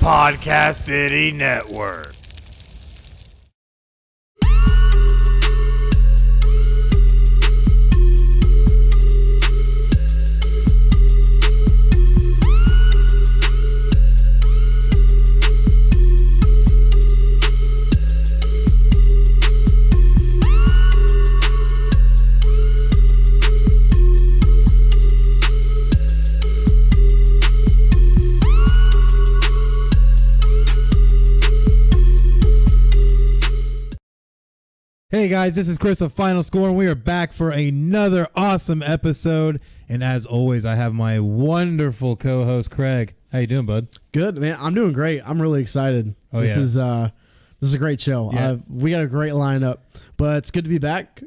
Podcast City Network. Hey guys, this is Chris of FinalScore, and we are back for another awesome episode. And as always, I have my wonderful co-host Craig. How you doing, bud? Good, man. I'm doing great. I'm really excited. This is a great show. Yeah. We got a great lineup, but it's good to be back.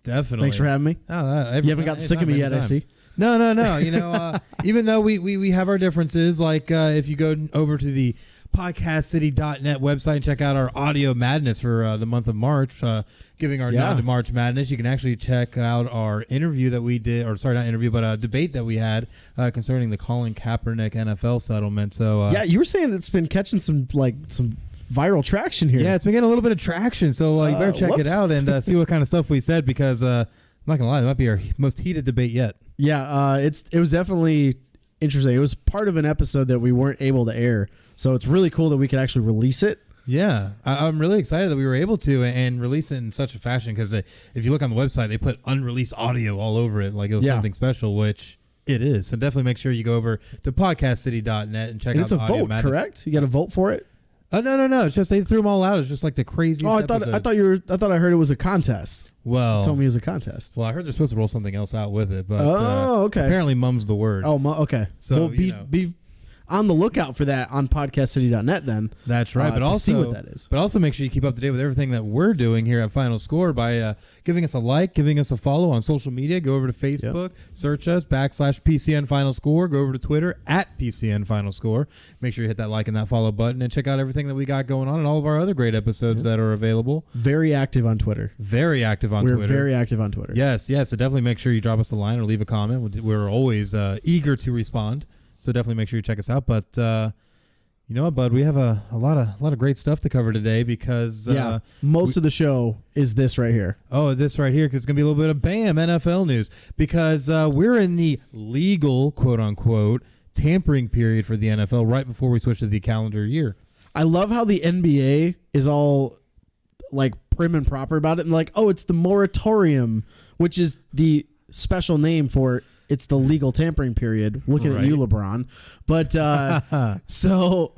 Definitely. Thanks for having me. You haven't got sick of me yet, I see. No. You know, even though we have our differences, like if you go over to the podcastcity.net website and check out our audio madness for the month of March, giving our nod to March Madness. You can actually check out our interview that we did, or sorry, not interview, but a debate that we had concerning the Colin Kaepernick NFL settlement. So you were saying it's been catching some viral traction here. Yeah, it's been getting a little bit of traction. So you better check it out and see what kind of stuff we said, because I'm not gonna lie, it might be our most heated debate yet. Yeah, it was definitely interesting. It was part of an episode that we weren't able to air. So it's really cool that we could actually release it. Yeah, I'm really excited that we were able to and release it in such a fashion, because if you look on the website, they put unreleased audio all over it like it was something special, which it is. So definitely make sure you go over to podcastcity.net and check out the audio. It's a vote, madness. Correct? You got to vote for it? No. It's just they threw them all out. It's just like the craziest episode. I thought I heard it was a contest. Well, you told me it was a contest. Well, I heard they're supposed to roll something else out with it, but okay. Apparently mum's the word. Oh, okay. So be on the lookout for that on podcastcity.net then. That's right. But also see what that is. But also make sure you keep up to date with everything that we're doing here at FinalScore by giving us a like, giving us a follow on social media. Go over to Facebook, search us, /PCN FinalScore. Go over to Twitter, @PCN FinalScore. Make sure you hit that like and that follow button, and check out everything that we got going on and all of our other great episodes that are available. Very active on Twitter. We're very active on Twitter. Yes. So definitely make sure you drop us a line or leave a comment. We're always eager to respond. So definitely make sure you check us out. But you know what, bud? We have a lot of great stuff to cover today, because most of the show is this right here. Oh, this right here, because it's gonna be a little bit of BAM NFL news, because we're in the legal quote unquote tampering period for the NFL right before we switch to the calendar year. I love how the NBA is all like prim and proper about it, and like, oh, it's the moratorium, which is the special name for it's the legal tampering period. Looking at you, LeBron. But so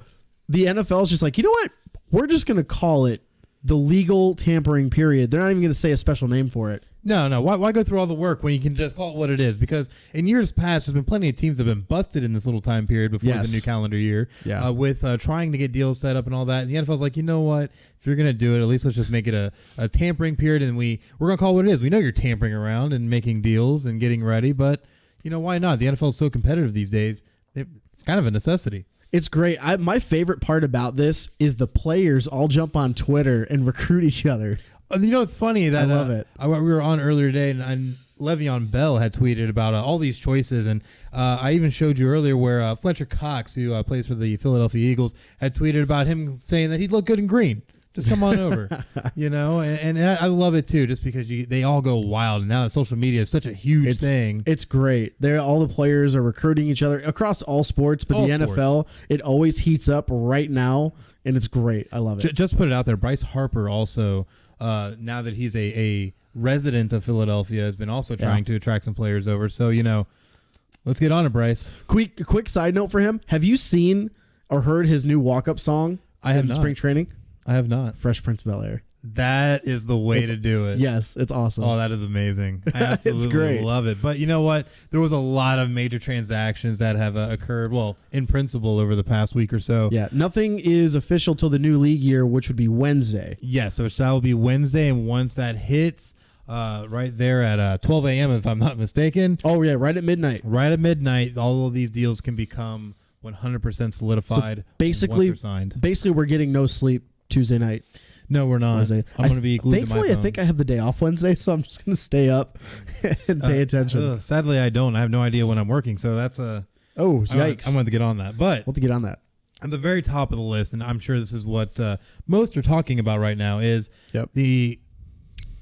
the NFL is just like, you know what? We're just going to call it the legal tampering period. They're not even going to say a special name for it. No. Why go through all the work when you can just call it what it is? Because in years past, there's been plenty of teams that have been busted in this little time period before the new calendar year with trying to get deals set up and all that. And the NFL's like, you know what? If you're going to do it, at least let's just make it a tampering period, and we're going to call it what it is. We know you're tampering around and making deals and getting ready, but you know, why not? The NFL is so competitive these days. It's kind of a necessity. It's great. My favorite part about this is the players all jump on Twitter and recruit each other. You know, it's funny that I love it. We were on earlier today, and Le'Veon Bell had tweeted about all these choices, and I even showed you earlier where Fletcher Cox, who plays for the Philadelphia Eagles, had tweeted about him saying that he'd look good in green. Just come on over, you know, and I love it too, just because they all go wild. And now that social media is such a huge thing. It's great. All the players are recruiting each other across all sports, but NFL, it always heats up right now, and it's great. I love it. Just put it out there. Bryce Harper also, now that he's a resident of Philadelphia, has been also trying to attract some players over. So, you know, let's get on it, Bryce. Quick side note for him. Have you seen or heard his new walk-up song in spring training? I have not. Fresh Prince of Bel-Air. That is the way to do it. Yes, it's awesome. Oh, that is amazing. I absolutely it's great. Love it. But you know what? There was a lot of major transactions that have occurred, well, in principle, over the past week or so. Yeah, nothing is official till the new league year, which would be Wednesday. Yeah, so that will be Wednesday, and once that hits, right there at 12 a.m., if I'm not mistaken. Oh, yeah, right at midnight. Right at midnight, all of these deals can become 100% solidified. So basically, once they're signed. Basically, we're getting no sleep Tuesday night. No, we're not. Wednesday. I'm going to be glued to my phone. Thankfully, I think I have the day off Wednesday, so I'm just going to stay up and pay attention. Sadly, I don't. I have no idea when I'm working, so that's oh, yikes. I'm going to get on that. But we'll have to get on that. at the very top of the list, and I'm sure this is what most are talking about right now, is the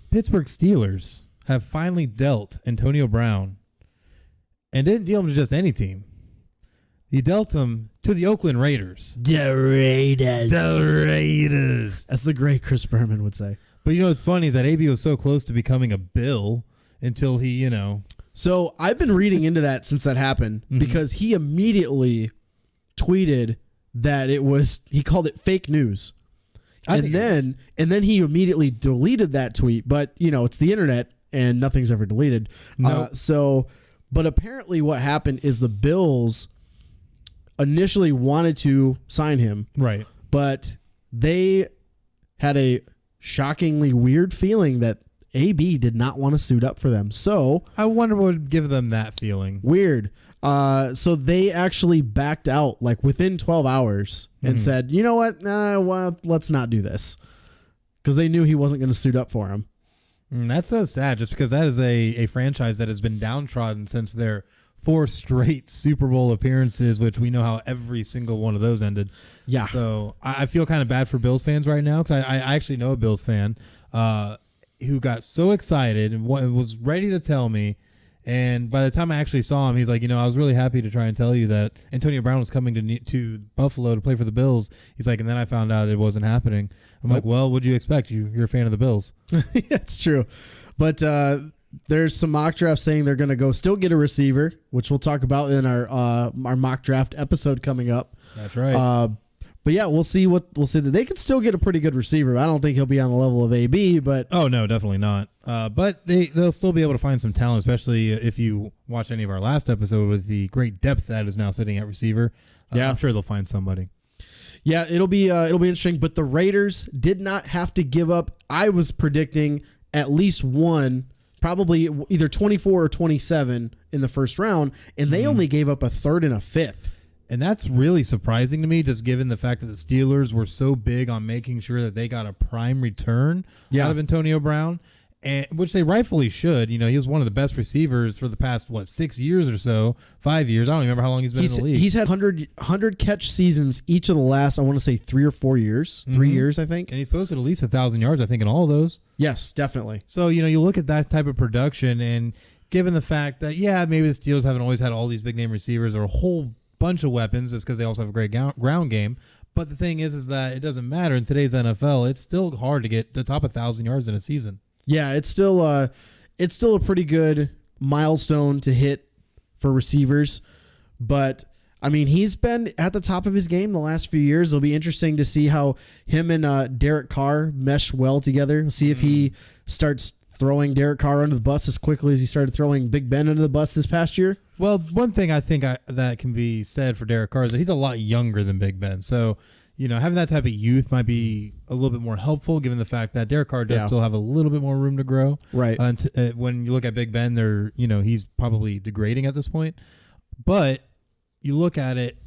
Pittsburgh Steelers have finally dealt Antonio Brown, and didn't deal him to just any team. He dealt him to the Oakland Raiders. The Raiders. As the great Chris Berman would say. But what's funny is that AB was so close to becoming a Bill until he, So I've been reading into that since that happened because he immediately tweeted that he called it fake news. And then he immediately deleted that tweet. But, it's the internet and nothing's ever deleted. No. But apparently what happened is the Bills initially wanted to sign him. Right. But they had a shockingly weird feeling that AB did not want to suit up for them. So I wonder what would give them that feeling. Weird. So they actually backed out like within 12 hours and said, you know what? Well, let's not do this. Because they knew he wasn't going to suit up for him. That's so sad, just because that is a franchise that has been downtrodden since their 4 straight Super Bowl appearances, which we know how every single one of those ended. Yeah. So I feel kind of bad for Bills fans right now, because I actually know a Bills fan who got so excited and was ready to tell me. And by the time I actually saw him, he's like, I was really happy to try and tell you that Antonio Brown was coming to Buffalo to play for the Bills. He's like, and then I found out it wasn't happening. I'm like, well, what'd you expect? You're a fan of the Bills. That's true. But there's some mock drafts saying they're going to still get a receiver, which we'll talk about in our mock draft episode coming up. That's right. But yeah, we'll see that they could still get a pretty good receiver. I don't think he'll be on the level of AB, but oh no, definitely not. But they'll still be able to find some talent, especially if you watch any of our last episode with the great depth that is now sitting at receiver. I'm sure they'll find somebody. Yeah, it'll be interesting. But the Raiders did not have to give up. I was predicting at least one, probably either 24 or 27 in the first round, and they only gave up a third and a fifth. And that's really surprising to me, just given the fact that the Steelers were so big on making sure that they got a prime return out of Antonio Brown, and which they rightfully should. He was one of the best receivers for the past, 6 years or so, 5 years. I don't remember how long he's been in the league. He's had 100 catch seasons each of the last, I want to say, 3 or 4 years. 3 years, I think. And he's posted at least 1,000 yards, I think, in all of those. Yes, definitely. So, you look at that type of production, and given the fact that, maybe the Steelers haven't always had all these big-name receivers or a whole bunch of weapons, just because they also have a great ground game. But the thing is that it doesn't matter. In today's NFL, it's still hard to get the top 1,000 yards in a season. Yeah, it's still a pretty good milestone to hit for receivers. But, I mean, he's been at the top of his game the last few years. It'll be interesting to see how him and Derek Carr mesh well together. We'll see if he starts throwing Derek Carr under the bus as quickly as he started throwing Big Ben under the bus this past year. Well, one thing I think that can be said for Derek Carr is that he's a lot younger than Big Ben. So, having that type of youth might be a little bit more helpful, given the fact that Derek Carr does still have a little bit more room to grow. Right. When you look at Big Ben, he's probably degrading at this point. But you look at it,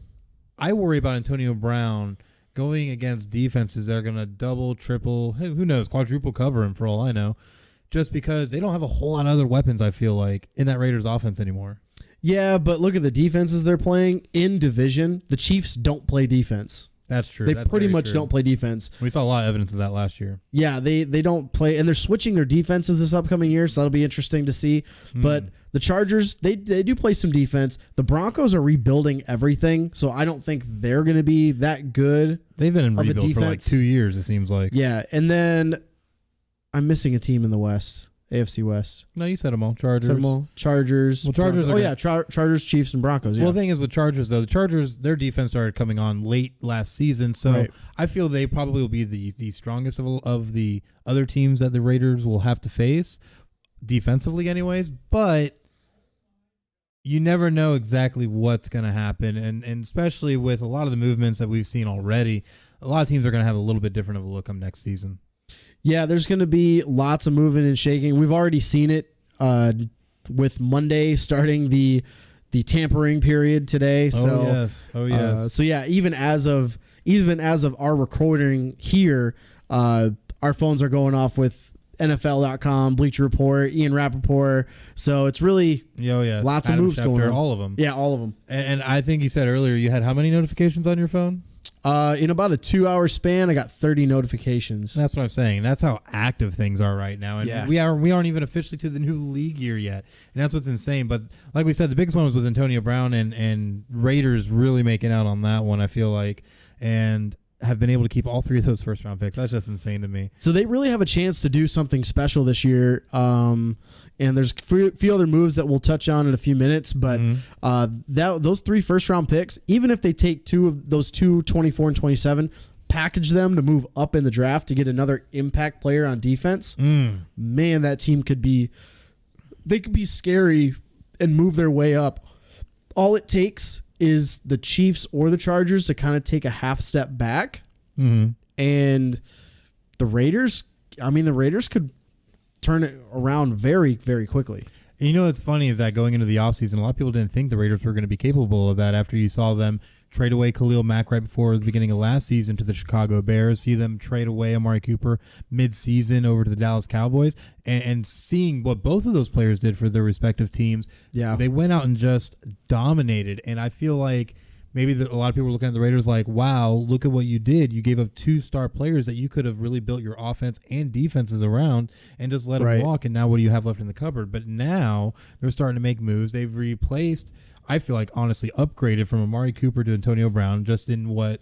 I worry about Antonio Brown going against defenses that are going to double, triple, who knows, quadruple cover him for all I know, just because they don't have a whole lot of other weapons, I feel like, in that Raiders offense anymore. Yeah, but look at the defenses they're playing in division. The Chiefs don't play defense. That's true. They pretty much don't play defense. We saw a lot of evidence of that last year. Yeah, they don't play, and they're switching their defenses this upcoming year, so that'll be interesting to see. But the Chargers, they do play some defense. The Broncos are rebuilding everything, so I don't think they're going to be that good. They've been in rebuild for 2 years, it seems like. Yeah, and then I'm missing a team in the West. AFC West. No, you said them all. Chargers. Chargers. Well, Chargers. Chargers, Chiefs, and Broncos. Yeah. Well, the thing is with Chargers, though, the Chargers, their defense started coming on late last season, so I feel they probably will be the strongest of the other teams that the Raiders will have to face, defensively anyways, but you never know exactly what's going to happen, and especially with a lot of the movements that we've seen already, a lot of teams are going to have a little bit different of a look come next season. Yeah, there's going to be lots of moving and shaking. We've already seen it with Monday starting the tampering period today. Oh yes. So yeah, even as of our recording here, our phones are going off with NFL.com, Bleacher Report, Ian Rappaport. So it's really lots of moves going on. All of them. Yeah, all of them. And I think you said earlier you had how many notifications on your phone? In about a 2-hour span, I got 30 notifications. That's what I'm saying. That's how active things are right now. And we aren't even officially to the new league year yet. And that's what's insane. But like we said, the biggest one was with Antonio Brown and Raiders really making out on that one, I feel like. And have been able to keep all 3 of those first-round picks. That's just insane to me. So they really have a chance to do something special this year. And there's a few other moves that we'll touch on in a few minutes. But those 3 first-round picks, even if they take 2 of those 24 and 27, package them to move up in the draft to get another impact player on defense, man, that team could be scary and move their way up. All it takes is the Chiefs or the Chargers to kind of take a half step back. And the Raiders could turn it around very, very quickly. And you know what's funny is that going into the offseason, a lot of people didn't think the Raiders were going to be capable of that after you saw them trade away Khalil Mack right before the beginning of last season to the Chicago Bears, see them trade away Amari Cooper mid-season over to the Dallas Cowboys, and seeing what both of those players did for their respective teams. Yeah, they went out and just dominated, and I feel like maybe a lot of people were looking at the Raiders like, wow, look at what you did. You gave up 2 star players that you could have really built your offense and defenses around and just let them walk, and now what do you have left in the cupboard? But now they're starting to make moves. They've replaced, I feel like, honestly, upgraded from Amari Cooper to Antonio Brown, just in where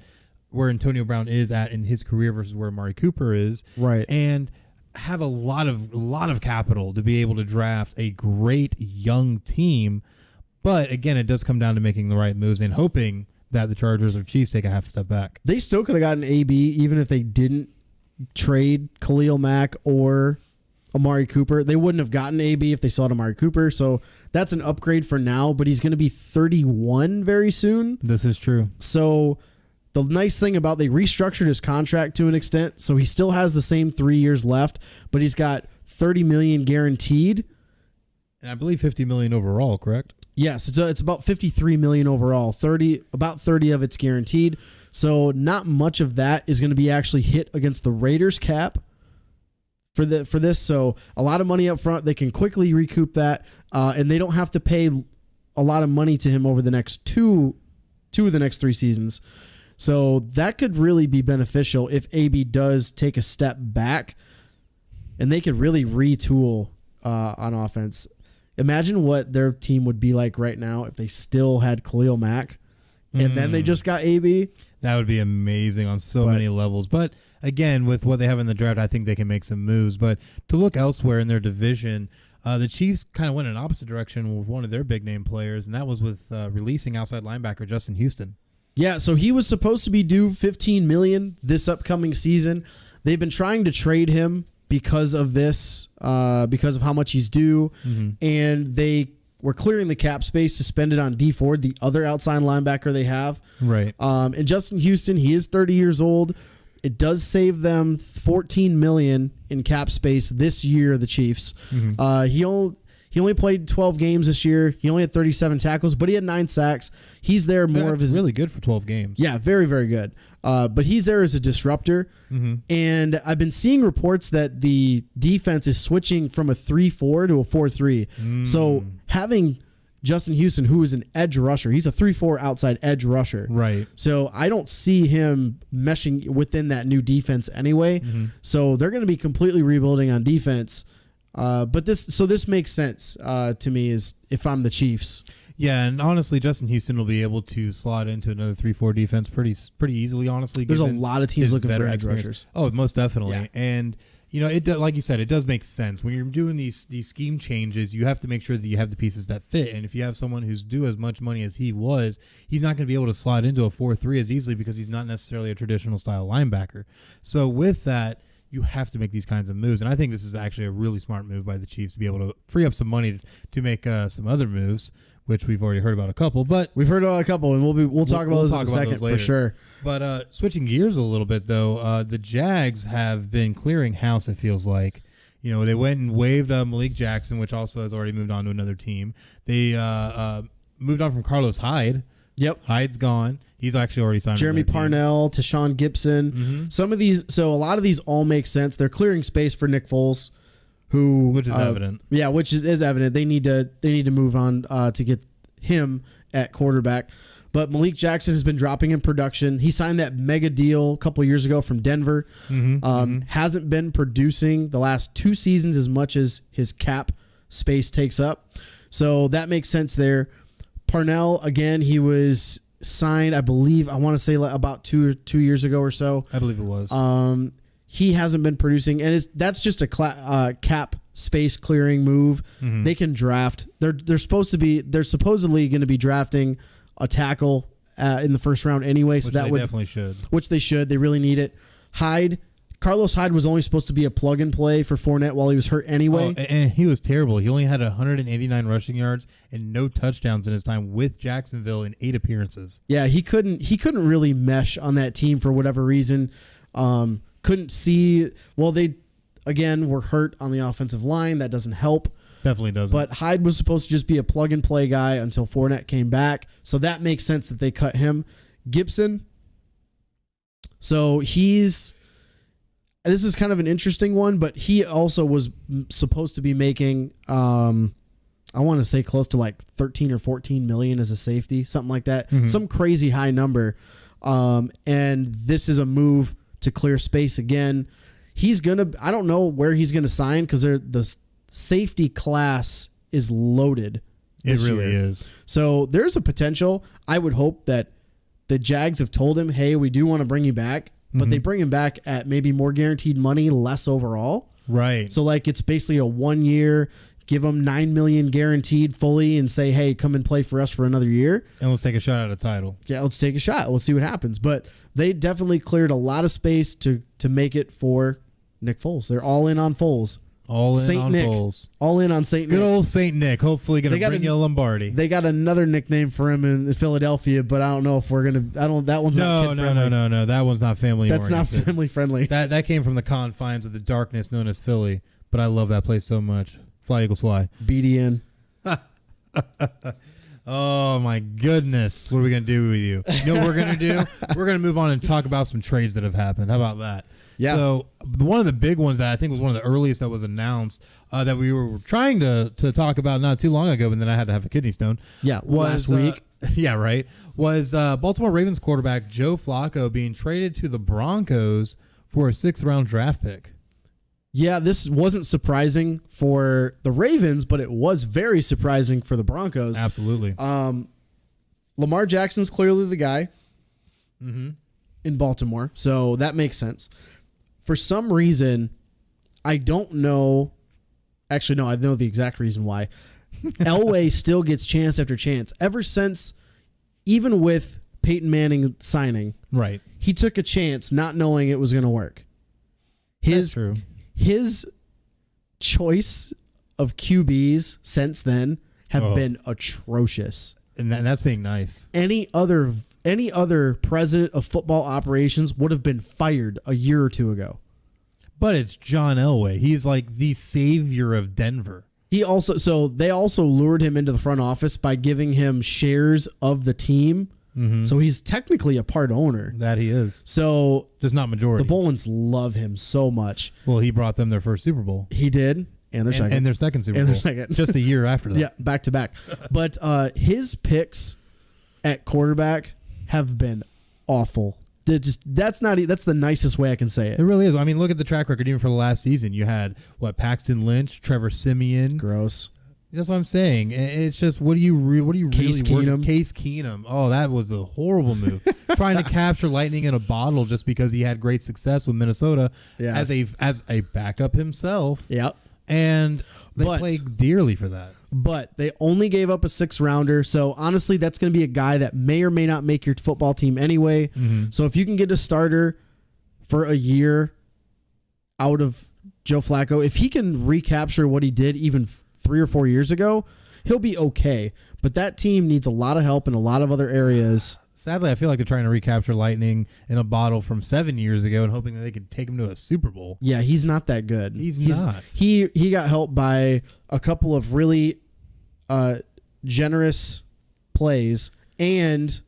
Antonio Brown is at in his career versus where Amari Cooper is. Right. And have a lot of capital to be able to draft a great young team. But again, it does come down to making the right moves and hoping that the Chargers or Chiefs take a half step back. They still could have gotten AB even if they didn't trade Khalil Mack or Amari Cooper. They wouldn't have gotten AB if they still had Amari Cooper. So that's an upgrade for now, but he's going to be 31 very soon. This is true. So the nice thing about they restructured his contract to an extent, so he still has the same 3 years left, but he's got $30 million guaranteed. And I believe $50 million overall, correct? Yes, it's about $53 million overall. About 30 of it's guaranteed. So not much of that is going to be actually hit against the Raiders cap for this. So a lot of money up front. They can quickly recoup that, and they don't have to pay a lot of money to him over the next two of the next 3 seasons. So that could really be beneficial if AB does take a step back, and they could really retool on offense. Imagine what their team would be like right now if they still had Khalil Mack and then they just got AB. That would be amazing on so many levels. But again, with what they have in the draft, I think they can make some moves. But to look elsewhere in their division, the Chiefs kind of went in an opposite direction with one of their big name players, and that was with releasing outside linebacker Justin Houston. Yeah, so he was supposed to be due $15 million this upcoming season. They've been trying to trade him because of this, because of how much he's due, and they were clearing the cap space to spend it on D Ford, the other outside linebacker they have. Right. And Justin Houston, he is 30 years old. It does save them $14 million in cap space this year. The Chiefs. He only played 12 games this year. He only had 37 tackles, but he had 9 sacks. He's there more of his really good for 12 games. Yeah, very, very good. But he's there as a disruptor. And I've been seeing reports that the defense is switching from a 3-4 to a 4-3. So having Justin Houston, who is an edge rusher, he's a 3-4 outside edge rusher. Right. So I don't see him meshing within that new defense anyway. So they're going to be completely rebuilding on defense. But this makes sense to me is if I'm the Chiefs. Yeah, and honestly, Justin Houston will be able to slot into another 3-4 defense pretty easily. Honestly, there's a lot of teams looking for edge rushers. Oh, most definitely. Yeah. And you know, it like you said, it does make sense when you're doing these scheme changes. You have to make sure that you have the pieces that fit. And if you have someone who's due as much money as he was, he's not going to be able to slide into a 4-3 as easily because he's not necessarily a traditional style linebacker. So with that, you have to make these kinds of moves. And I think this is actually a really smart move by the Chiefs to be able to free up some money to make some other moves, which we've already heard about a couple. But we've heard about a couple, and we'll talk about those in a second for sure. But switching gears a little bit, though, the Jags have been clearing house, it feels like. You know, they went and waived Malik Jackson, which also has already moved on to another team. They moved on from Carlos Hyde. Yep. Hyde's gone. He's actually already signed. Jeremy Parnell, Tashawn Gibson. Some of these, so a lot of these all make sense. They're clearing space for Nick Foles, which is evident. Yeah, which is evident. They need to move on to get him at quarterback. But Malik Jackson has been dropping in production. He signed that mega deal a couple years ago from Denver. Hasn't been producing the last 2 seasons as much as his cap space takes up. So that makes sense there. Parnell, again, he was signed, I believe, I want to say about two years ago or so. I believe it was. He hasn't been producing, and that's just a cap space clearing move. They can draft. They're supposedly going to be drafting a tackle in the first round anyway. Which they definitely should. Which they should. They really need it. Carlos Hyde was only supposed to be a plug and play for Fournette while he was hurt anyway. And he was terrible. He only had 189 rushing yards and no touchdowns in his time with Jacksonville in 8 appearances. Yeah, he couldn't really mesh on that team for whatever reason. Couldn't see. Well, they again were hurt on the offensive line. That doesn't help. Definitely doesn't. But Hyde was supposed to just be a plug and play guy until Fournette came back. So that makes sense that they cut him. Gibson. So this is kind of an interesting one, but he also was supposed to be making, I want to say close to like 13 or 14 million as a safety, something like that. Some crazy high number. And this is a move to clear space again. I don't know where he's going to sign because the safety class is loaded. It really is. So there's a potential. I would hope that the Jags have told him, hey, we do want to bring you back, but they bring him back at maybe more guaranteed money, less overall. Right. So like it's basically a 1 year, give him $9 million guaranteed fully and say, hey, come and play for us for another year. And let's take a shot at a title. Yeah, let's take a shot. We'll see what happens. But they definitely cleared a lot of space to make it for Nick Foles. They're all in on Foles. All in Saint on Nick. Foles. All in on Saint Nick. Good old Saint Nick. Hopefully going to bring you a Lombardi. They got another nickname for him in Philadelphia, but I don't know if we're going to... that one's not kid-friendly. No. That one's not family That's oriented. not family friendly. That came from the confines of the darkness known as Philly, but I love that place so much. Fly, Eagles, fly. BDN. Oh, my goodness. What are we going to do with you? You know what we're going to do? We're going to move on and talk about some trades that have happened. How about that? Yeah. So one of the big ones that I think was one of the earliest that was announced that we were trying to talk about not too long ago, and then I had to have a kidney stone. Yeah, was, last week. Yeah, right. Was Baltimore Ravens quarterback Joe Flacco being traded to the Broncos for a 6th-round draft pick. Yeah, this wasn't surprising for the Ravens, but it was very surprising for the Broncos. Absolutely. Lamar Jackson's clearly the guy in Baltimore, so that makes sense. For some reason, I don't know. Actually, no, I know the exact reason why. Elway still gets chance after chance. Ever since, even with Peyton Manning signing, right, he took a chance not knowing it was going to work. That's true. His choice of QBs since then have been atrocious. And that's being nice. Any other president of football operations would have been fired a year or two ago. But it's John Elway. He's like the savior of Denver. They also lured him into the front office by giving him shares of the team. So he's technically a part owner. That he is. So just not majority. The Bolins love him so much. Well, he brought them their first Super Bowl. He did. And their second. And their second Super Bowl. Just a year after that. Yeah, back to back. But his picks at quarterback have been awful. That's the nicest way I can say it. It really is. I mean, look at the track record even for the last season. You had Paxton Lynch, Trevor Siemian. Gross. That's what I'm saying. It's just what do you Case really Keenum. Case Keenum. Oh, that was a horrible move. Trying to capture lightning in a bottle just because he had great success with Minnesota as a backup himself. Yep. And they played dearly for that. But they only gave up a 6th-rounder. So, honestly, that's going to be a guy that may or may not make your football team anyway. So, if you can get a starter for a year out of Joe Flacco, if he can recapture what he did even 3 or 4 years ago, he'll be okay. But that team needs a lot of help in a lot of other areas. Sadly, I feel like they're trying to recapture lightning in a bottle from 7 years ago and hoping that they could take him to a Super Bowl. Yeah, he's not that good. He's not. He got helped by a couple of really generous plays and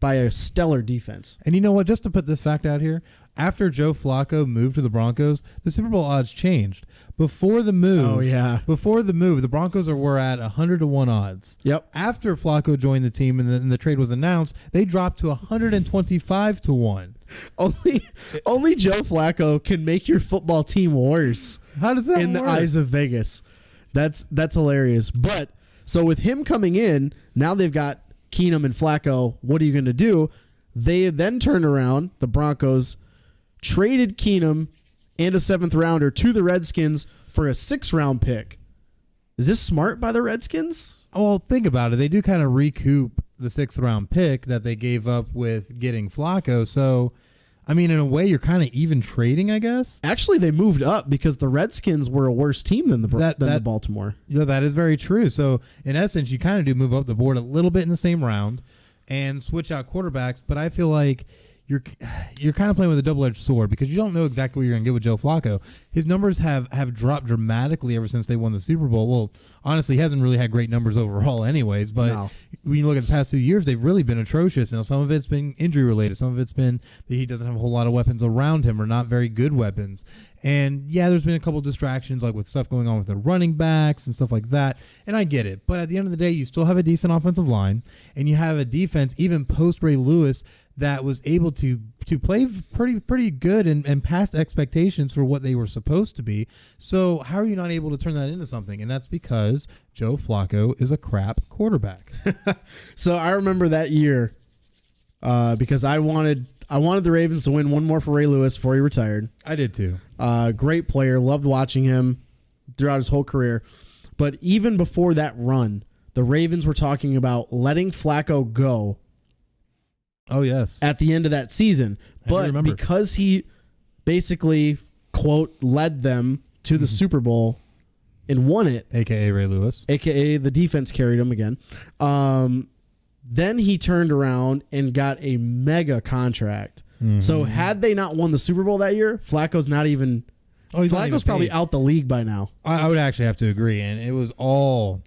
by a stellar defense. And you know what? Just to put this fact out here, after Joe Flacco moved to the Broncos, the Super Bowl odds changed. Before the move, the Broncos were at 100-1 odds. Yep. After Flacco joined the team and the trade was announced, they dropped to 125-1. Only Joe Flacco can make your football team worse. How does that in work? the eyes of Vegas? That's hilarious. But so with him coming in, now they've got Keenum and Flacco. What are you going to do? They then turned around, the Broncos traded Keenum and a 7th rounder to the Redskins for a 6th round pick. Is this smart by the Redskins? Well, think about it. They do kind of recoup the 6th round pick that they gave up with getting Flacco. So, I mean, in a way, you're kind of even trading, I guess. Actually, they moved up because the Redskins were a worse team than the Baltimore. Yeah, that is very true. So, in essence, you kind of do move up the board a little bit in the same round and switch out quarterbacks. But I feel like you're kind of playing with a double-edged sword because you don't know exactly what you're going to get with Joe Flacco. His numbers have dropped dramatically ever since they won the Super Bowl. Well, honestly, he hasn't really had great numbers overall anyways, but when you look at the past 2 years, they've really been atrocious. Now, some of it's been injury-related. Some of it's been that he doesn't have a whole lot of weapons around him or not very good weapons. And, yeah, there's been a couple of distractions like with stuff going on with the running backs and stuff like that, and I get it. But at the end of the day, you still have a decent offensive line, and you have a defense, even post-Ray Lewis, that was able to play pretty good and past expectations for what they were supposed to be. So how are you not able to turn that into something? And that's because Joe Flacco is a crap quarterback. So I remember that year because I wanted the Ravens to win one more for Ray Lewis before he retired. I did too. Great player. Loved watching him throughout his whole career. But even before that run, the Ravens were talking about letting Flacco go. Oh, yes. At the end of that season. But because he basically, quote, led them to the Super Bowl and won it. A.K.A. Ray Lewis. A.K.A. the defense carried him again. Then he turned around and got a mega contract. Mm-hmm. So had they not won the Super Bowl that year, Flacco's not even... Oh, Flacco's probably out the league by now. I would actually have to agree. And it was all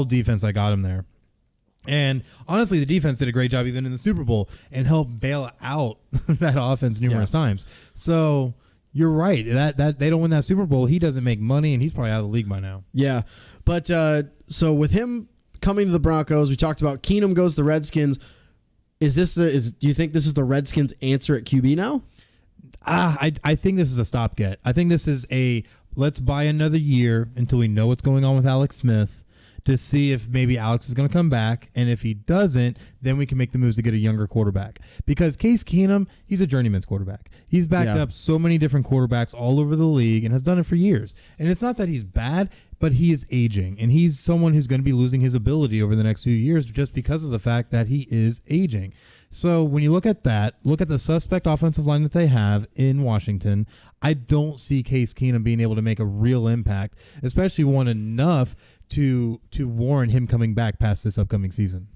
defense that got him there. And honestly, the defense did a great job even in the Super Bowl and helped bail out that offense numerous times. So you're right. That they don't win that Super Bowl, he doesn't make money, and he's probably out of the league by now. Yeah. But so with him coming to the Broncos, we talked about Keenum goes to the Redskins. Do you think this is the Redskins' answer at QB now? I think this is a stopgap. I think this is let's buy another year until we know what's going on with Alex Smith, to see if maybe Alex is going to come back. And if he doesn't, then we can make the moves to get a younger quarterback. Because Case Keenum, he's a journeyman's quarterback. He's backed up so many different quarterbacks all over the league and has done it for years. And it's not that he's bad, but he is aging. And he's someone who's going to be losing his ability over the next few years just because of the fact that he is aging. So when you look at that, look at the suspect offensive line that they have in Washington, I don't see Case Keenum being able to make a real impact, especially one enough to warrant him coming back past this upcoming season.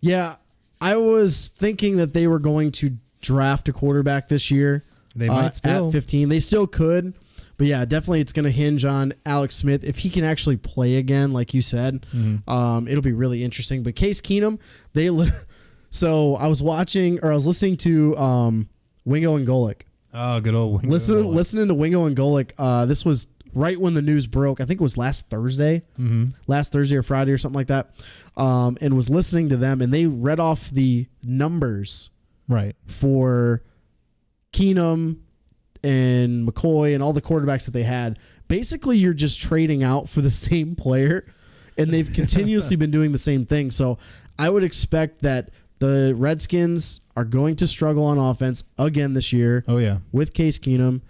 Yeah, I was thinking that they were going to draft a quarterback this year. They might still. At 15. They still could. But yeah, definitely it's going to hinge on Alex Smith. If he can actually play again, like you said, it'll be really interesting. But Case Keenum, so I was listening to Wingo and Golick. Oh, good old Wingo. Listening to Wingo and Golick. This was right when the news broke. I think it was last Thursday or Friday or something like that. And was listening to them, and they read off the numbers for Keenum and McCoy and all the quarterbacks that they had. Basically, you're just trading out for the same player, and they've continuously been doing the same thing. So I would expect that the Redskins are going to struggle on offense again this year. Oh, yeah. With Case Keenum,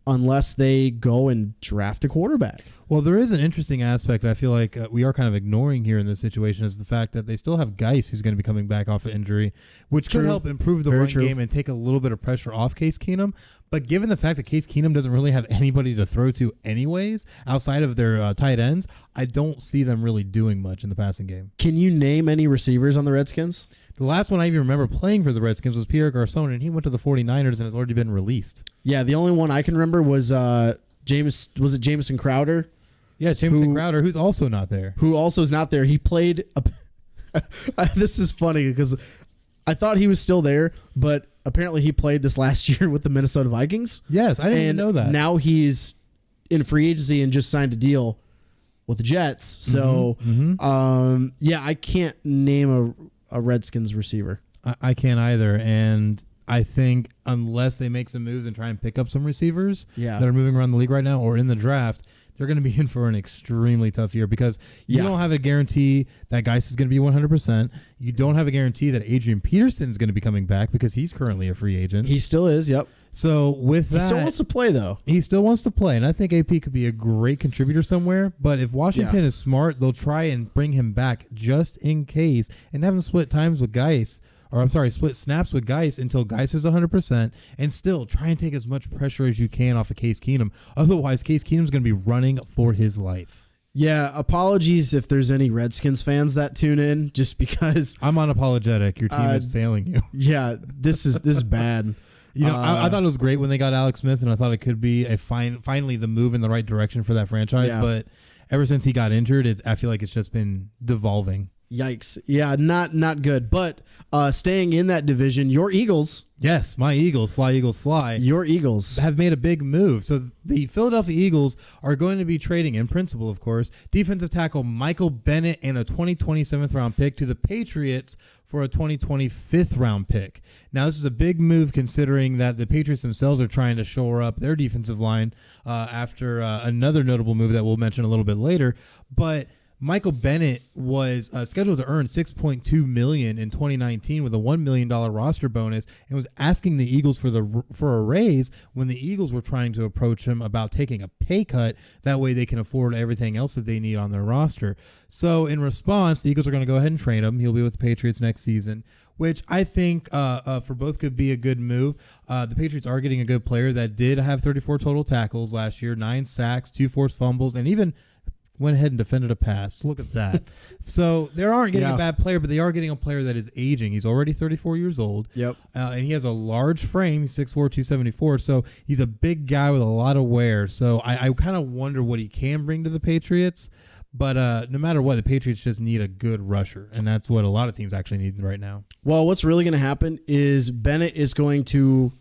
unless they go and draft a quarterback. Well, there is an interesting aspect I feel like we are kind of ignoring here in this situation, is the fact that they still have Geis, who's going to be coming back off of injury, which could help improve the run game and take a little bit of pressure off Case Keenum. But given the fact that Case Keenum doesn't really have anybody to throw to anyways, outside of their tight ends, I don't see them really doing much in the passing game. Can you name any receivers on the Redskins? The last one I even remember playing for the Redskins was Pierre Garçon, and he went to the 49ers and has already been released. Yeah, the only one I can remember was Jamison Crowder? Yeah, Jamison Crowder, who's also not there. Who also is not there. He played... This is funny because I thought he was still there, but apparently he played this last year with the Minnesota Vikings. Yes, I didn't even know that. Now he's in free agency and just signed a deal with the Jets. So, I can't name a Redskins receiver. I can't either, and I think unless they make some moves and try and pick up some receivers that are moving around the league right now or in the draft, they're going to be in for an extremely tough year because you don't have a guarantee that Geis is going to be 100%. You don't have a guarantee that Adrian Peterson is going to be coming back because he's currently a free agent. He still is, yep. So with that, he still wants to play, though. He still wants to play, and I think AP could be a great contributor somewhere. But if Washington is smart, they'll try and bring him back just in case and have him split times with Geis. Split snaps with Geis until Geis is 100%, and still try and take as much pressure as you can off of Case Keenum. Otherwise, Case Keenum's going to be running for his life. Yeah, apologies if there's any Redskins fans that tune in, just because I'm unapologetic. Your team is failing you. Yeah, this is bad. I thought it was great when they got Alex Smith, and I thought it could be finally the move in the right direction for that franchise. Yeah. But ever since he got injured, I feel like it's just been devolving. Yikes. Yeah, not good. But staying in that division, your Eagles. Yes, my Eagles, fly Eagles fly. Your Eagles have made a big move. So the Philadelphia Eagles are going to be trading, in principle, of course, defensive tackle Michael Bennett and a 2020 7th round pick to the Patriots for a 2020 5th round pick. Now, this is a big move considering that the Patriots themselves are trying to shore up their defensive line after another notable move that we'll mention a little bit later. But Michael Bennett was scheduled to earn $6.2 million in 2019 with a $1 million roster bonus, and was asking the Eagles for a raise when the Eagles were trying to approach him about taking a pay cut. That way they can afford everything else that they need on their roster. So in response, the Eagles are going to go ahead and trade him. He'll be with the Patriots next season, which I think for both could be a good move. The Patriots are getting a good player that did have 34 total tackles last year, 9 sacks, 2 forced fumbles, and even went ahead and defended a pass. Look at that. So they aren't getting a bad player, but they are getting a player that is aging. He's already 34 years old. Yep. And he has a large frame. He's 6'4", 274. So he's a big guy with a lot of wear. So I kind of wonder what he can bring to the Patriots. But no matter what, the Patriots just need a good rusher. And that's what a lot of teams actually need right now. Well, what's really going to happen is Bennett is going to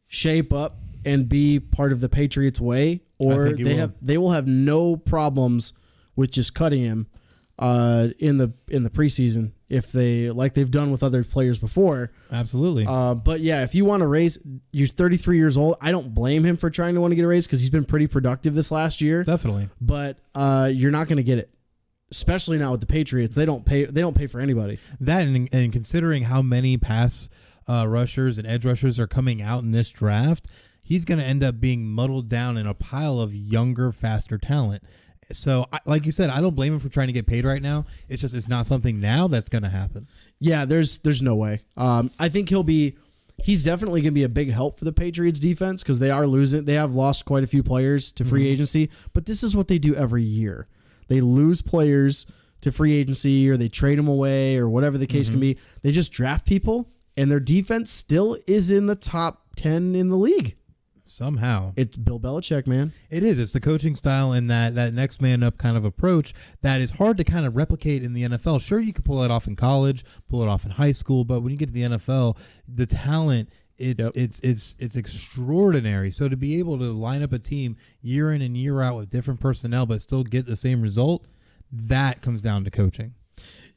shape up and be part of the Patriots way, or they will have no problems with just cutting him in the preseason if they've done with other players before. Absolutely. But yeah, if you want to raise, you're 33 years old. I don't blame him for trying to want to get a raise because he's been pretty productive this last year. Definitely. But you're not going to get it, especially now with the Patriots. They don't pay for anybody. That and considering how many pass rushers and edge rushers are coming out in this draft, he's going to end up being muddled down in a pile of younger, faster talent. So, like you said, I don't blame him for trying to get paid right now. It's just it's not something now that's going to happen. Yeah, there's no way. I think he's definitely going to be a big help for the Patriots defense because they are losing. They have lost quite a few players to free agency, but this is what they do every year. They lose players to free agency or they trade them away or whatever the case can be. They just draft people, and their defense still is in the top 10 in the league. Somehow. It's Bill Belichick, man. It is. It's the coaching style and that next man up kind of approach that is hard to kind of replicate in the NFL. Sure, you can pull it off in college, pull it off in high school, but when you get to the NFL, the talent, it's extraordinary. So to be able to line up a team year in and year out with different personnel but still get the same result, that comes down to coaching.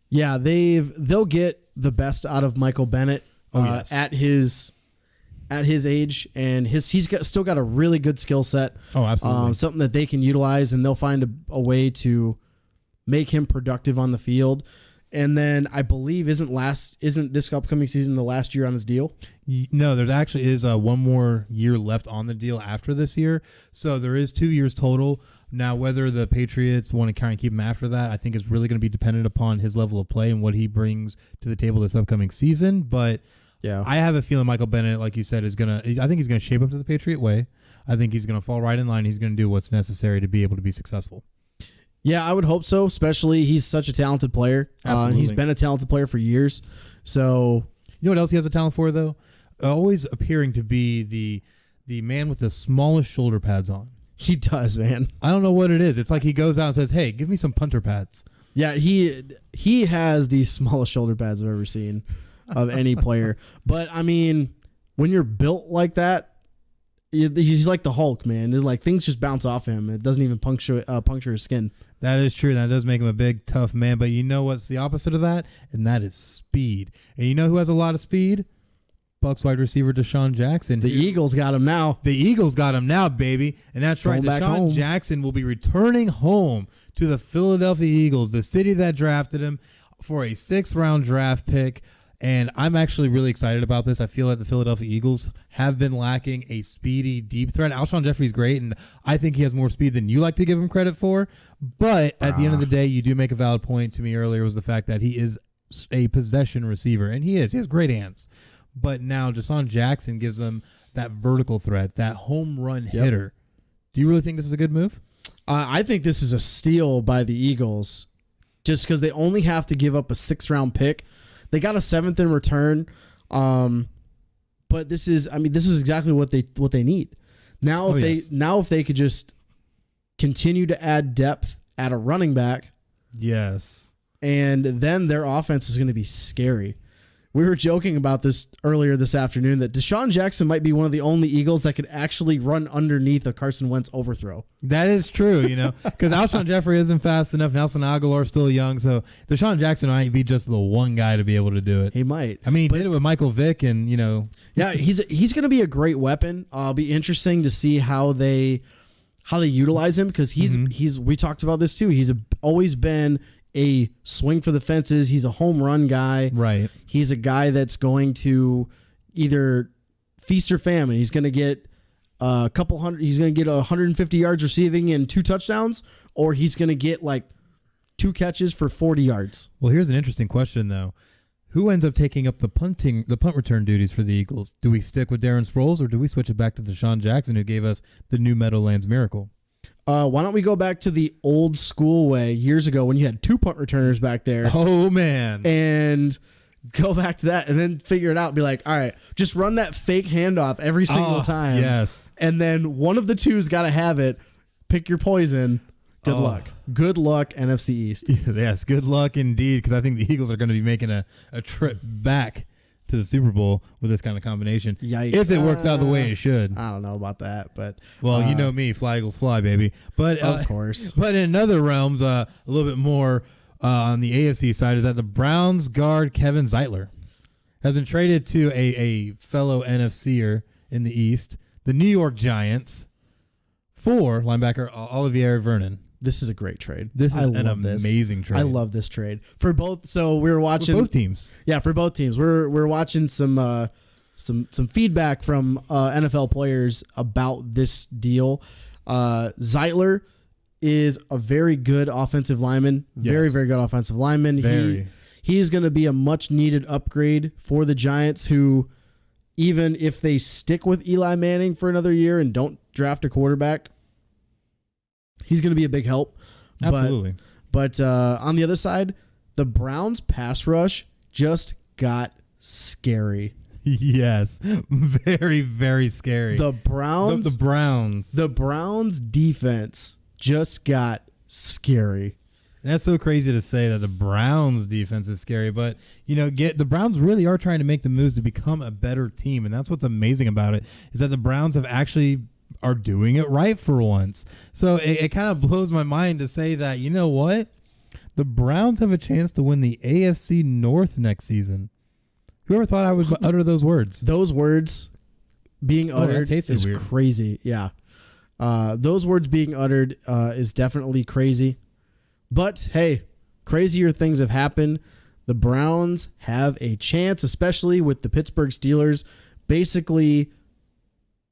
Yeah, they'll get the best out of Michael Bennett at his age, and he's still got a really good skill set. Oh, absolutely. Something that they can utilize, and they'll find a way to make him productive on the field. And then I believe isn't this upcoming season the last year on his deal? No, there actually is one more year left on the deal after this year. So there is 2 years total. Now, whether the Patriots want to kind of keep him after that, I think is really going to be dependent upon his level of play and what he brings to the table this upcoming season. But yeah, I have a feeling Michael Bennett, like you said, I think he's going to shape up to the Patriot way. I think he's going to fall right in line. He's going to do what's necessary to be able to be successful. Yeah, I would hope so, especially he's such a talented player. He's been a talented player for years. So, you know what else he has a talent for, though? Always appearing to be the man with the smallest shoulder pads on. He does, man. I don't know what it is. It's like he goes out and says, hey, give me some punter pads. Yeah, he has the smallest shoulder pads I've ever seen. of any player. But I mean, when you're built like that, he's like the Hulk, man. It's like things just bounce off him. It doesn't even puncture his skin. That is true. That does make him a big, tough man. But you know what's the opposite of that? And that is speed. And you know who has a lot of speed? Bucks wide receiver Deshaun Jackson. The Eagles got him now. The Eagles got him now, baby. And that's right. Deshaun Jackson will be returning home to the Philadelphia Eagles, the city that drafted him, for a 6th-round draft pick. And I'm actually really excited about this. I feel like the Philadelphia Eagles have been lacking a speedy deep threat. Alshon Jeffrey's great, and I think he has more speed than you like to give him credit for. But at the end of the day, you do make a valid point to me earlier, was the fact that he is a possession receiver, and he is. He has great hands. But now Deshaun Jackson gives them that vertical threat, that home run hitter. Do you really think this is a good move? I think this is a steal by the Eagles, just because they only have to give up a 6th-round pick. They got a 7th in return, but this is exactly what they need. Now if they could just continue to add depth at a running back, yes, and then their offense is going to be scary. We were joking about this earlier this afternoon that Deshaun Jackson might be one of the only Eagles that could actually run underneath a Carson Wentz overthrow. That is true, because Alshon Jeffrey isn't fast enough. Nelson Aguilar's still young, so Deshaun Jackson might be just the one guy to be able to do it. He might. I mean, he did it with Michael Vick, and Yeah, he's going to be a great weapon. It'll be interesting to see how they utilize him, because he's we talked about this too. He's always been a swing for the fences. He's a home run guy. Right. He's a guy that's going to either feast or famine. He's going to get a couple hundred. He's going to get 150 yards receiving and 2 touchdowns, or he's going to get like 2 catches for 40 yards. Well, here's an interesting question though. Who ends up taking up the punt return duties for the Eagles? Do we stick with Darren Sproles, or do we switch it back to Deshaun Jackson, who gave us the new Meadowlands miracle? Why don't we go back to the old school way years ago when you had 2 punt returners back there? Oh, man. And go back to that and then figure it out. Be like, all right, just run that fake handoff every single time. Yes. And then one of the two's got to have it. Pick your poison. Good luck. Good luck, NFC East. Yes, good luck indeed, because I think the Eagles are going to be making a trip back to the Super Bowl with this kind of combination. Yikes. If it works out the way it should. I don't know about that, but well, you know me, fly Eagles fly, baby. But of course. But in other realms, a little bit more on the AFC side is that the Browns guard Kevin Zeitler has been traded to a fellow NFCer in the East, the New York Giants, for linebacker Olivier Vernon. This is a great trade. This is an amazing trade. I love this trade for both. So we were watching for both teams. Yeah, for both teams. We're watching some feedback from NFL players about this deal. Zeitler is a very good offensive lineman. Very, very good offensive lineman. He's going to be a much needed upgrade for the Giants, who, even if they stick with Eli Manning for another year and don't draft a quarterback, he's going to be a big help. Absolutely. But on the other side, the Browns pass rush just got scary. Yes. Very, very scary. The Browns defense just got scary. And that's so crazy to say that the Browns defense is scary, but the Browns really are trying to make the moves to become a better team, and that's what's amazing about it, is that the Browns are doing it right for once. So it kind of blows my mind to say that, you know what? The Browns have a chance to win the AFC North next season. Whoever thought I would utter those words? Those words being uttered is weird. Crazy. Yeah. Those words being uttered is definitely crazy. But, hey, crazier things have happened. The Browns have a chance, especially with the Pittsburgh Steelers basically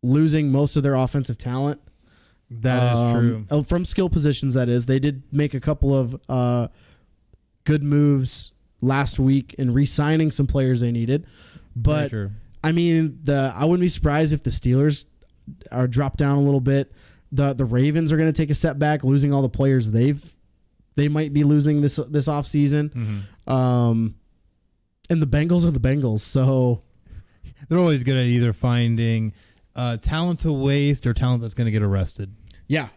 losing most of their offensive talent. That is true. From skill positions, that is. They did make a couple of good moves last week in re-signing some players they needed. But, I mean, I wouldn't be surprised if the Steelers are dropped down a little bit. The Ravens are going to take a step back, losing all the players they might be losing this offseason. Mm-hmm. And the Bengals are the Bengals, so they're always good at either finding talent to waste or talent that's going to get arrested. Yeah,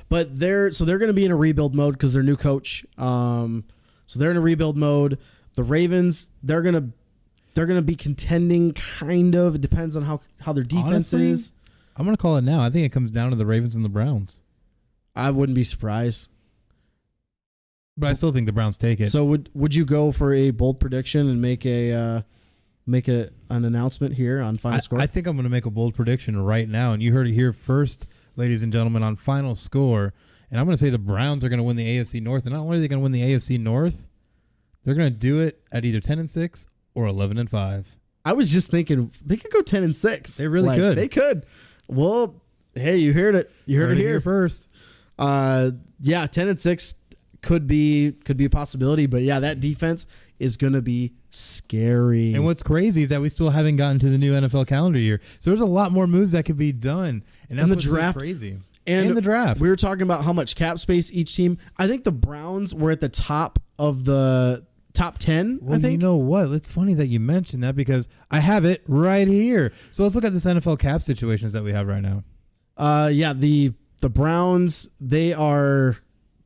but they're going to be in a rebuild mode because their new coach. So they're in a rebuild mode. The Ravens, they're They're going to be contending, kind of. It depends on how their defense Honestly, is. I'm going to call it now. I think it comes down to the Ravens and the Browns. I wouldn't be surprised. But I still think the Browns take it. So would you go for a bold prediction and make an announcement here on Final Score? I think I'm going to make a bold prediction right now, and you heard it here first, ladies and gentlemen, on Final Score. And I'm going to say the Browns are going to win the AFC North. And not only are they going to win the AFC North, they're going to do it at either 10-6 or 11-5. I was just thinking they could go 10-6. They really could. They could. Well, hey, you heard it. You heard it here first. 10-6 could be a possibility, but yeah, that defense is going to be scary. And what's crazy is that we still haven't gotten to the new NFL calendar year. So there's a lot more moves that could be done. And that's what's so crazy. And the draft. We were talking about how much cap space each team. I think the Browns were at the top of the top 10, well, I think. You know what? It's funny that you mentioned that because I have it right here. So let's look at this NFL cap situations that we have right now. The Browns, they're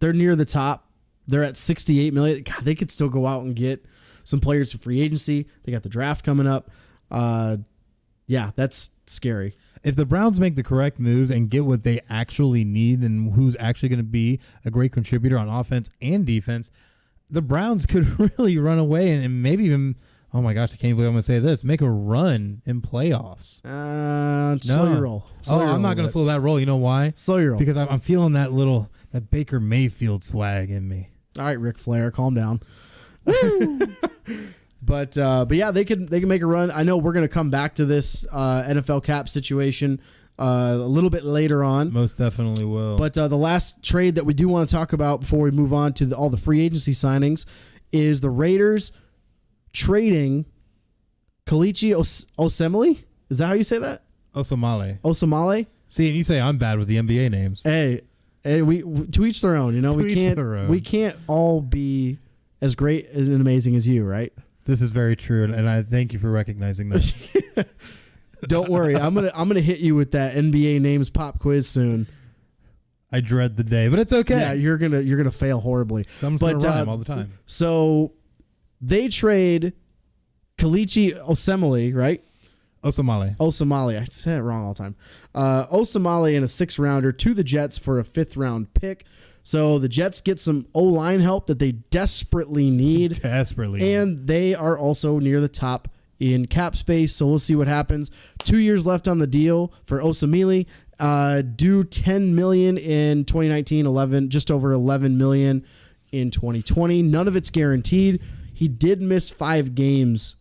near the top. They're at $68 million. God, they could still go out and get some players for free agency. They got the draft coming up. That's scary. If the Browns make the correct moves and get what they actually need and who's actually going to be a great contributor on offense and defense, the Browns could really run away and maybe even, oh my gosh, I can't believe I'm going to say this, make a run in playoffs. Slow your roll. I'm not going to slow that roll. You know why? Slow your roll. Because I'm feeling that Baker Mayfield swag in me. All right, Ric Flair, calm down. But yeah, they can make a run. I know we're going to come back to this NFL cap situation a little bit later on. Most definitely will. But the last trade that we do want to talk about before we move on to all the free agency signings is the Raiders trading Kalichi Osemele. Is that how you say that? Osemele. See, and you say I'm bad with the NBA names. Hey, we to each their own. You know, we can't all be as great and amazing as you, right? This is very true, and I thank you for recognizing that. Don't worry, I'm gonna hit you with that NBA names pop quiz soon. I dread the day, but it's okay. Yeah, you're gonna fail horribly. Someone's gonna rhyme all the time. So they trade Kalichi Osemele, right? Osemele. I say it wrong all the time. Osemele in a 6th rounder to the Jets for a 5th round pick. So the Jets get some O-line help that they desperately need. And they are also near the top in cap space. So we'll see what happens. 2 years left on the deal for Osemele. Due $10 million in 2019, just over $11 million in 2020. None of it's guaranteed. He did miss 5 games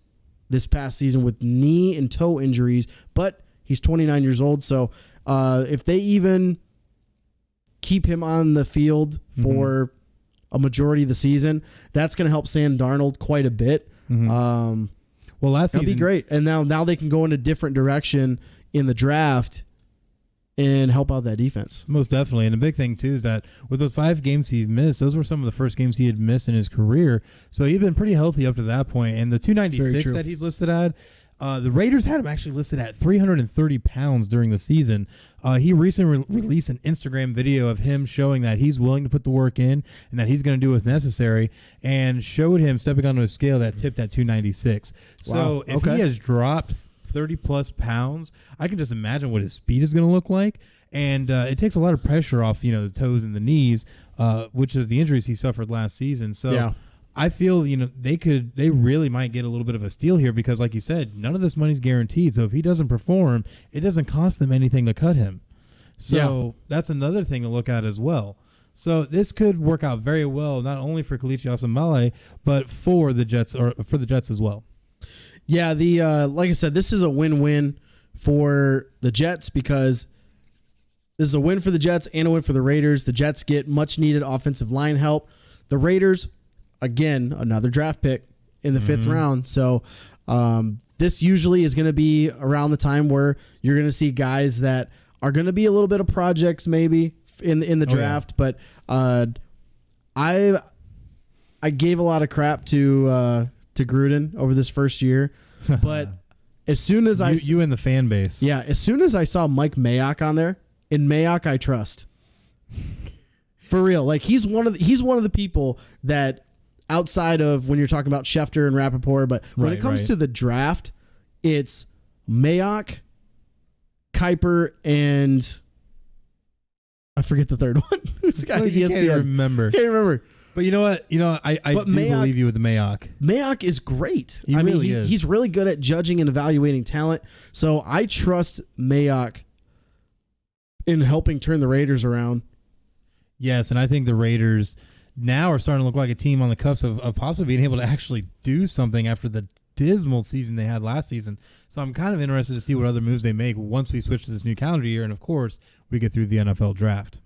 this past season with knee and toe injuries, but he's 29 years old. So if they even keep him on the field for a majority of the season, that's going to help Sam Darnold quite a bit. Well, last season that'll be great. And now they can go in a different direction in the draft and help out that defense. Most definitely. And the big thing, too, is that with those 5 games he missed, those were some of the first games he had missed in his career. So he'd been pretty healthy up to that point. And the 296 that he's listed at, the Raiders had him actually listed at 330 pounds during the season. He recently released an Instagram video of him showing that he's willing to put the work in and that he's going to do what's necessary, and showed him stepping onto a scale that tipped at 296. Wow. So if he has dropped 30-plus pounds, I can just imagine what his speed is going to look like. And it takes a lot of pressure off, the toes and the knees, which is the injuries he suffered last season. So yeah. I feel, they really might get a little bit of a steal here because, like you said, none of this money's guaranteed. So if he doesn't perform, it doesn't cost them anything to cut him. So that's another thing to look at as well. So this could work out very well, not only for Kalichi Osemele, but for the Jets as well. Yeah, like I said, this is a win-win for the Jets because this is a win for the Jets and a win for the Raiders. The Jets get much-needed offensive line help. The Raiders, again, another draft pick in the 5th round. So this usually is going to be around the time where you're going to see guys that are going to be a little bit of projects maybe in the draft. But I gave a lot of crap to Gruden over this first year, but as soon as you and the fan base, as soon as I saw Mike Mayock on there, in Mayock I trust. For real, like he's one of the people that outside of when you're talking about Schefter and Rappaport. But when it comes to the draft, it's Mayock, Kuiper, and I forget the third one. Who's the guy? You can't remember. Can't remember. But you know what? I do believe you with the Mayock. Mayock is great. He really is. He's really good at judging and evaluating talent. So I trust Mayock in helping turn the Raiders around. Yes, and I think the Raiders now are starting to look like a team on the cusp of possibly being able to actually do something after the dismal season they had last season. So I'm kind of interested to see what other moves they make once we switch to this new calendar year, and of course we get through the NFL draft.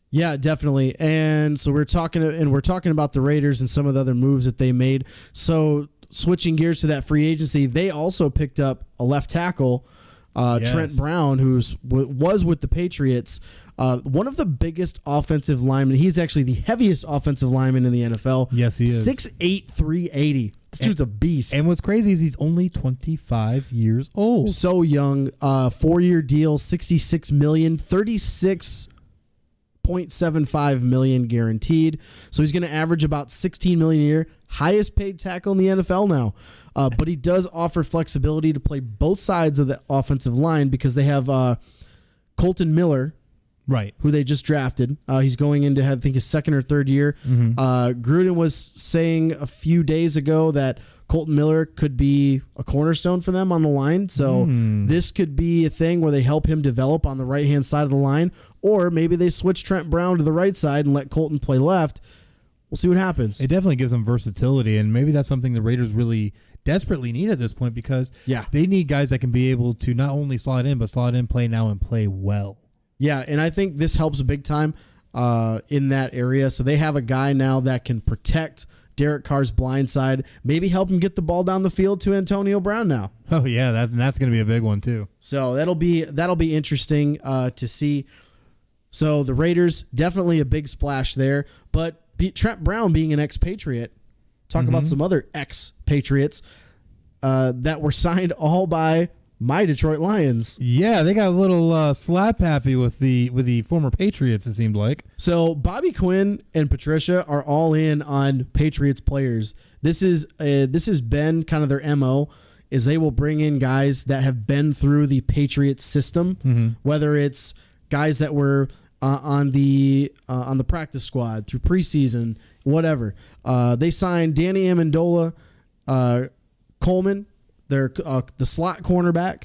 Yeah, definitely. And so we're talking about the Raiders and some of the other moves that they made. So switching gears to that free agency, they also picked up a left tackle, Trent Brown, who was with the Patriots. One of the biggest offensive linemen. He's actually the heaviest offensive lineman in the NFL. Yes, he is. 6'8", 380. This dude's a beast. And what's crazy is he's only 25 years old. So young. 4-year deal, $66 million, $36.75 million guaranteed. So he's going to average about $16 million a year. Highest paid tackle in the NFL now. But he does offer flexibility to play both sides of the offensive line because they have Colton Miller, right, who they just drafted. He's going into, I think, his second or third year. Gruden was saying a few days ago that Colton Miller could be a cornerstone for them on the line. So this could be a thing where they help him develop on the right-hand side of the line, or maybe they switch Trent Brown to the right side and let Colton play left. We'll see what happens. It definitely gives them versatility, and maybe that's something the Raiders really desperately need at this point because they need guys that can be able to not only slot in, but slot in, play now, and play well. Yeah, and I think this helps big time in that area. So they have a guy now that can protect Derek Carr's blind side, maybe help him get the ball down the field to Antonio Brown now. Oh, yeah, that's going to be a big one too. So that'll be interesting to see. So the Raiders, definitely a big splash there, but Trent Brown being an ex-Patriot, talk about some other ex-Patriots that were signed all by my Detroit Lions. Yeah, they got a little slap happy with the former Patriots, it seemed like. So Bobby Quinn and Patricia are all in on Patriots players. This has been kind of their MO, is they will bring in guys that have been through the Patriots system, whether it's guys that were on the practice squad through preseason, whatever. They signed Danny Amendola, Coleman, they're the slot cornerback,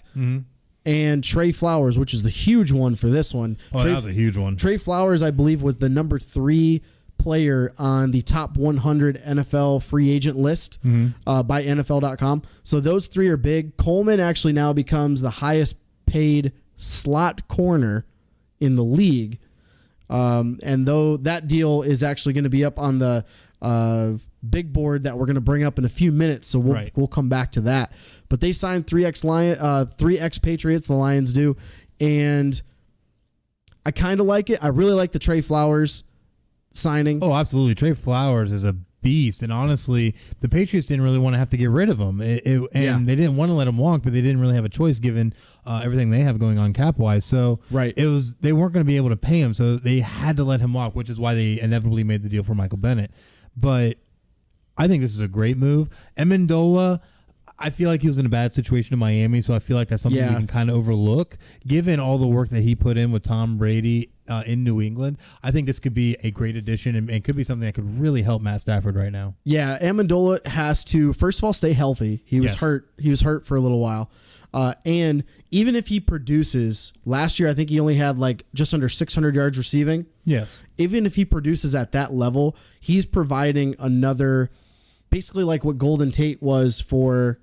and Trey Flowers, which is the huge one for this one. Oh, that was a huge one. Trey Flowers, I believe, was the number 3 player on the top 100 NFL free agent list by NFL.com. So those 3 are big. Coleman actually now becomes the highest paid slot corner in the league. And though that deal is actually going to be up on the big board that we're going to bring up in a few minutes, so we'll come back to that. But they signed 3 ex-Patriots, the Lions do, and I kind of like it. I really like the Trey Flowers signing. Oh, absolutely. Trey Flowers is a beast, and honestly, the Patriots didn't really want to have to get rid of him, they didn't want to let him walk, but they didn't really have a choice given everything they have going on cap-wise. So they weren't going to be able to pay him, so they had to let him walk, which is why they inevitably made the deal for Michael Bennett. But I think this is a great move. Amendola, I feel like he was in a bad situation in Miami, so I feel like that's something we can kind of overlook. Given all the work that he put in with Tom Brady in New England, I think this could be a great addition and could be something that could really help Matt Stafford right now. Yeah, Amendola has to, first of all, stay healthy. He was hurt. He was hurt for a little while. And even if he produces, last year I think he only had like just under 600 yards receiving. Yes. Even if he produces at that level, he's providing another, basically like what Golden Tate was for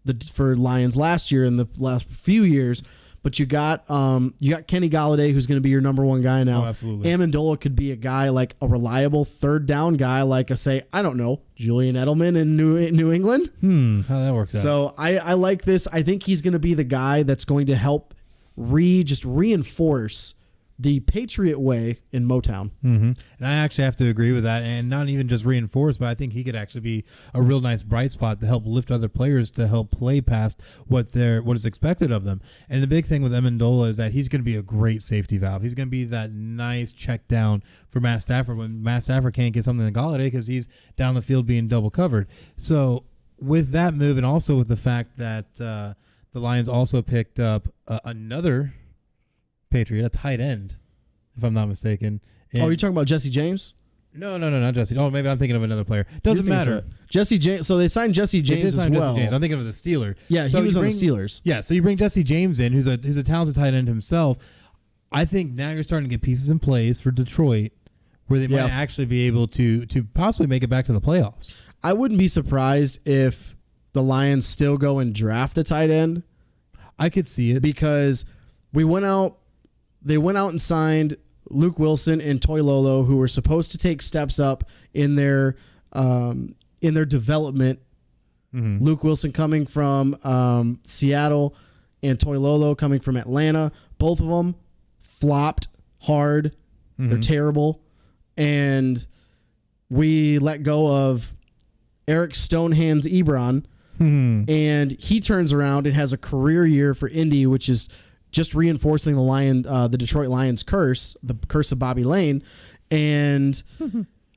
Lions last year and the last few years. But you got Kenny Golladay, who's going to be your number 1 guy now. Oh, absolutely. Amendola could be a guy like a reliable third down guy, like I don't know, Julian Edelman in New England. How that works out. So I like this. I think he's going to be the guy that's going to help just reinforce the Patriot way in Motown. Mm-hmm. And I actually have to agree with that, and not even just reinforce, but I think he could actually be a real nice bright spot to help lift other players to help play past what is expected of them. And the big thing with Amendola is that he's going to be a great safety valve. He's going to be that nice check down for Matt Stafford when Matt Stafford can't get something to Galladay because he's down the field being double covered. So with that move, and also with the fact that the Lions also picked up another Patriot, a tight end, if I'm not mistaken. And You're talking about Jesse James? No, not Jesse. Oh, maybe I'm thinking of another player. Doesn't matter. Jesse James. So they signed Jesse James as well. Jesse James. I'm thinking of the Steeler. Yeah, he was on the Steelers. Yeah, so you bring Jesse James in, who's a talented tight end himself. I think now you're starting to get pieces in place for Detroit where they might actually be able to possibly make it back to the playoffs. I wouldn't be surprised if the Lions still go and draft a tight end. I could see it. Because they went out and signed Luke Wilson and Toy Lolo, who were supposed to take steps up in their development. Mm-hmm. Luke Wilson coming from Seattle and Toy Lolo coming from Atlanta. Both of them flopped hard. Mm-hmm. They're terrible. And we let go of Eric Stonehands Ebron. Mm-hmm. And he turns around and has a career year for Indy, which is just reinforcing the Detroit Lions curse, the curse of Bobby Lane. And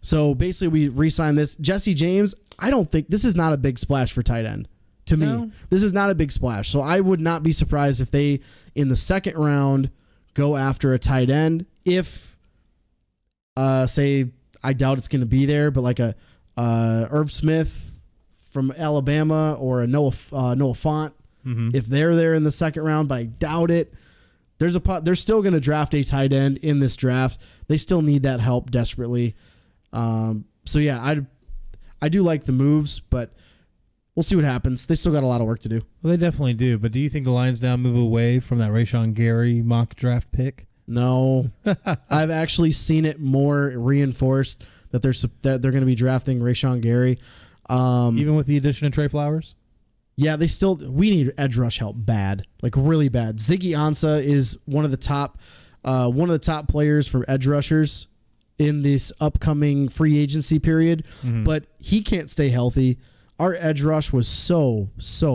so basically we re-signed this. Jesse James, I don't think this is not a big splash for tight end. To me, this is not a big splash. So I would not be surprised if they, in the second round, go after a tight end. If, say, I doubt it's going to be there, but like a Irv Smith from Alabama or a Noah Fant, if they're there in the second round, but I doubt it. They're still going to draft a tight end in this draft. They still need that help desperately. So yeah, I do like the moves, but we'll see what happens. They still got a lot of work to do. Well, they definitely do. But do you think the Lions now move away from that Rashawn Gary mock draft pick? No, I've actually seen it more reinforced that they're going to be drafting Rashawn Gary. Even with the addition of Trey Flowers? Yeah, we need edge rush help bad, like really bad. Ziggy Ansah is one of the top players for edge rushers in this upcoming free agency period, but he can't stay healthy. Our edge rush was so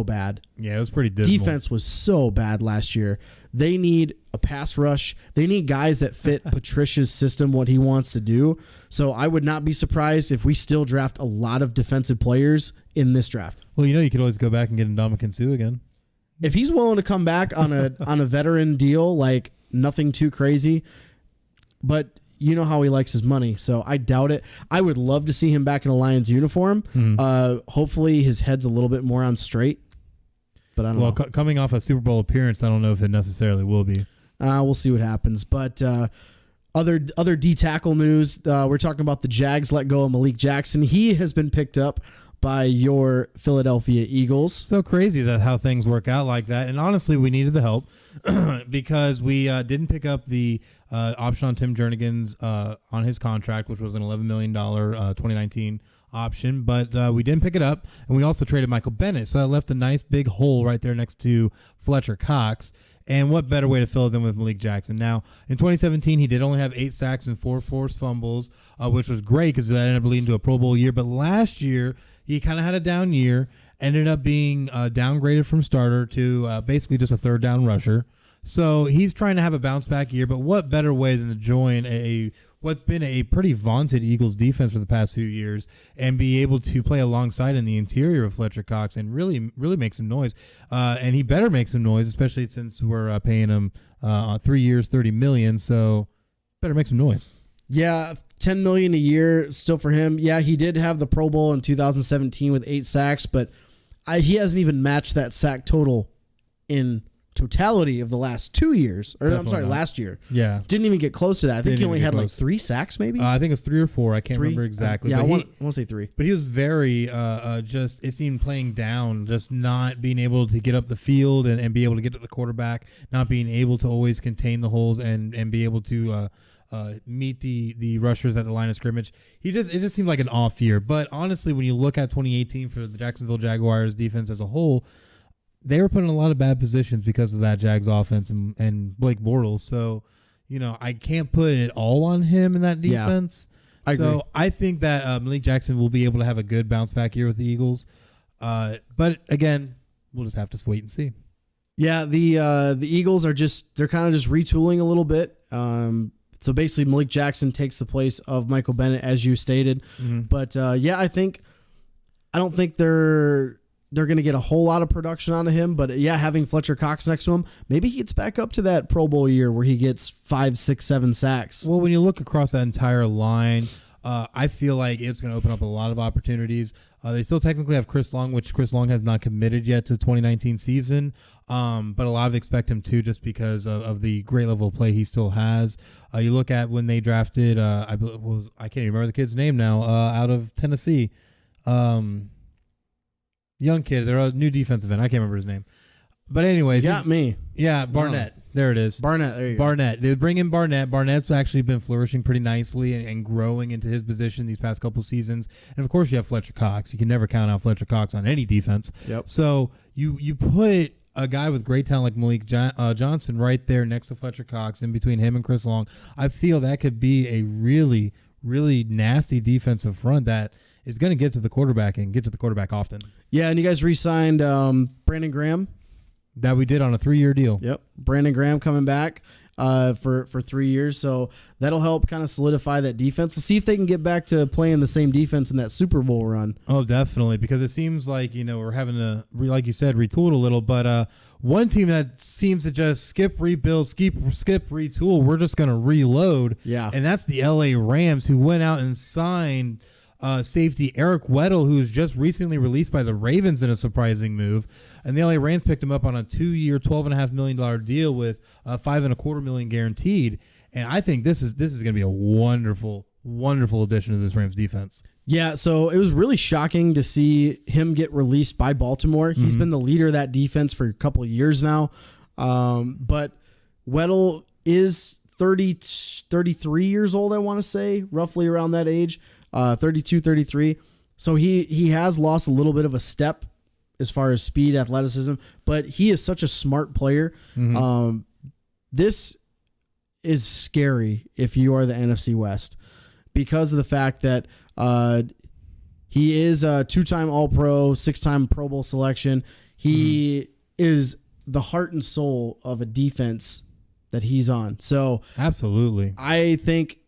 bad. Yeah, it was pretty dismal. Defense was so bad last year. They need a pass rush. They need guys that fit Patricia's system, what he wants to do. So I would not be surprised if we still draft a lot of defensive players in this draft. Well, you could always go back and get Ndamukong Suh again. If he's willing to come back on a veteran deal, like nothing too crazy, but you know how he likes his money, so I doubt it. I would love to see him back in a Lions uniform. Hopefully his head's a little bit more on straight, but I don't know. Coming off a Super Bowl appearance, I don't know if it necessarily will be. We'll see what happens. But other D-tackle news, we're talking about the Jags let go of Malik Jackson. He has been picked up by your Philadelphia Eagles. So crazy that how things work out like that. And honestly, we needed the help because we didn't pick up the option on Tim Jernigan's on his contract, which was an $11 million 2019 option. But we didn't pick it up. And we also traded Michael Bennett. So that left a nice big hole right there next to Fletcher Cox. And what better way to fill it than with Malik Jackson? Now, in 2017, he did only have 8 sacks and 4 forced fumbles, which was great because that ended up leading to a Pro Bowl year. But last year, he kind of had a down year, ended up being downgraded from starter to basically just a third down rusher. So he's trying to have a bounce back year, but what better way than to join what's been a pretty vaunted Eagles defense for the past few years and be able to play alongside in the interior of Fletcher Cox and really make some noise. And he better make some noise, especially since we're paying him 3 years, $30 million. So better make some noise. Yeah, $10 million a year still for him. Yeah, he did have the Pro Bowl in 2017 with 8 sacks, but he hasn't even matched that sack total in totality of the last 2 years. Or I'm sorry, last year. Yeah. Didn't even get close to that. I think he only had like 3 sacks maybe. I think it's 3 or 4. I can't remember exactly. Yeah, I want to say 3. But he was very just, it seemed playing down, just not being able to get up the field and be able to get to the quarterback, not being able to always contain the holes and be able to meet the rushers at the line of scrimmage. It just seemed like an off year. But honestly, when you look at 2018 for the Jacksonville Jaguars defense as a whole, they were put in a lot of bad positions because of that Jags offense and Blake Bortles. So, I can't put it all on him in that defense. I agree. So I think that Malik Jackson will be able to have a good bounce back year with the Eagles. But again, we'll just have to wait and see. Yeah, the Eagles they're kind of just retooling a little bit. So basically Malik Jackson takes the place of Michael Bennett, as you stated. Mm-hmm. But I don't think they're going to get a whole lot of production out of him. But having Fletcher Cox next to him, maybe he gets back up to that Pro Bowl year where he gets 5, 6, 7 sacks. Well, when you look across that entire line, I feel like it's going to open up a lot of opportunities. They still technically have Chris Long, which Chris Long has not committed yet to the 2019 season. But a lot of expect him to, just because of the great level of play he still has. You look at when they drafted, I can't even remember the kid's name now, out of Tennessee. Young kid, they're a new defensive end. I can't remember his name. But anyways. You got me. Yeah, Barnett. No. There it is. Barnett, there you go. Barnett. They bring in Barnett. Barnett's actually been flourishing pretty nicely and growing into his position these past couple seasons. And, of course, you have Fletcher Cox. You can never count out Fletcher Cox on any defense. Yep. So you put a guy with great talent like Malik Johnson right there next to Fletcher Cox, in between him and Chris Long. I feel that could be a really, really nasty defensive front that is going to get to the quarterback and get to the quarterback often. Yeah, and you guys re-signed Brandon Graham. That we did on a 3-year deal. Yep. Brandon Graham coming back for 3 years. So that'll help kind of solidify that defense. We'll see if they can get back to playing the same defense in that Super Bowl run. Oh, definitely. Because it seems like, we're having to, like you said, retool it a little. But one team that seems to just skip, rebuild, skip, retool, we're just going to reload. Yeah. And that's the LA Rams, who went out and signed safety Eric Weddle, who was just recently released by the Ravens in a surprising move. And the LA Rams picked him up on a 2-year, $12.5 million deal with $5.25 million guaranteed. And I think this is going to be a wonderful, wonderful addition to this Rams defense. Yeah, so it was really shocking to see him get released by Baltimore. He's been the leader of that defense for a couple of years now. But Weddle is 33 years old, I want to say, roughly around that age. 32, 33. So he has lost a little bit of a step as far as speed, athleticism, but he is such a smart player. Mm-hmm. This is scary if you are the NFC West, because of the fact that he is a 2-time All-Pro, 6-time Pro Bowl selection. He is the heart and soul of a defense that he's on. So absolutely, I think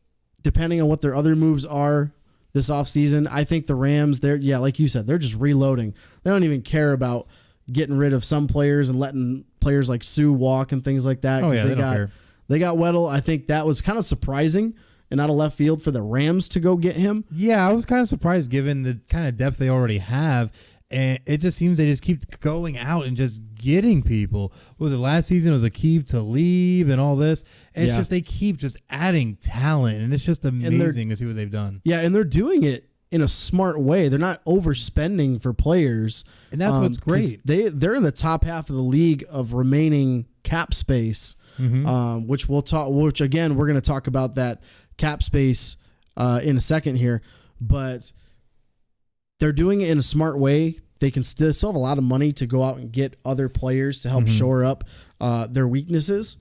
depending on what their other moves are this offseason, I think the Rams, like you said, they're just reloading. They don't even care about getting rid of some players and letting players like Sue walk and things like that. Oh, yeah, they got Weddle. I think that was kind of surprising and out of left field for the Rams to go get him. Yeah, I was kind of surprised given the kind of depth they already have. And it just seems they just keep going out and just getting people. What was it last season? It was Aqib Talib and all this. And it's just they keep just adding talent, and it's just amazing to see what they've done. Yeah, and they're doing it in a smart way. They're not overspending for players, and that's what's great. They're in the top half of the league of remaining cap space, which we'll talk. Which again, we're going to talk about that cap space in a second here, but they're doing it in a smart way. They can still have a lot of money to go out and get other players to help shore up their weaknesses.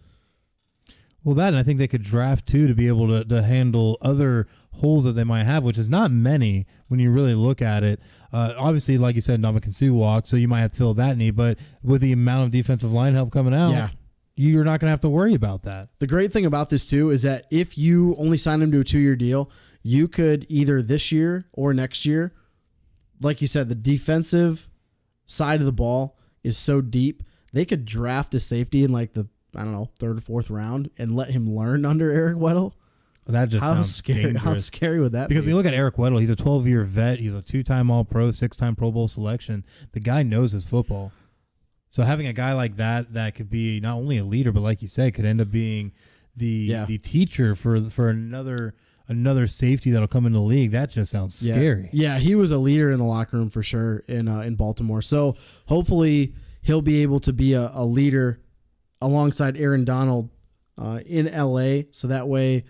Well, that, and I think they could draft too to be able to handle other holes that they might have, which is not many when you really look at it. Obviously, like you said, Ndamukong Suh walked, so you might have to fill that need. But with the amount of defensive line help coming out, you're not going to have to worry about that. The great thing about this too is that if you only sign him to a 2-year deal, you could either this year or next year, like you said, the defensive side of the ball is so deep, they could draft a safety in like the, 3rd or 4th round and let him learn under Eric Weddle. That just sounds scary. Dangerous. How scary would that be? Because when you look at Eric Weddle, he's a 12-year vet. He's a 2-time All-Pro, 6-time Pro Bowl selection. The guy knows his football. So having a guy like that could be not only a leader, but like you said, could end up being the teacher for another safety that'll come in the league. That just sounds scary. Yeah, he was a leader in the locker room for sure in Baltimore. So hopefully he'll be able to be a leader alongside Aaron Donald in LA. So that way,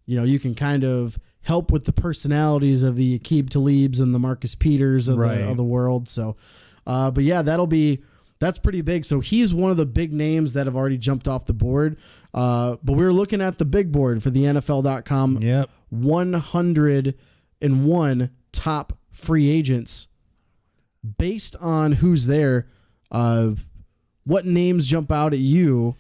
you can kind of help with the personalities of the Aqib Talibs and the Marcus Peters of the world. So, but yeah, that's pretty big. So he's one of the big names that have already jumped off the board. But we were looking at the big board for the NFL.com. Yep. 101 top free agents. Based on who's there, what names jump out at you?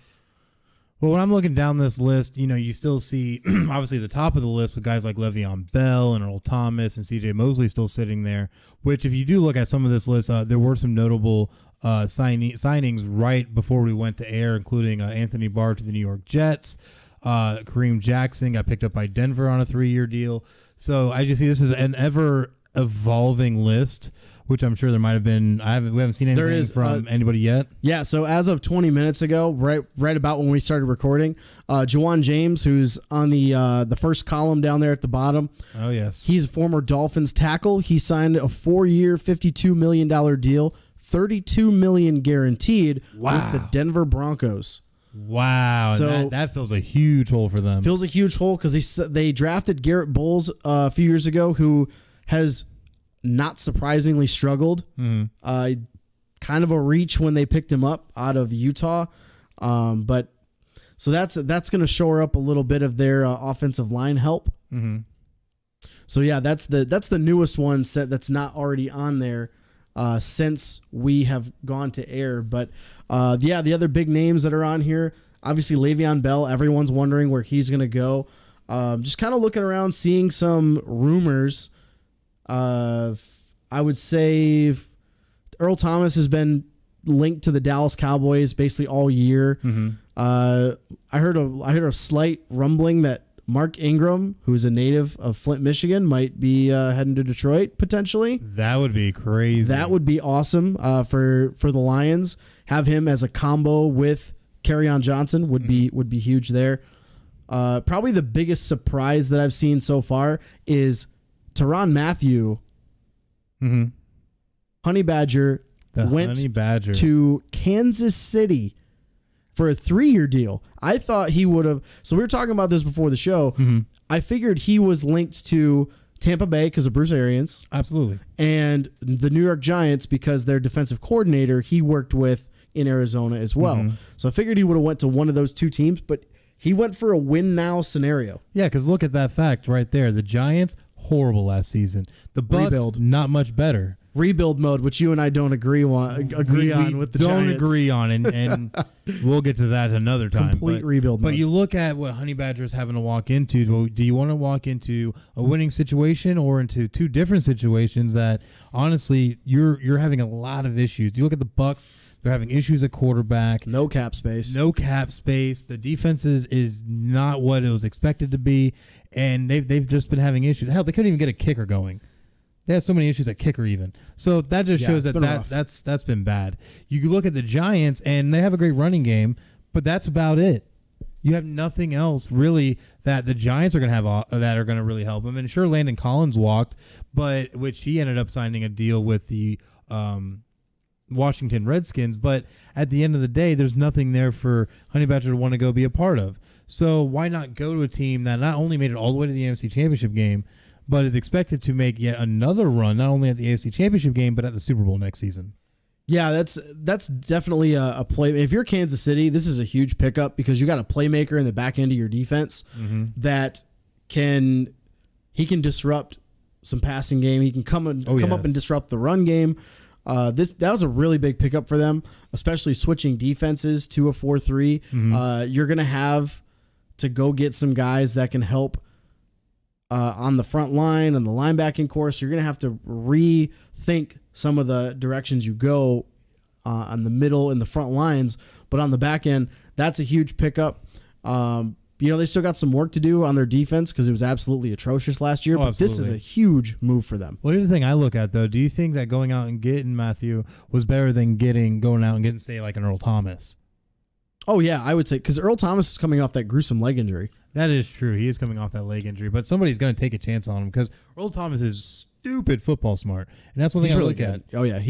Well, when I'm looking down this list, you still see obviously the top of the list with guys like Le'Veon Bell and Earl Thomas and C.J. Mosley still sitting there, which if you do look at some of this list, there were some notable signings right before we went to air, including Anthony Barr to the New York Jets. Kareem Jackson got picked up by Denver on a 3-year deal. So as you see, this is an ever-evolving list, which I'm sure there might have been. We haven't seen anything from anybody yet. Yeah, so as of 20 minutes ago, right about when we started recording, Juwan James, who's on the first column down there at the bottom. Oh, yes. He's a former Dolphins tackle. He signed a 4-year, $52 million deal, $32 million guaranteed with the Denver Broncos. Wow, so that fills a huge hole for them. Fills a huge hole because they drafted Garrett Bowles a few years ago, who has not surprisingly struggled. Mm-hmm. Kind of a reach when they picked him up out of Utah, but so that's going to shore up a little bit of their offensive line help. Mm-hmm. So yeah, that's the newest one set that's not already on there since we have gone to air. But the other big names that are on here, obviously Le'Veon Bell. Everyone's wondering where he's going to go. Just kind of looking around, seeing some rumors. I would say Earl Thomas has been linked to the Dallas Cowboys basically all year. Mm-hmm. I heard a slight rumbling that Mark Ingram, who's a native of Flint, Michigan, might be heading to Detroit potentially. That would be crazy. That would be awesome for the Lions. Have him as a combo with Kerryon Johnson would be huge there. Probably the biggest surprise that I've seen so far is Tyrann Mathieu, Honey Badger, went to Kansas City for a 3-year deal. I thought he would have. So we were talking about this before the show. Mm-hmm. I figured he was linked to Tampa Bay because of Bruce Arians. Absolutely. And the New York Giants because their defensive coordinator he worked with in Arizona as well. Mm-hmm. So I figured he would have went to one of those two teams, but he went for a win now scenario. Yeah, because look at that fact right there. The Giants, horrible last season. The Bucs, Rebuild. Not much better. Rebuild mode, which you and I don't agree on with the don't Giants. agree on, and we'll get to that another time. Complete rebuild mode. But you look at what Honey Badger is having to walk into. Do you want to walk into a winning situation or into two different situations that honestly you're having a lot of issues? You look at the Bucs. They're having issues at quarterback. No cap space. The defense is not what it was expected to be, and they've just been having issues. Hell, they couldn't even get a kicker going. They have so many issues at kicker even. So that just shows that's been bad. You look at the Giants, and they have a great running game, but that's about it. You have nothing else really that the Giants are going to have that are going to really help them. And sure, Landon Collins walked, but which he ended up signing a deal with the Washington Redskins. But at the end of the day, there's nothing there for Honey Badger to want to go be a part of. So why not go to a team that not only made it all the way to the NFC Championship game, but is expected to make yet another run, not only at the AFC Championship game, but at the Super Bowl next season. Yeah, that's definitely a play. If you're Kansas City, this is a huge pickup because you got a playmaker in the back end of your defense that can disrupt some passing game. He can come up and disrupt the run game. That was a really big pickup for them, especially switching defenses to a 4-3. You're going to have to go get some guys that can help on the front line and the linebacking course. You're going to have to rethink some of the directions you go on the middle and the front lines. But on the back end, that's a huge pickup. They still got some work to do on their defense because it was absolutely atrocious last year. But absolutely. This is a huge move for them. Well, here's the thing I look at, though. Do you think that going out and getting Matthew was better than going out and getting, say, like an Earl Thomas? Oh, yeah, I would say, because Earl Thomas is coming off that gruesome leg injury. That is true. He is coming off that leg injury, but somebody's going to take a chance on him because Earl Thomas is stupid football smart, and that's one thing I look at. Oh yeah,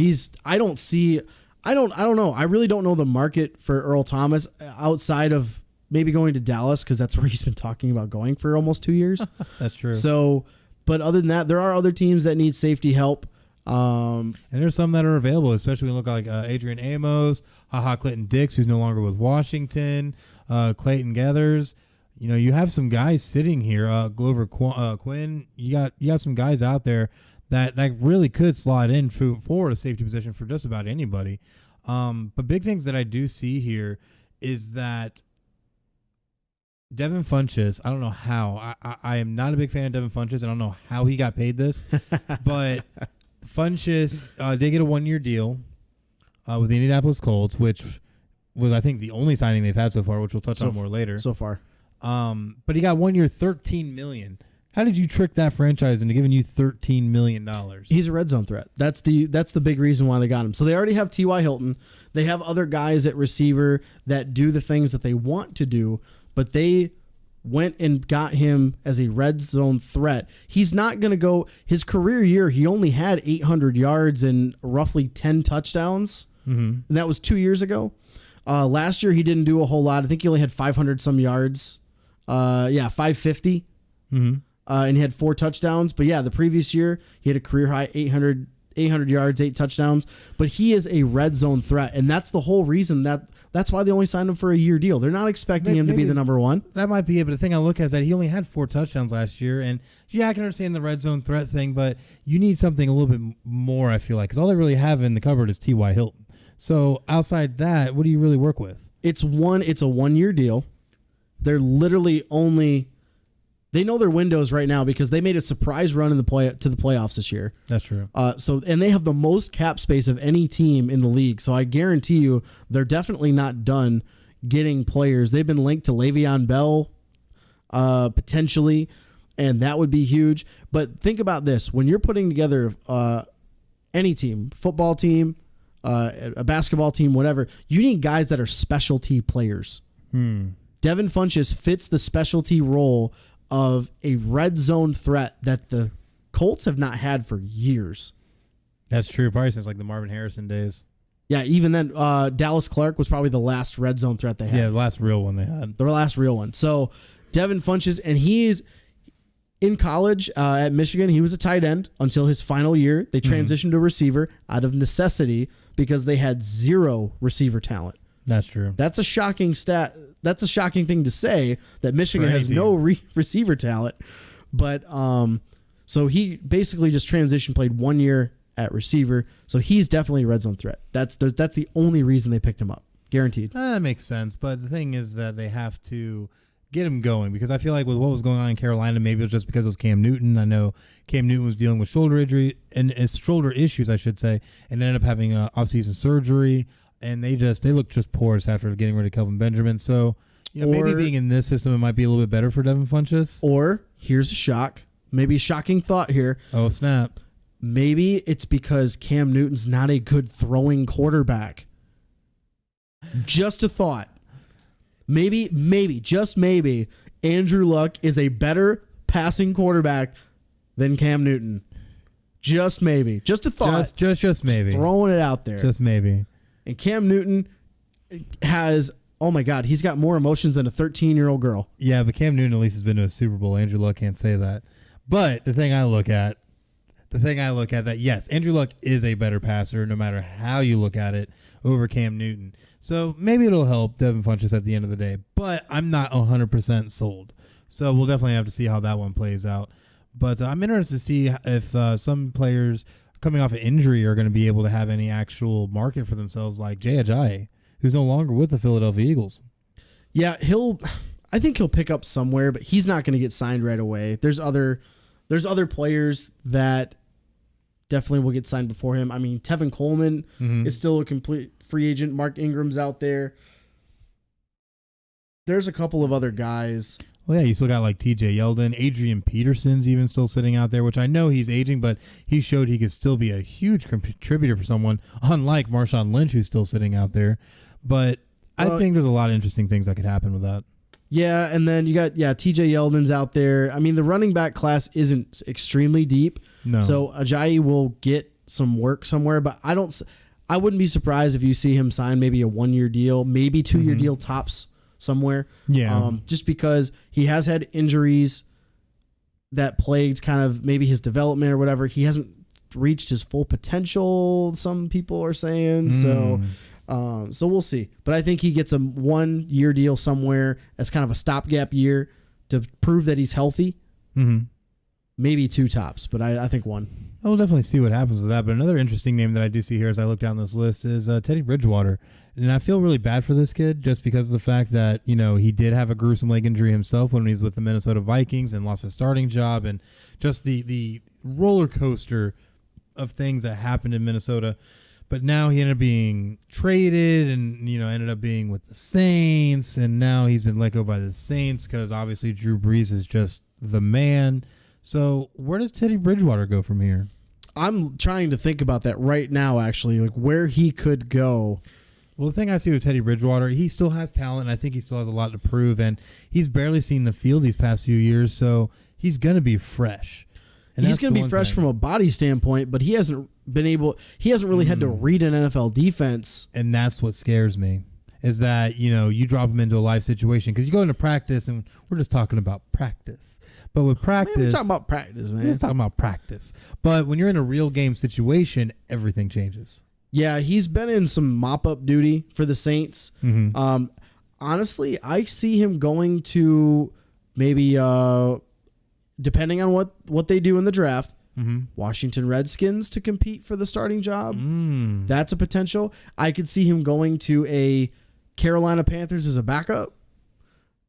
I don't know. I really don't know the market for Earl Thomas outside of maybe going to Dallas because that's where he's been talking about going for almost 2 years. That's true. So, but other than that, there are other teams that need safety help. And there's some that are available, especially when you look like Adrian Amos, Clinton Dix, who's no longer with Washington, Clayton Gathers. You know, you have some guys sitting here. Glover Quinn. You got some guys out there that really could slot in for a safety position for just about anybody. But big things that I do see here is that Devin Funchess, I don't know how. I am not a big fan of Devin Funchess. I don't know how he got paid this. But Funchess did get a 1-year deal with the Indianapolis Colts, which was, I think, the only signing they've had so far, which we'll touch on more later. So far. But he got 1 year, $13 million. How did you trick that franchise into giving you $13 million? He's a red zone threat. That's the big reason why they got him. So they already have T.Y. Hilton. They have other guys at receiver that do the things that they want to do, but they went and got him as a red zone threat. He's not going to go – his career year, he only had 800 yards and roughly 10 touchdowns, and that was 2 years ago. Last year, he didn't do a whole lot. I think he only had 500-some yards. 550. And he had 4 touchdowns. But, yeah, the previous year, he had a career-high 800 yards, 8 touchdowns. But he is a red zone threat, and that's the whole reason that's why they only signed him for a year deal. They're not expecting him to be the number one. That might be it, but the thing I look at is that he only had 4 touchdowns last year. And, yeah, I can understand the red zone threat thing, but you need something a little bit more, I feel like, because all they really have in the cupboard is T.Y. Hilton. So, outside that, what do you really work with? It's a 1-year deal. They're literally only... They know their windows right now because they made a surprise run to the playoffs this year. That's true. And they have the most cap space of any team in the league. So I guarantee you they're definitely not done getting players. They've been linked to Le'Veon Bell potentially, and that would be huge. But think about this. When you're putting together any team, football team, a basketball team, whatever, you need guys that are specialty players. Devin Funchess fits the specialty role of a red zone threat that the Colts have not had for years. That's true. Probably since like the Marvin Harrison days. Yeah, even then, Dallas Clark was probably the last red zone threat they had. Yeah, the last real one they had. The last real one. So Devin Funchess, and he's in college at Michigan. He was a tight end until his final year. They transitioned to receiver out of necessity because they had 0 receiver talent. That's true. That's a shocking stat. That's a shocking thing to say that Michigan has no receiver talent. But so he basically just transitioned, played 1 year at receiver. So he's definitely a red zone threat. That's the only reason they picked him up. Guaranteed. That makes sense. But the thing is that they have to get him going because I feel like with what was going on in Carolina, maybe it was just because it was Cam Newton. I know Cam Newton was dealing with shoulder injury and shoulder issues, I should say, and ended up having off-season surgery. And they look just porous after getting rid of Kelvin Benjamin. So, maybe being in this system, it might be a little bit better for Devin Funchess. Or, here's a shock. Maybe a shocking thought here. Oh, snap. Maybe it's because Cam Newton's not a good throwing quarterback. Just a thought. Maybe, just maybe, Andrew Luck is a better passing quarterback than Cam Newton. Just maybe. Just a thought. Just maybe. Just throwing it out there. Just maybe. And Cam Newton has, oh my God, he's got more emotions than a 13-year-old girl. Yeah, but Cam Newton at least has been to a Super Bowl. Andrew Luck can't say that. But the thing I look at that, yes, Andrew Luck is a better passer no matter how you look at it over Cam Newton. So maybe it'll help Devin Funchess at the end of the day. But I'm not 100% sold. So we'll definitely have to see how that one plays out. But I'm interested to see if some players coming off an injury are going to be able to have any actual market for themselves, like Jay Ajayi, who's no longer with the Philadelphia Eagles. Yeah, I think he'll pick up somewhere, but he's not going to get signed right away. There's other players that definitely will get signed before him. I mean, Tevin Coleman is still a complete free agent. Mark Ingram's out there. There's a couple of other guys. Well, yeah, you still got like T.J. Yeldon. Adrian Peterson's even still sitting out there, which I know he's aging, but he showed he could still be a huge contributor for someone, unlike Marshawn Lynch, who's still sitting out there. But I think there's a lot of interesting things that could happen with that. Yeah, and then you got, T.J. Yeldon's out there. I mean, the running back class isn't extremely deep. No. So Ajayi will get some work somewhere, but I wouldn't be surprised if you see him sign maybe a 1-year deal, maybe 2-year deal tops somewhere. Yeah. Just because he has had injuries that plagued kind of maybe his development or whatever. He hasn't reached his full potential, some people are saying. So we'll see. But I think he gets a 1-year deal somewhere as kind of a stopgap year to prove that he's healthy. Mm-hmm. Maybe 2 tops, but I think 1. I'll definitely see what happens with that. But another interesting name that I do see here as I look down this list is Teddy Bridgewater. And I feel really bad for this kid just because of the fact that, he did have a gruesome leg injury himself when he was with the Minnesota Vikings and lost his starting job, and just the roller coaster of things that happened in Minnesota. But now he ended up being traded and, ended up being with the Saints, and now he's been let go by the Saints because obviously Drew Brees is just the man. So where does Teddy Bridgewater go from here? I'm trying to think about that right now, actually, like where he could go. Well, the thing I see with Teddy Bridgewater, he still has talent, and I think he still has a lot to prove, and he's barely seen the field these past few years, so he's going to be fresh. And he's going to be fresh from a body standpoint, but he hasn't really had to read an NFL defense. And that's what scares me, is that, you drop him into a live situation, because you go into practice, and we're just talking about practice. But with practice... we're talking about practice, man. We're just talking about practice. But when you're in a real game situation, everything changes. Yeah, he's been in some mop-up duty for the Saints. Mm-hmm. Honestly, I see him going to maybe, depending on what they do in the draft, Washington Redskins to compete for the starting job. That's a potential. I could see him going to a Carolina Panthers as a backup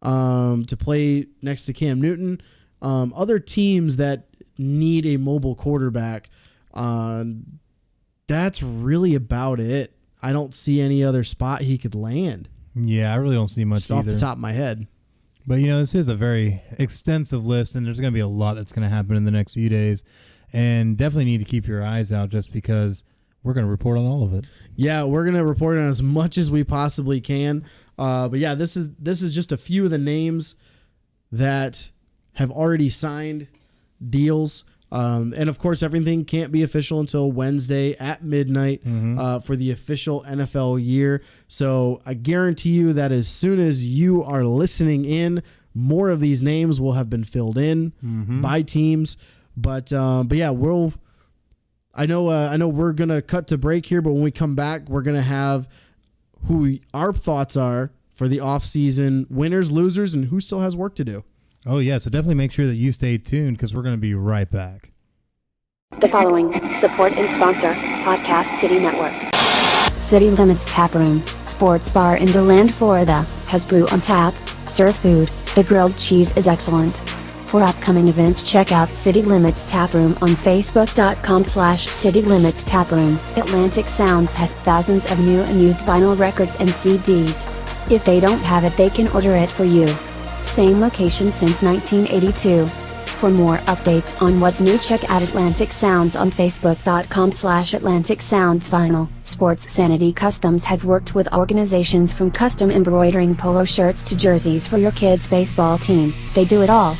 to play next to Cam Newton. Other teams that need a mobile quarterback, that's really about it. I don't see any other spot he could land. Yeah, I really don't see much just off the top of my head. But, this is a very extensive list, and there's going to be a lot that's going to happen in the next few days. And definitely need to keep your eyes out just because we're going to report on all of it. Yeah, we're going to report on as much as we possibly can. But, yeah, this is just a few of the names that have already signed deals. And, of course, everything can't be official until Wednesday at midnight for the official NFL year. So I guarantee you that as soon as you are listening in, more of these names will have been filled in by teams. But yeah, I know we're going to cut to break here, but when we come back, we're going to have our thoughts are for the offseason winners, losers, and who still has work to do. Oh, yeah, so definitely make sure that you stay tuned because we're going to be right back. The following support and sponsor Podcast City Network. City Limits Tap Room, sports bar in DeLand, Florida, has brew on tap, serve food, the grilled cheese is excellent. For upcoming events, check out City Limits Tap Room on Facebook.com/City Limits Tap Room. Atlantic Sounds has thousands of new and used vinyl records and CDs. If they don't have it, they can order it for you. Same location since 1982. For more updates on what's new, check out Atlantic Sounds on Facebook.com/Atlantic Sounds Vinyl. Sports Sanity Customs have worked with organizations from custom embroidering polo shirts to jerseys for your kids' baseball team. They do it all.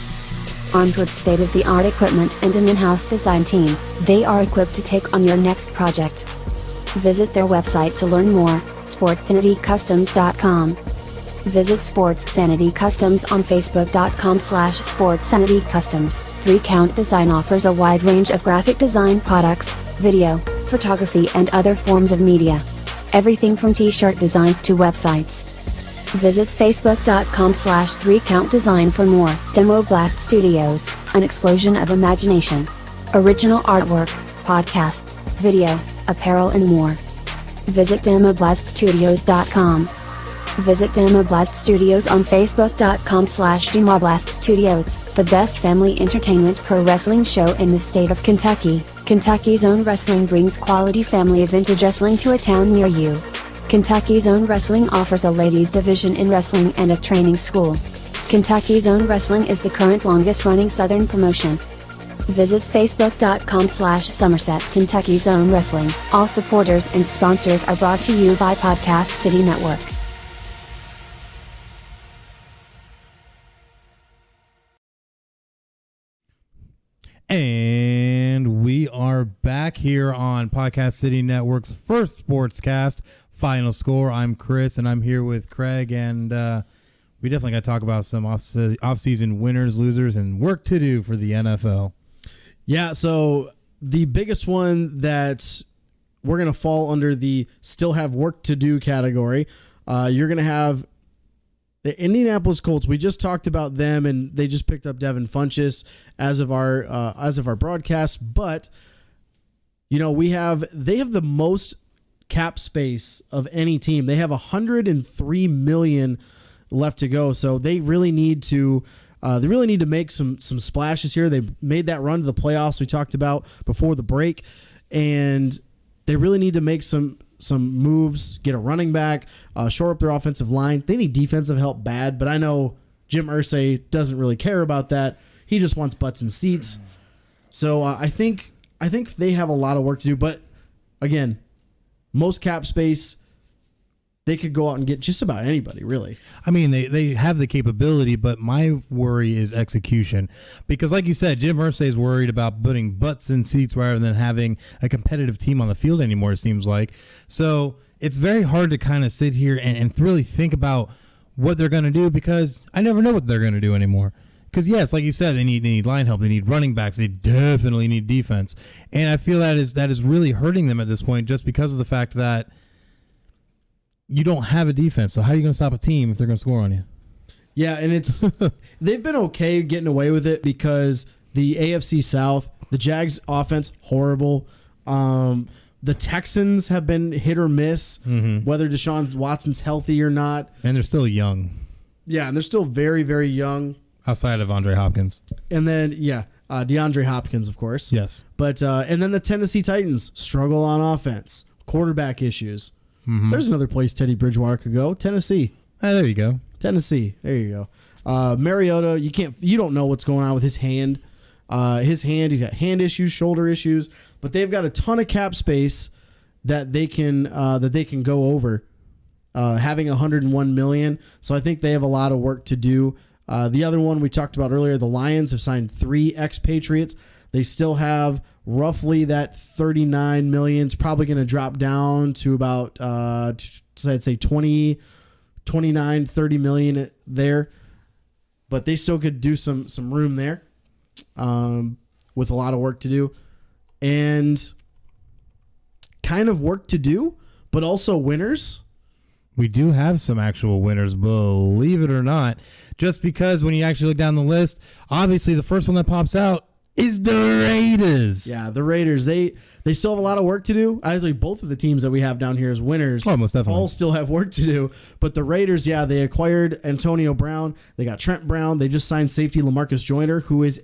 Armed with state-of-the-art equipment and an in-house design team, they are equipped to take on your next project. Visit their website to learn more, sportsanitycustoms.com. Visit Sports Sanity Customs on Facebook.com/Sports Sanity Customs. 3 Count Design offers a wide range of graphic design products, video, photography, and other forms of media. Everything from t-shirt designs to websites. Visit Facebook.com/3 Count Design for more. Demo Blast Studios, an explosion of imagination. Original artwork, podcasts, video, apparel, and more. Visit demoblaststudios.com. Visit Demoblast Studios on Facebook.com/Demoblast Studios, the best family entertainment pro wrestling show in the state of Kentucky. Kentucky's Own Wrestling brings quality family vintage wrestling to a town near you. Kentucky's Own Wrestling offers a ladies division in wrestling and a training school. Kentucky's Own Wrestling is the current longest running Southern promotion. Visit Facebook.com/Somerset Kentucky's Own Wrestling. All supporters and sponsors are brought to you by Podcast City Network. And we are back here on Podcast City Network's first sportscast, Final Score. I'm Chris, and I'm here with Craig, and we definitely got to talk about some off-season winners, losers, and work to do for the NFL. Yeah, so the biggest one that we're going to fall under the still have work to do category, you're going to have the Indianapolis Colts. We just talked about them, and they just picked up Devin Funchess as of our broadcast. But they have the most cap space of any team. They have $103 million left to go, so they really need to make some splashes here. They made that run to the playoffs we talked about before the break, and they really need to make some moves, get a running back, shore up their offensive line. They need defensive help bad, but I know Jim Irsay doesn't really care about that. He just wants butts and seats. So I think they have a lot of work to do, but again, most cap space, they could go out and get just about anybody, really. I mean, they have the capability, but my worry is execution. Because like you said, Jim Irsay is worried about putting butts in seats rather than having a competitive team on the field anymore, it seems like. So it's very hard to kind of sit here and really think about what they're going to do, because I never know what they're going to do anymore. Because, yes, like you said, they need line help. They need running backs. They definitely need defense. And I feel that is really hurting them at this point, just because of the fact that you don't have a defense. So how are you going to stop a team if they're going to score on you? Yeah, and it's they've been okay getting away with it because the AFC South, the Jags offense, horrible. The Texans have been hit or miss, whether Deshaun Watson's healthy or not. And they're still young. Yeah, and they're still very, very young. Outside of Andre Hopkins. And then, DeAndre Hopkins, of course. Yes. But and then the Tennessee Titans struggle on offense, quarterback issues. There's another place Teddy Bridgewater could go. Tennessee. There you go. Tennessee. There you go. Mariota, you don't know what's going on with his hand. He's got hand issues, shoulder issues, but they've got a ton of cap space that they can go over. Having $101 million, so I think they have a lot of work to do. The other one we talked about earlier, the Lions have signed 3 expatriates. They still have roughly that $39 million. It's probably going to drop down to about, I'd say 20, 29, 30 million there. But they still could do some room there with a lot of work to do. And kind of work to do, but also winners. We do have some actual winners, believe it or not. Just because when you actually look down the list, obviously the first one that pops out is the Raiders. Yeah, the Raiders. They still have a lot of work to do. Actually, both of the teams that we have down here as winners most definitely all still have work to do. But the Raiders, they acquired Antonio Brown. They got Trent Brown. They just signed safety LaMarcus Joyner, who is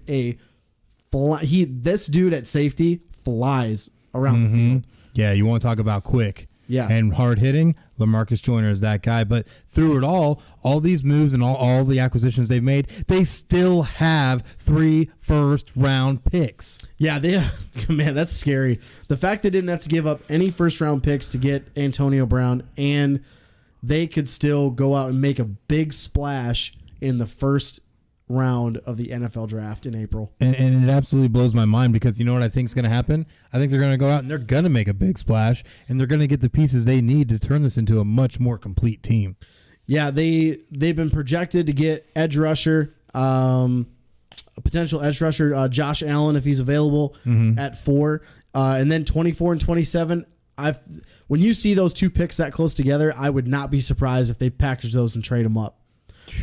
this dude at safety flies around the field. Yeah, you want to talk about quick. Yeah. And hard hitting, LaMarcus Joyner is that guy. But through it all these moves and all the acquisitions they've made, they still have 3 first-round picks. Yeah, man, that's scary. The fact they didn't have to give up any first-round picks to get Antonio Brown, and they could still go out and make a big splash in the first round of the NFL draft in April. And it absolutely blows my mind, because you know what I think is going to happen? I think they're going to go out and they're going to make a big splash, and they're going to get the pieces they need to turn this into a much more complete team. Yeah, they've been projected to get edge rusher, a potential edge rusher, Josh Allen, if he's available at 4, and then 24 and 27. When you see those 2 picks that close together, I would not be surprised if they package those and trade them up.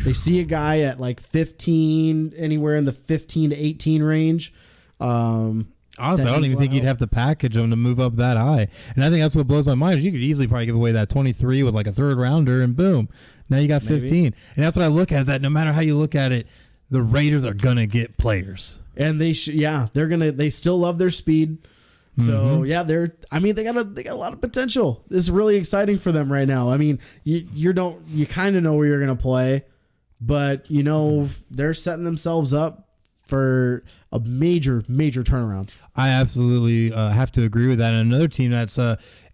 They see a guy at like 15, anywhere in the 15 to 18 range. Honestly, I don't even think you'd have to package them to move up that high. And I think that's what blows my mind is you could easily probably give away that 23 with like a 3rd rounder, and boom, now you got 15. Maybe. And that's what I look at, is that no matter how you look at it, the Raiders are gonna get players. And they still love their speed. So they got a lot of potential. This is really exciting for them right now. I mean, you kind of know where you're gonna play, but they're setting themselves up for a major turnaround. I absolutely have to agree with that. And another team that's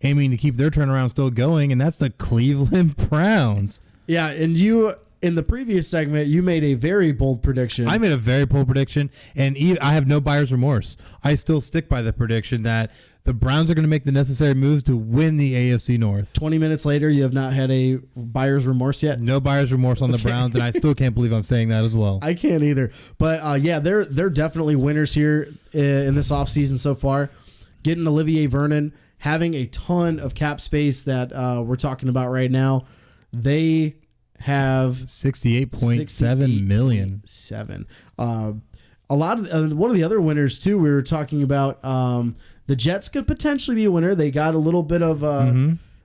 aiming to keep their turnaround still going, and that's the Cleveland Browns. Yeah, and in the previous segment, you made a very bold prediction. I made a very bold prediction, and I have no buyer's remorse. I still stick by the prediction that the Browns are going to make the necessary moves to win the AFC North. 20 minutes later, you have not had a buyer's remorse yet? No buyer's remorse on the Browns, and I still can't believe I'm saying that as well. I can't either. But, they're definitely winners here in this offseason so far. Getting Olivier Vernon, having a ton of cap space that we're talking about right now. They have $68.7 million. A lot of one of the other winners too. We were talking about the Jets could potentially be a winner. They got a little bit of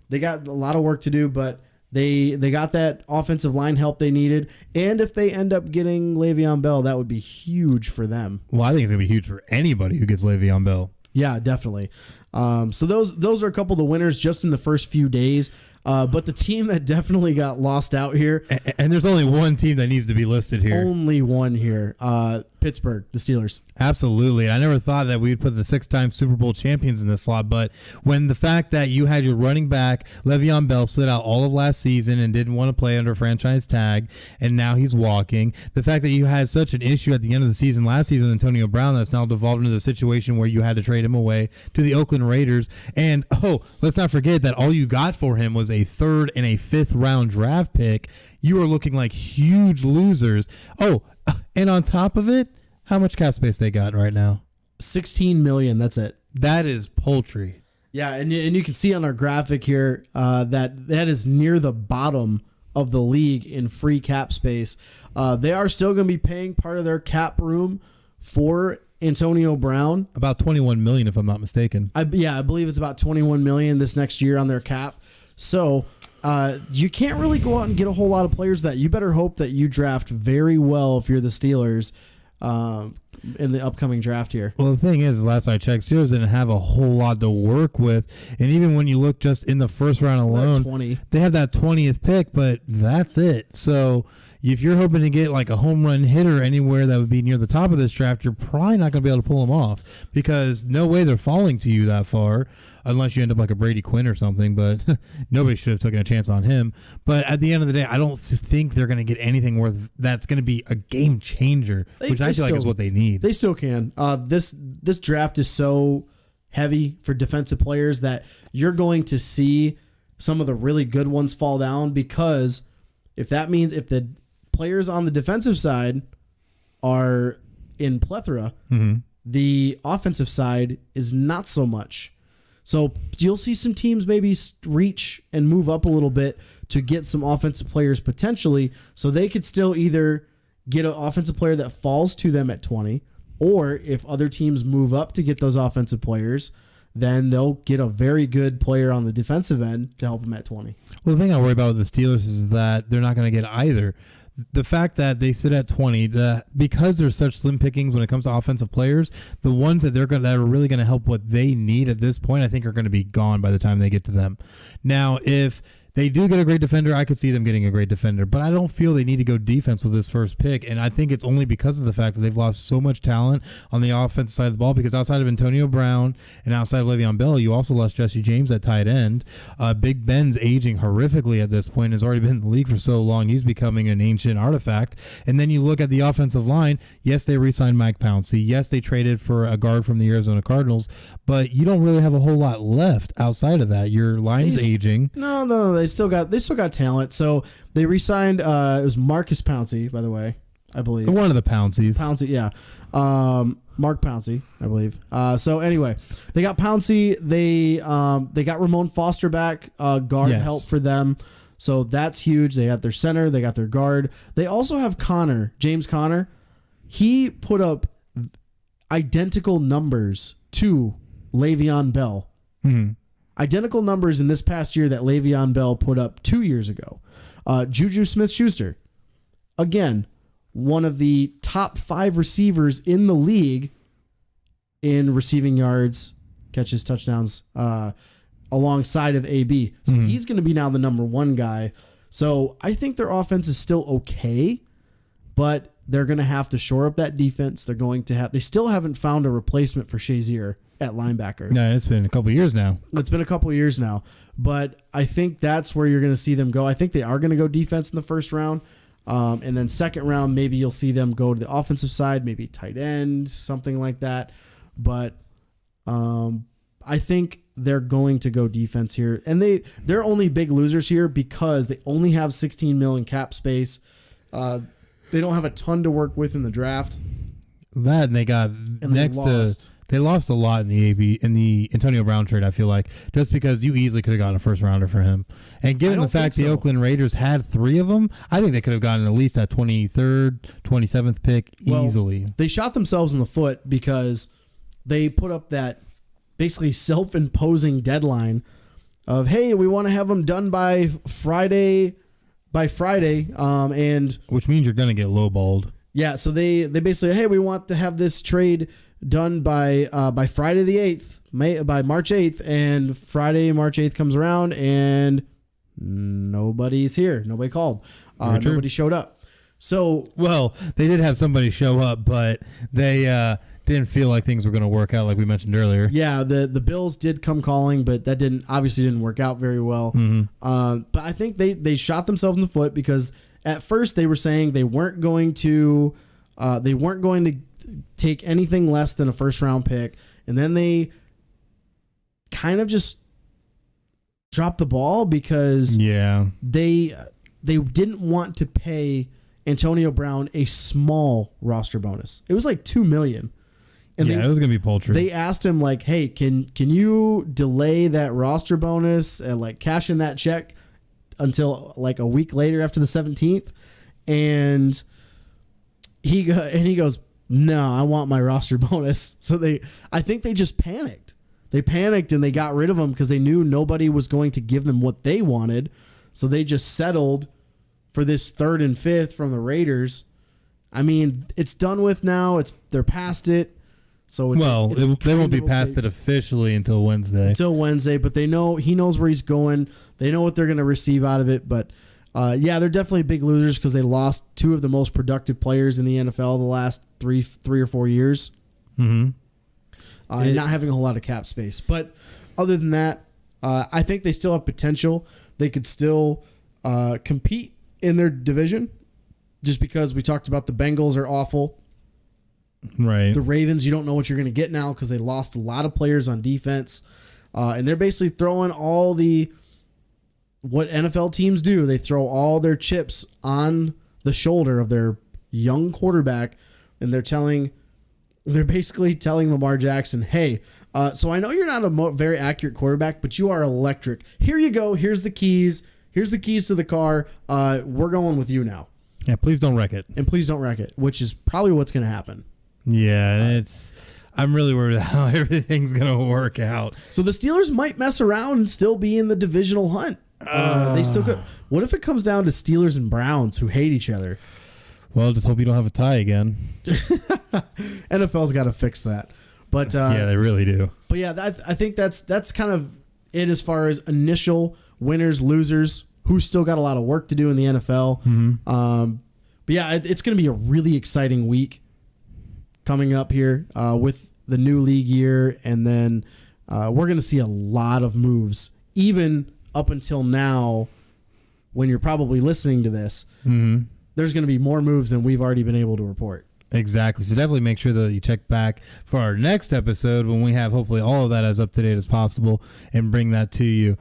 they got a lot of work to do, but they got that offensive line help they needed. And if they end up getting Le'Veon Bell, that would be huge for them. Well, I think it's gonna be huge for anybody who gets Le'Veon Bell. Yeah, definitely. So those are a couple of the winners just in the first few days. But the team that definitely got lost out here. And there's only one team that needs to be listed here. Only one here. Pittsburgh, the Steelers. Absolutely. I never thought that we'd put the 6-time Super Bowl champions in this slot, but when the fact that you had your running back, Le'Veon Bell, sit out all of last season and didn't want to play under franchise tag, and now he's walking, the fact that you had such an issue at the end of the season last season with Antonio Brown that's now devolved into the situation where you had to trade him away to the Oakland Raiders, and let's not forget that all you got for him was a 3rd and a 5th round draft pick. You are looking like huge losers. And on top of it, how much cap space they got right now? $16 million. That's it. That is poultry. Yeah, and you can see on our graphic here that is near the bottom of the league in free cap space. They are still going to be paying part of their cap room for Antonio Brown. About $21 million, if I'm not mistaken. I believe it's about $21 million this next year on their cap. So you can't really go out and get a whole lot of players that you better hope that you draft very well if you're the Steelers in the upcoming draft here. Well, the thing is, last I checked, Steelers didn't have a whole lot to work with. And even when you look just in the first round alone, they have that 20th pick, but that's it. So if you're hoping to get like a home run hitter anywhere that would be near the top of this draft, you're probably not going to be able to pull them off because no way they're falling to you that far unless you end up like a Brady Quinn or something, but nobody should have taken a chance on him. But at the end of the day, I don't think they're going to get anything worth that's going to be a game changer, which I feel like is what they need. They still can. This draft is so heavy for defensive players that you're going to see some of the really good ones fall down because if the players on the defensive side are in plethora, the offensive side is not so much. So you'll see some teams maybe reach and move up a little bit to get some offensive players potentially, so they could still either get an offensive player that falls to them at 20, or if other teams move up to get those offensive players, then they'll get a very good player on the defensive end to help them at 20. Well, the thing I worry about with the Steelers is that they're not going to get either. The fact that they sit at 20, because there's such slim pickings when it comes to offensive players, the ones that that are really going to help what they need at this point, I think are going to be gone by the time they get to them. Now, if they do get a great defender, I could see them getting a great defender, but I don't feel they need to go defense with this first pick, and I think it's only because of the fact that they've lost so much talent on the offensive side of the ball, because outside of Antonio Brown and outside of Le'Veon Bell, you also lost Jesse James at tight end. Big Ben's aging horrifically at this point, has already been in the league for so long, he's becoming an ancient artifact. And then you look at the offensive line, yes, they re-signed Mike Pouncey, yes, they traded for a guard from the Arizona Cardinals, but you don't really have a whole lot left outside of that. Your line's aging. No, they still got talent. So they re-signed. It was Marcus Pouncey, by the way, I believe. One of the Pounceys. Pouncey, yeah. Mark Pouncey, I believe. So anyway, they got Pouncey. They got Ramon Foster back, guard help for them. So that's huge. They got their center. They got their guard. They also have James Conner. He put up identical numbers to Le'Veon Bell. Mm-hmm. Identical numbers in this past year that Le'Veon Bell put up 2 years ago. Juju Smith-Schuster, again, one of the top 5 receivers in the league in receiving yards, catches, touchdowns, alongside of AB. So he's going to be now the number 1 guy. So I think their offense is still okay, but they're going to have to shore up that defense. They still haven't found a replacement for Shazier at linebacker. No, it's been a couple years now. But I think that's where you're going to see them go. I think they are going to go defense in the first round. And then second round, maybe you'll see them go to the offensive side, maybe tight end, something like that. But I think they're going to go defense here. And they're only big losers here because they only have $16 million cap space. They don't have a ton to work with in the draft. That and they got they lost a lot in the Antonio Brown trade, I feel like, just because you easily could have gotten a first rounder for him. And given the fact the Oakland Raiders had 3 of them, I think they could have gotten at least that 23rd, 27th pick easily. They shot themselves in the foot because they put up that basically self-imposing deadline of, hey, we want to have them done by Friday, and which means you're going to get lowballed. Yeah, so they basically, hey, we want to have this trade done by Friday the 8th, by March 8th, and Friday, March 8th comes around, and nobody's here. Nobody called. Nobody showed up. So, well, they did have somebody show up, but they didn't feel like things were going to work out like we mentioned earlier. Yeah, the Bills did come calling, but that obviously didn't work out very well. Mm-hmm. But I think they shot themselves in the foot because at first they were saying they weren't going to take anything less than a first round pick, and then they kind of just dropped the ball because they didn't want to pay Antonio Brown a small roster bonus. It was like $2 million. And it was gonna be paltry. They asked him like, "Hey, can you delay that roster bonus and like cash in that check until like a week later after the 17th?" And he goes, "No, I want my roster bonus." So I think they just panicked. They panicked and they got rid of him because they knew nobody was going to give them what they wanted. So they just settled for this 3rd and 5th from the Raiders. I mean, it's done with now. They're past it. So they won't be past it officially until Wednesday. But he knows where he's going. They know what they're going to receive out of it. But they're definitely big losers because they lost 2 of the most productive players in the NFL the last three or 4 years. Mm-hmm. And not having a whole lot of cap space. But other than that, I think they still have potential. They could still compete in their division, just because we talked about the Bengals are awful. Right. The Ravens, you don't know what you're going to get now because they lost a lot of players on defense. And they're basically throwing what NFL teams do. They throw all their chips on the shoulder of their young quarterback, and they're basically telling Lamar Jackson, hey, so I know you're not a very accurate quarterback, but you are electric. Here you go. Here's the keys. Here's the keys to the car. We're going with you now. Yeah, please don't wreck it. And please don't wreck it, which is probably what's going to happen. Yeah, I'm really worried how everything's going to work out. So the Steelers might mess around and still be in the divisional hunt. They still could. What if it comes down to Steelers and Browns who hate each other? Well, just hope you don't have a tie again. NFL's got to fix that. But yeah, they really do. But yeah, I think that's kind of it as far as initial winners, losers, who's still got a lot of work to do in the NFL. Mm-hmm. But yeah, it's going to be a really exciting week coming up here with the new league year, and then we're going to see a lot of moves, even up until now when you're probably listening to this. Mm-hmm. There's going to be more moves than we've already been able to report. Exactly. So definitely make sure that you check back for our next episode when we have hopefully all of that as up to date as possible and bring that to you.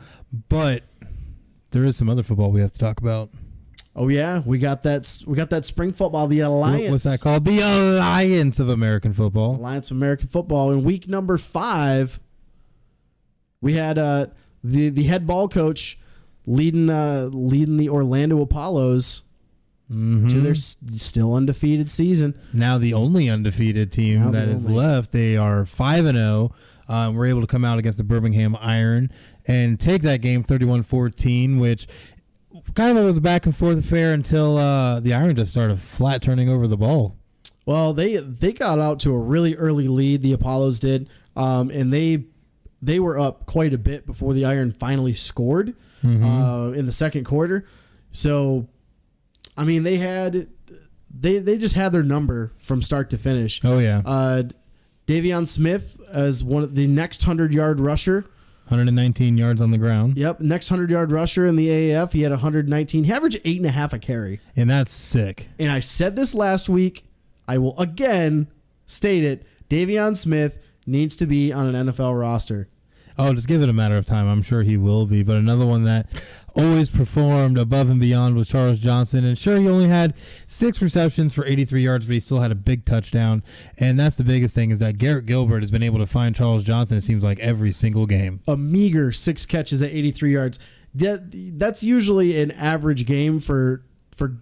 But there is some other football we have to talk about. Oh yeah, we got that spring football, the Alliance. What's that called? The Alliance of American Football. Alliance of American Football. In week number 5, we had the head ball coach leading the Orlando Apollos to their still undefeated season. Now the only undefeated team that is left. They are 5-0. We're able to come out against the Birmingham Iron and take that game 31-14, which kind of was a back and forth affair until the Iron just started flat turning over the ball. Well, they got out to a really early lead. The Apollos did, and they were up quite a bit before the Iron finally scored in the second quarter. So, I mean, they just had their number from start to finish. Oh yeah. Davion Smith as one of the next 100-yard rusher. 119 yards on the ground. Yep. Next 100-yard rusher in the AAF, he had 119. He averaged 8.5 a carry. And that's sick. And I said this last week. I will again state it. Davion Smith needs to be on an NFL roster. Oh, just give it a matter of time. I'm sure he will be. But another one that always performed above and beyond was Charles Johnson. And sure, he only had 6 receptions for 83 yards, but he still had a big touchdown. And that's the biggest thing is that Garrett Gilbert has been able to find Charles Johnson, it seems like, every single game. A meager 6 catches at 83 yards. That's usually an average game for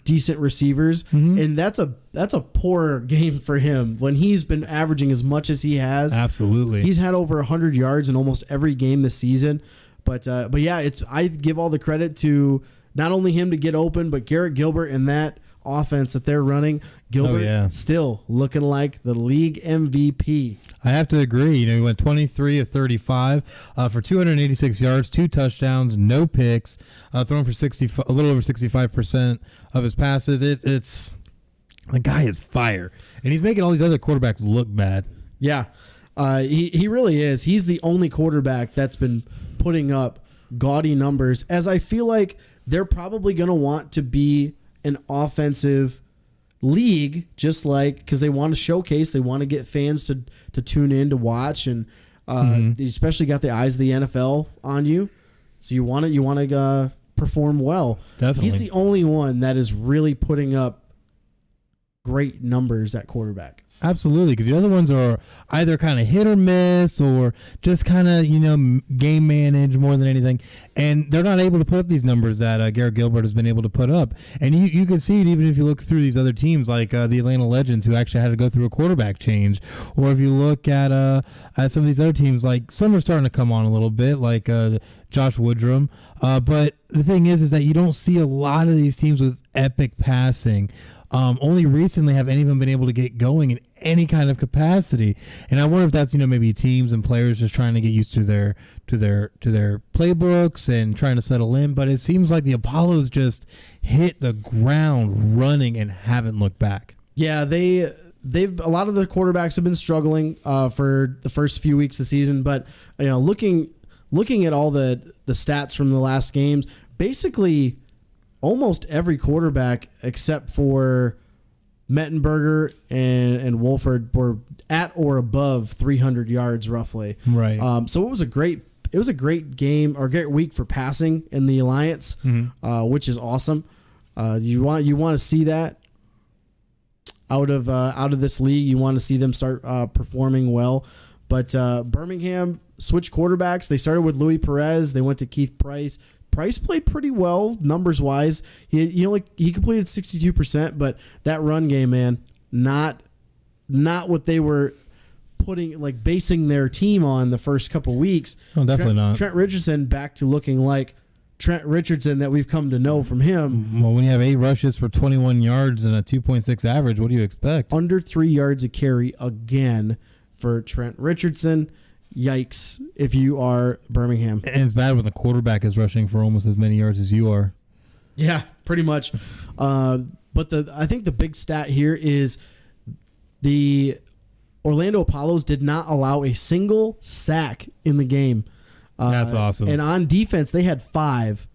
decent receivers, and that's a poor game for him when he's been averaging as much as he has. Absolutely, he's had over 100 yards in almost every game this season. But yeah, I give all the credit to not only him to get open, but Garrett Gilbert and that offense that they're running. Gilbert still looking like the league MVP. I have to agree. He went 23 of 35 for 286 yards, 2 touchdowns, no picks, thrown for a little over 65% of his passes. It's the guy is fire, and he's making all these other quarterbacks look bad. Yeah, he really is. He's the only quarterback that's been putting up gaudy numbers, as I feel like they're probably going to want to be an offensive league, just like because they want to showcase, they want to get fans to tune in to watch, and they especially got the eyes of the NFL on you, so you want to perform well. Definitely, he's the only one that is really putting up great numbers at quarterback. Absolutely, because the other ones are either kind of hit or miss or just kind of, game managed more than anything. And they're not able to put up these numbers that Garrett Gilbert has been able to put up. And you can see it even if you look through these other teams like the Atlanta Legends, who actually had to go through a quarterback change. Or if you look at some of these other teams, like some are starting to come on a little bit, like Josh Woodrum. But the thing is that you don't see a lot of these teams with epic passing. Only recently have any of them been able to get going in any kind of capacity, and I wonder if that's maybe teams and players just trying to get used to their playbooks and trying to settle in. But it seems like the Apollos just hit the ground running and haven't looked back. Yeah, they've a lot of the quarterbacks have been struggling for the first few weeks of the season, but looking at all the stats from the last games, basically almost every quarterback except for Mettenberger and Wolford were at or above 300 yards roughly. Right. So it was a great game or great week for passing in the Alliance, which is awesome. You want to see that out of this league. You want to see them start performing well. But Birmingham switched quarterbacks. They started with Louis Perez. They went to Keith Price. Price played pretty well numbers wise. He completed 62%, but that run game, man, not what they were basing their team on the first couple weeks. Oh, definitely not. Trent Richardson back to looking like Trent Richardson that we've come to know from him. Well, when you have 8 rushes for 21 yards and a 2.6 average, what do you expect? Under 3 yards a carry again for Trent Richardson. Yikes if you are Birmingham. And it's bad when the quarterback is rushing for almost as many yards as you are. Yeah, pretty much. But I think the big stat here is the Orlando Apollos did not allow a single sack in the game. That's awesome. And on defense, they had 5.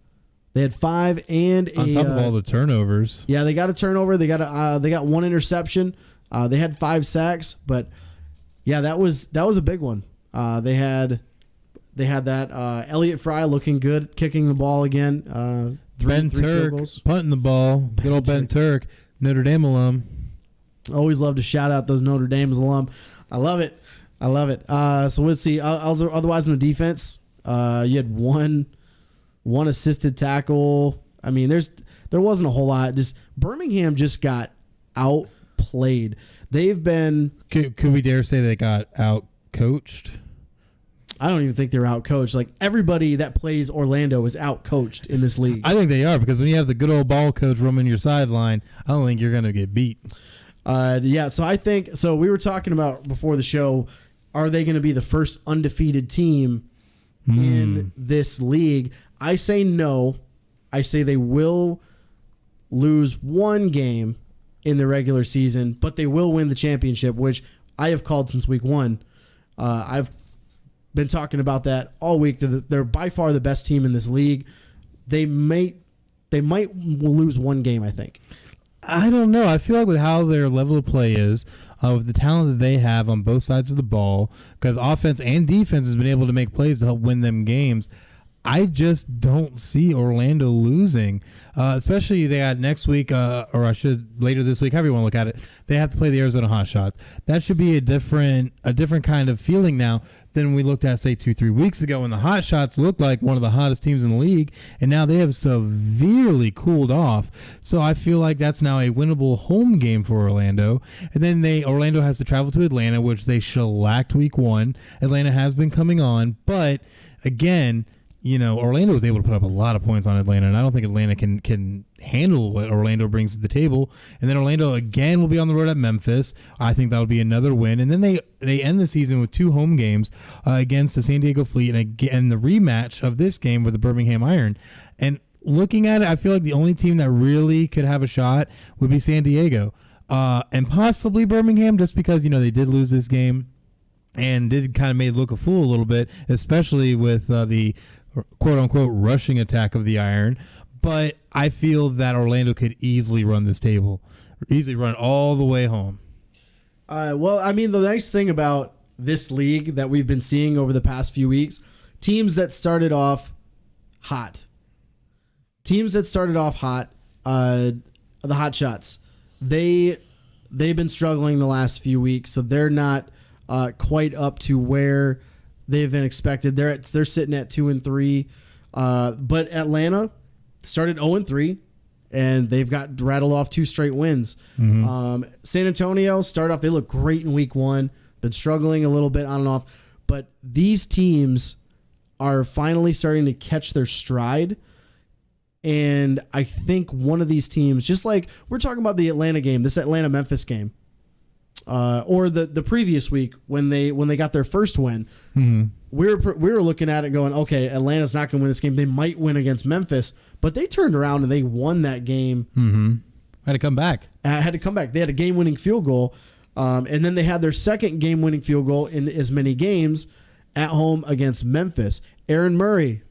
They had 5 and on top of all the turnovers. Yeah, they got a turnover. They got 1 interception. They had 5 sacks, but yeah, that was a big one. They had that Elliott Fry looking good, kicking the ball again. Ben Turk punting the ball. Good old Ben Turk, Notre Dame alum. Always love to shout out those Notre Dame alum. I love it. So let's see. Otherwise, in the defense, you had one assisted tackle. I mean, there wasn't a whole lot. Just Birmingham just got outplayed. They've been. Could we dare say they got out coached? I don't even think they're out coached. Like everybody that plays Orlando is out coached in this league. I think they are, because when you have the good old ball coach roaming your sideline, I don't think you're going to get beat. Yeah. So we were talking about before the show, are they going to be the first undefeated team in this league? I say no. I say they will lose 1 game in the regular season, but they will win the championship, which I have called since week 1. been talking about that all week. They're by far the best team in this league. They might lose one game, I think. I don't know. I feel like with how their level of play is, with the talent that they have on both sides of the ball, because offense and defense has been able to make plays to help win them games, I just don't see Orlando losing, especially they got next week, later this week, however you want to look at it. They have to play the Arizona Hotshots. That should be a different kind of feeling now than we looked at, say, 2-3 weeks ago when the Hotshots looked like one of the hottest teams in the league, and now they have severely cooled off. So I feel like that's now a winnable home game for Orlando. And then Orlando has to travel to Atlanta, which they shellacked week 1. Atlanta has been coming on, but again, Orlando was able to put up a lot of points on Atlanta, and I don't think Atlanta can handle what Orlando brings to the table. And then Orlando again will be on the road at Memphis. I think that'll be another win. And then they end the season with 2 home games against the San Diego Fleet and the rematch of this game with the Birmingham Iron. And looking at it, I feel like the only team that really could have a shot would be San Diego and possibly Birmingham, just because they did lose this game and did kind of made look a fool a little bit, especially with the quote-unquote rushing attack of the Iron. But I feel that Orlando could easily run this table, easily run all the way home. Well, I mean, the nice thing about this league that we've been seeing over the past few weeks, teams that started off hot, the Hot Shots, they've been struggling the last few weeks, so they're not quite up to where they've been expected. They're sitting at 2-3, but Atlanta started 0-3, and they've got rattled off 2 straight wins. Mm-hmm. San Antonio started off; they look great in week 1, been struggling a little bit on and off, but these teams are finally starting to catch their stride. And I think one of these teams, just like we're talking about the Atlanta game, this Atlanta-Memphis game, or the previous week when they got their first win, mm-hmm. we were looking at it going, okay, Atlanta's not going to win this game. They might win against Memphis, but they turned around and they won that game. Mm-hmm. Had to come back. They had a game-winning field goal, and then they had their second game-winning field goal in as many games at home against Memphis. Aaron Murray.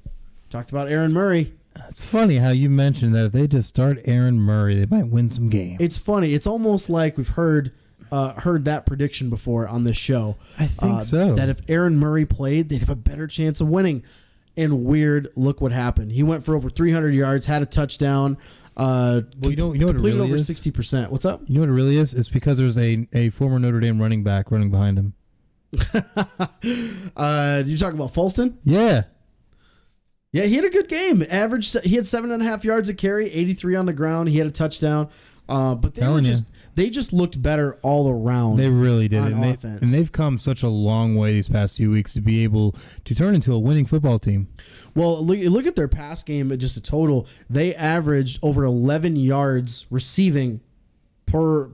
Talked about Aaron Murray. It's funny how you mentioned that if they just start Aaron Murray, they might win some games. It's funny. It's almost like we've heard that prediction before on this show. I think so. That if Aaron Murray played, they'd have a better chance of winning. And look what happened. He went for over 300 yards, had a touchdown. Well, you know what it really over is? 60%. What's up? You know what it really is? It's because there's a former Notre Dame running back running behind him. Did you talk about Folston? Yeah. Yeah, he had a good game. He had 7.5 yards a carry, 83 on the ground. He had a touchdown. But they just looked better all around. They really did. On offense. And they've come such a long way these past few weeks to be able to turn into a winning football team. Well, look at their pass game, just a total. They averaged over 11 yards receiving per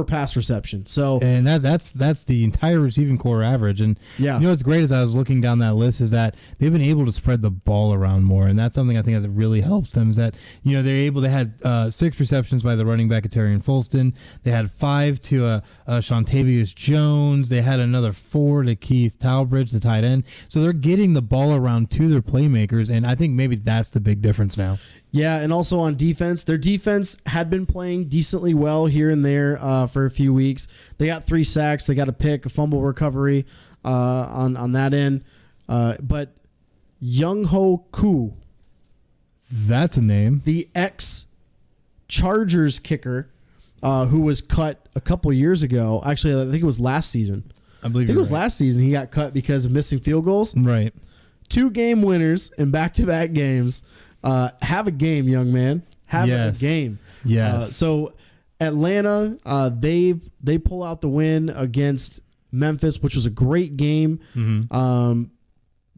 pass reception. So and that's the entire receiving core average. And yeah. You know what's great as I was looking down that list is that they've been able to spread the ball around more, and that's something I think that really helps them. Is that they had 6 receptions by the running back Terrion Folston. They had 5 to Shantavius Jones. They had another 4 to Keith Talbridge, the tight end. So they're getting the ball around to their playmakers, and I think maybe that's the big difference now. Yeah, and also on defense, their defense had been playing decently well here and there for a few weeks. They got 3 sacks, they got a pick, a fumble recovery on that end. But Younghoe Koo, that's a name. The ex-Chargers kicker who was cut a couple years ago. Actually, I think it was last season. I think it was last season he got cut because of missing field goals. Right. 2 game winners in back-to-back games. Have a game, young man. Have a game. Yes. So Atlanta, they pull out the win against Memphis, which was a great game. Mm-hmm.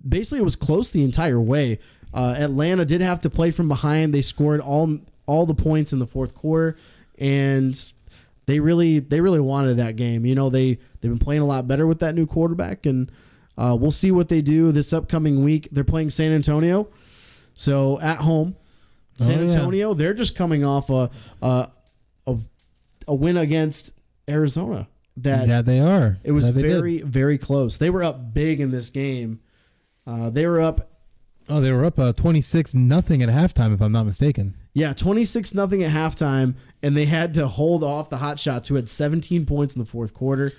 Basically, it was close the entire way. Atlanta did have to play from behind. They scored all the points in the fourth quarter, and they really wanted that game. They've been playing a lot better with that new quarterback, and we'll see what they do this upcoming week. They're playing San Antonio. So at home, San Antonio, they're just coming off a win against Arizona. They are. It was very close. They were up big in this game, They were up. Oh, they were up 26-0 at halftime, if I'm not mistaken. Yeah, 26-0 at halftime, and they had to hold off the Hot Shots, who had 17 points in the fourth quarter.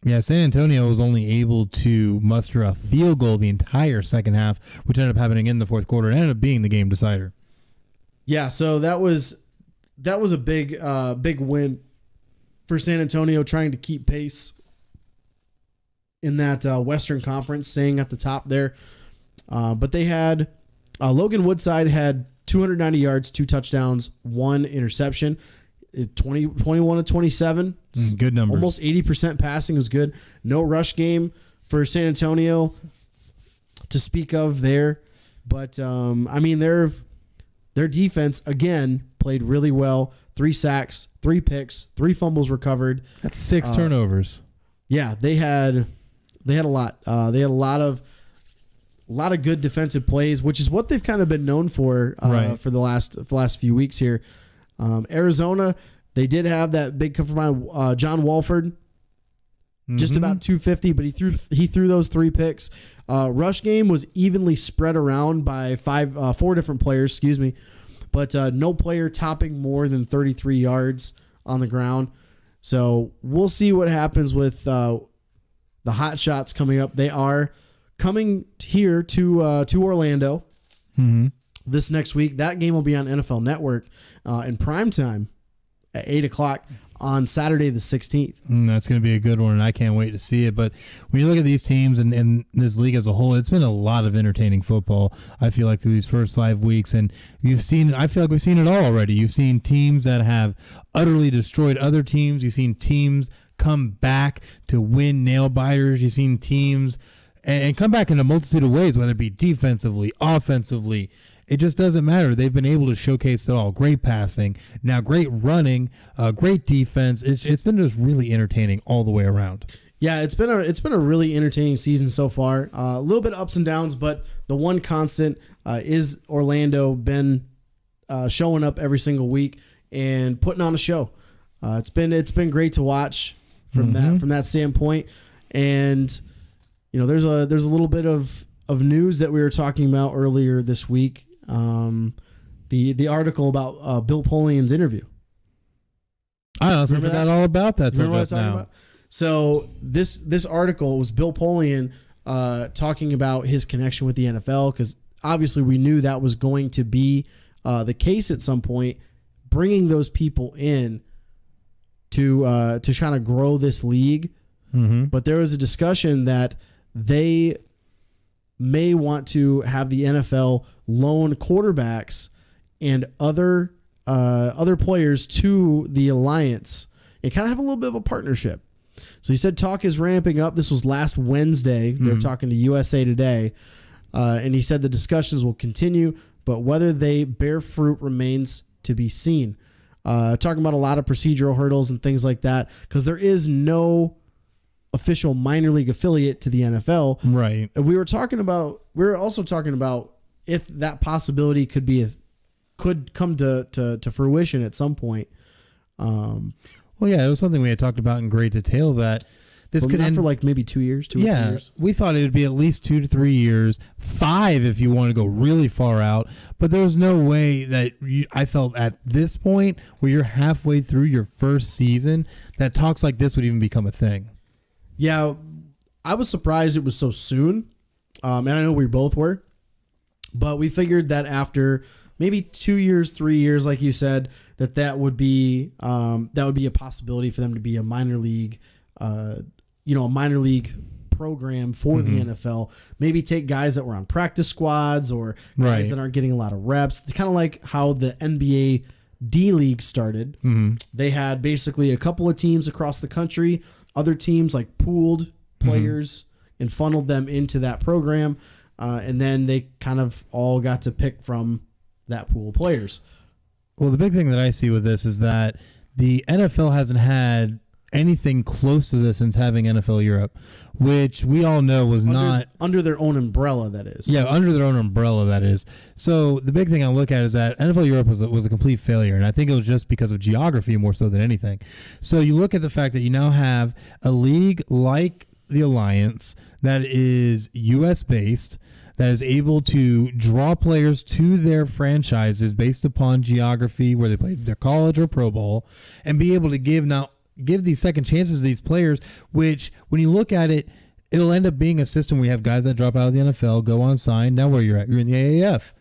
Yeah, San Antonio was only able to muster a field goal the entire second half, which ended up happening in the fourth quarter. It ended up being the game decider. Yeah, so that was a big win for San Antonio, trying to keep pace in that Western Conference, staying at the top there. But they had Logan Woodside had 290 yards, 2 touchdowns, 1 interception, 21 to 27. Good number. Almost 80% passing was good. No rush game for San Antonio to speak of there. But, I mean, their defense, again, played really well. 3 sacks, 3 picks, 3 fumbles recovered. That's 6 turnovers. Yeah, they had a lot. They had a lot of good defensive plays, which is what they've kind of been known for for the last few weeks here. Arizona, they did have that big cover by John Walford, just about 250, but he threw those 3 picks. Rush game was evenly spread around by 4 different players, excuse me, but no player topping more than 33 yards on the ground. So we'll see what happens with the Hot Shots coming up. They are coming here to Orlando this next week. That game will be on NFL Network in primetime at 8 o'clock on Saturday the 16th. That's going to be a good one, and I can't wait to see it. But when you look at these teams and this league as a whole, it's been a lot of entertaining football, I feel like, through these first 5 weeks. And I feel like we've seen it all already. You've seen teams that have utterly destroyed other teams. You've seen teams come back to win nail biters. You've seen teams and come back in a multitude of ways, whether it be defensively, offensively. It just doesn't matter. They've been able to showcase it all. Great passing, now great running, great defense. It's been just really entertaining all the way around. Yeah, it's been a really entertaining season so far. A little bit of ups and downs, but the one constant is Orlando been showing up every single week and putting on a show. It's been great to watch from that standpoint. And you know, there's a little bit of news that we were talking about earlier this week. The article about Bill Polian's interview. I honestly forgot all about that till just now. About? So this article was Bill Polian talking about his connection with the NFL, because obviously we knew that was going to be the case at some point, bringing those people in to kind of grow this league. But there was a discussion that they may want to have the NFL loan quarterbacks and other players to the alliance and kind of have a little bit of a partnership. So he said talk is ramping up. This was last Wednesday. They're talking to USA Today. And he said the discussions will continue, but whether they bear fruit remains to be seen. Talking about a lot of procedural hurdles and things like that, because there is no official minor league affiliate to the NFL. Right. We were also talking about if that possibility could come to fruition at some point. Well, yeah, it was something we had talked about in great detail, that this could end for like maybe 2 years. 2 or 3 years. We thought it would be at least 2 to 3 years, 5 if you want to go really far out. But there was no way that I felt at this point, where you're halfway through your first season, that talks like this would even become a thing. Yeah, I was surprised it was so soon, and I know we both were, but we figured that after maybe 2 years, 3 years, like you said, that would be a possibility for them to be a minor league, a minor league program for the NFL. Maybe take guys that were on practice squads or guys that aren't getting a lot of reps. Kind of like how the NBA D League started. They had basically a couple of teams across the country. Other teams like pooled players and funneled them into that program, and then they kind of all got to pick from that pool of players. Well, the big thing that I see with this is that the NFL hasn't had anything close to this since having NFL Europe, which we all know was not under their own umbrella. That is, yeah, under their own umbrella. That is. So the big thing I look at is that NFL Europe was a complete failure, and I think it was just because of geography more so than anything. So you look at the fact that you now have a league like the Alliance that is U.S. based, that is able to draw players to their franchises based upon geography, where they played their college or pro ball, and be able to give these second chances to these players, which when you look at it, it'll end up being a system where you have guys that drop out of the NFL, go on sign. Now where you're at, you're in the AAF,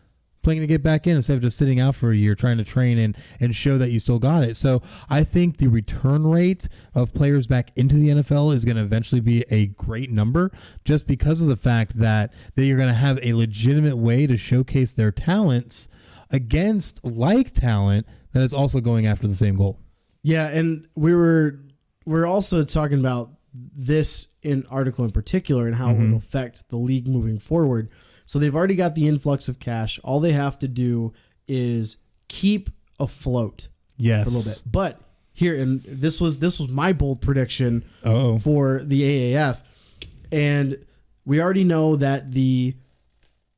playing to get back in instead of just sitting out for a year trying to train and show that you still got it. So I think the return rate of players back into the NFL is going to eventually be a great number, just because of the fact that you're going to have a legitimate way to showcase their talents against like talent that is also going after the same goal. Yeah, and we're also talking about this article in particular and how it will affect the league moving forward. So they've already got the influx of cash. All they have to do is keep afloat for a little bit. But here, and this was my bold prediction for the AAF, and we already know that the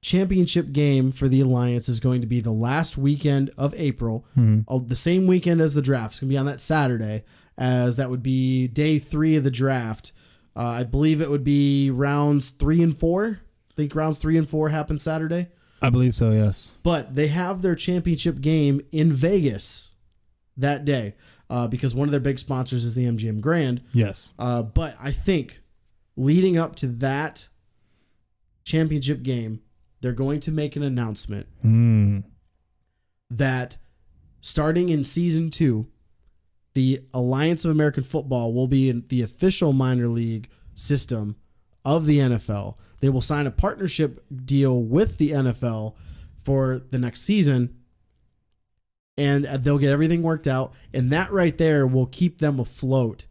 championship game for the Alliance is going to be the last weekend of April, the same weekend as the draft. It's going to be on that Saturday, as that would be day 3 of the draft. I believe it would be rounds 3 and 4. I think rounds 3 and 4 happen Saturday. I believe so, yes. But they have their championship game in Vegas that day because one of their big sponsors is the MGM Grand. Yes. But I think leading up to that championship game, they're going to make an announcement that starting in season 2, the Alliance of American Football will be in the official minor league system of the NFL. They will sign a partnership deal with the NFL for the next season, and they'll get everything worked out. And that right there will keep them afloat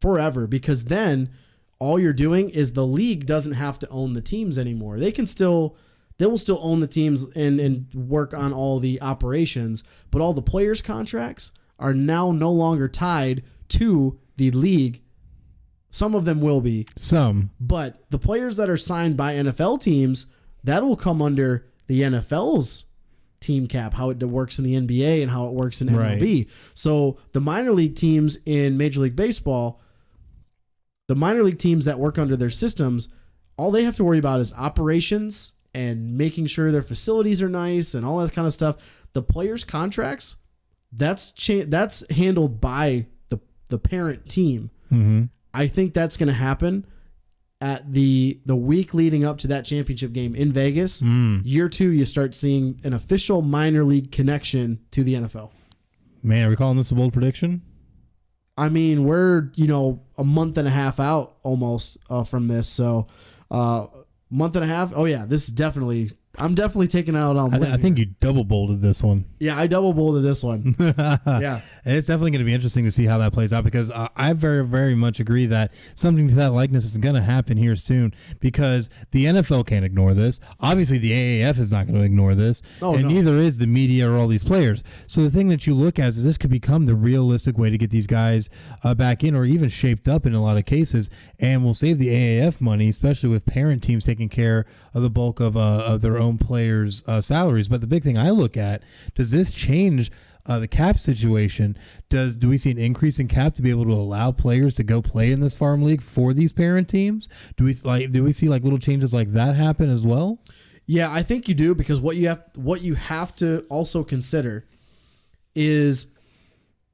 forever, because then all you're doing is the league doesn't have to own the teams anymore. They will still own the teams and work on all the operations, but all the players' contracts are now no longer tied to the league. Some of them will be. But the players that are signed by NFL teams, that will come under the NFL's team cap, how it works in the NBA and how it works in MLB. Right. So the minor league teams in Major League Baseball, the minor league teams that work under their systems, all they have to worry about is operations and making sure their facilities are nice and all that kind of stuff. The players' contracts, that's handled by the parent team. I think that's going to happen at the week leading up to that championship game in Vegas. Year 2, you start seeing an official minor league connection to the NFL. Man, are we calling this a bold prediction? I mean, we're, a month and a half out almost from this. So, month and a half. Oh yeah, this is I'm definitely taking out on. I think you double bolded this one. Yeah, I double bolded this one. Yeah, and it's definitely going to be interesting to see how that plays out, because I very, very much agree that something to that likeness is going to happen here soon, because the NFL can't ignore this. Obviously, the AAF is not going to ignore this, neither is the media or all these players. So the thing that you look at is this could become the realistic way to get these guys back in, or even shaped up in a lot of cases, and will save the AAF money, especially with parent teams taking care of the bulk of their own players' salaries. But the big thing I look at, does this change the cap situation? Do we see an increase in cap to be able to allow players to go play in this farm league for these parent teams? Do we see like little changes like that happen as well? Yeah, I think you do, because what you have to also consider is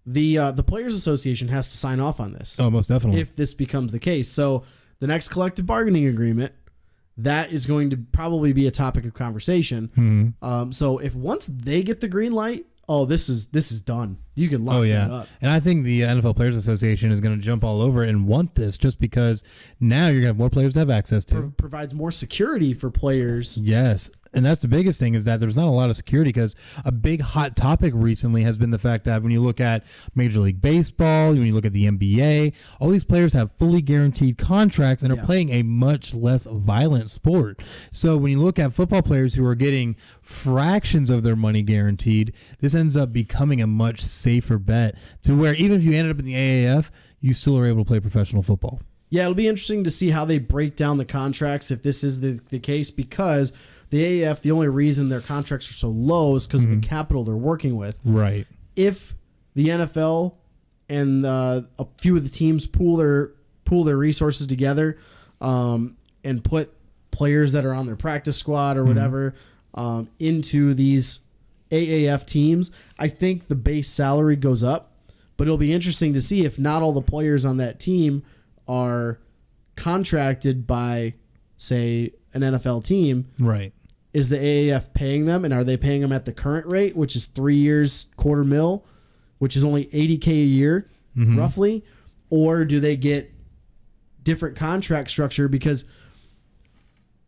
the Players Association has to sign off on this. Oh, most definitely. If this becomes the case. So the next collective bargaining agreement, that is going to probably be a topic of conversation. So if once they get the green light, this is done. You can lock that up. And I think the NFL Players Association is going to jump all over it and want this, just because now you're going to have more players to have access to. Provides more security for players. Yes. And that's the biggest thing, is that there's not a lot of security, because a big hot topic recently has been the fact that when you look at Major League Baseball, when you look at the NBA, all these players have fully guaranteed contracts and are playing a much less violent sport. So when you look at football players who are getting fractions of their money guaranteed, this ends up becoming a much safer bet, to where even if you ended up in the AAF, you still are able to play professional football. Yeah, it'll be interesting to see how they break down the contracts if this is the case, because the AAF, the only reason their contracts are so low is because of the capital they're working with. Right. If the NFL and a few of the teams pool their resources together, and put players that are on their practice squad or whatever into these AAF teams, I think the base salary goes up. But it'll be interesting to see if not all the players on that team are contracted by, say, an NFL team. Right. Is the AAF paying them, and are they paying them at the current rate, which is 3 years, $250,000, which is only $80K a year, roughly? Or do they get different contract structure? Because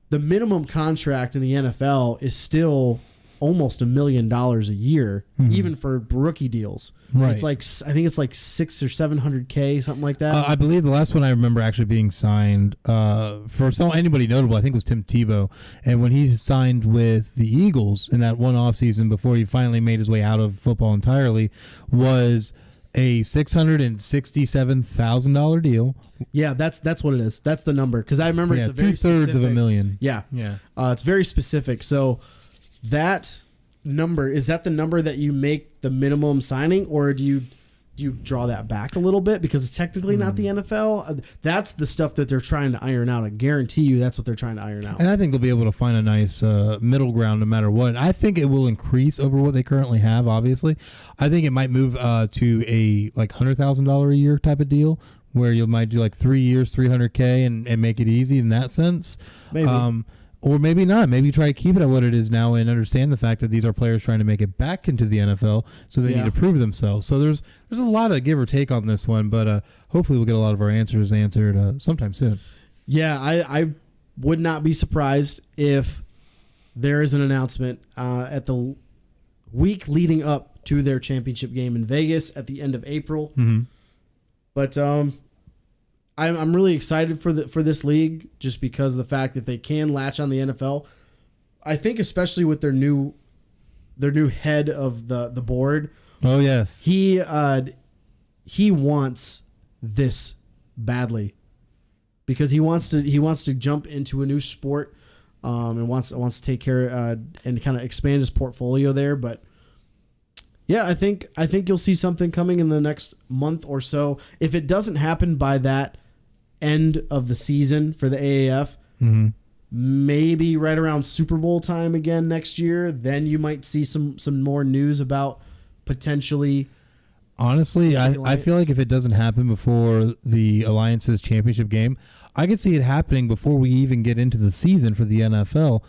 the minimum contract in the NFL is still almost $1 million a year, even for rookie deals. Right. It's like, I think it's like $600,000 or $700K, something like that. I believe the last one I remember actually being signed for anybody notable, I think, was Tim Tebow. And when he signed with the Eagles in that one offseason before he finally made his way out of football entirely, was a $667,000 deal. Yeah, that's what it is. That's the number, because I remember it's a very 2/3 of $1 million. Yeah, yeah. It's very specific. So that number, is that the number that you make the minimum signing, or do you draw that back a little bit because it's technically not the NFL? That's the stuff that they're trying to iron out. I guarantee you that's what they're trying to iron out. And I think they'll be able to find a nice middle ground no matter what. I think it will increase over what they currently have, obviously. I think it might move to a like $100,000 a year type of deal where you might do like 3 years, $300K and make it easy in that sense. Maybe. Or maybe not. Maybe try to keep it at what it is now and understand the fact that these are players trying to make it back into the NFL, so they need to prove themselves. So there's a lot of give or take on this one, but hopefully we'll get a lot of our answers answered sometime soon. Yeah, I would not be surprised if there is an announcement at the week leading up to their championship game in Vegas at the end of April. But I'm really excited for this league just because of the fact that they can latch on the NFL. I think especially with their new head of the board. Oh yes, he wants this badly because he wants to jump into a new sport and wants to take care and kind of expand his portfolio there. But yeah, I think you'll see something coming in the next month or so. If it doesn't happen by that end of the season for the AAF, maybe right around Super Bowl time again next year, then you might see some more news about potentially. Honestly, I feel like if it doesn't happen before the Alliance's championship game, I could see it happening before we even get into the season for the NFL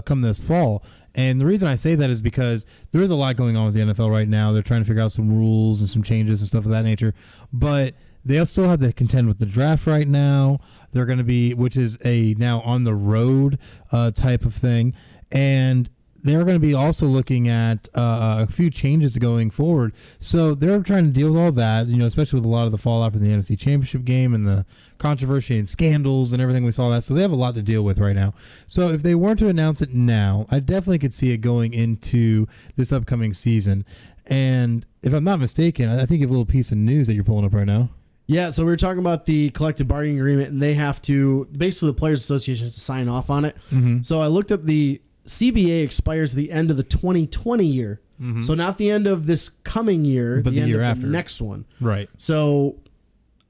come this fall. And the reason I say that is because there is a lot going on with the NFL right now. They're trying to figure out some rules and some changes and stuff of that nature. But they'll still have to contend with the draft right now. They're going to be, which is a now on the road type of thing. And they're going to be also looking at a few changes going forward. So they're trying to deal with all that, especially with a lot of the fallout from the NFC Championship game and the controversy and scandals and everything we saw that. So they have a lot to deal with right now. So if they weren't to announce it now, I definitely could see it going into this upcoming season. And if I'm not mistaken, I think you have a little piece of news that you're pulling up right now. Yeah, so we were talking about the collective bargaining agreement, and they have to, basically the Players Association has to sign off on it. So I looked up the CBA expires at the end of the 2020 year. So not the end of this coming year, but the end year of after. the next one. Right. So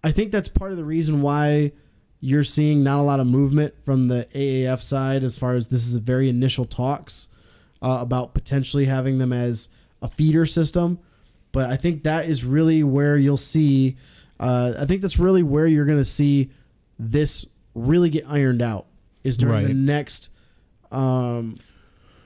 I think that's part of the reason why you're seeing not a lot of movement from the AAF side as far as this is a very initial talks about potentially having them as a feeder system. But I think that is really where you'll see, I think that's really where you're going to see this really get ironed out is during the next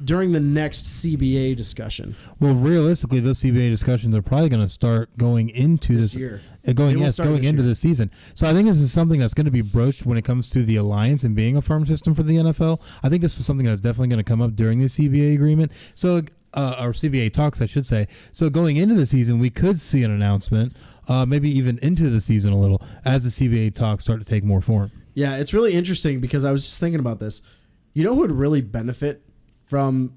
CBA discussion. Well, realistically, those CBA discussions are probably going to start going into this year. Going into the season. So I think this is something that's going to be broached when it comes to the alliance and being a farm system for the NFL. I think this is something that's definitely going to come up during the CBA agreement. So, or CBA talks, I should say. So going into the season, we could see an announcement, maybe even into the season a little, as the CBA talks start to take more form. Yeah, it's really interesting because I was just thinking about this. You know who would really benefit from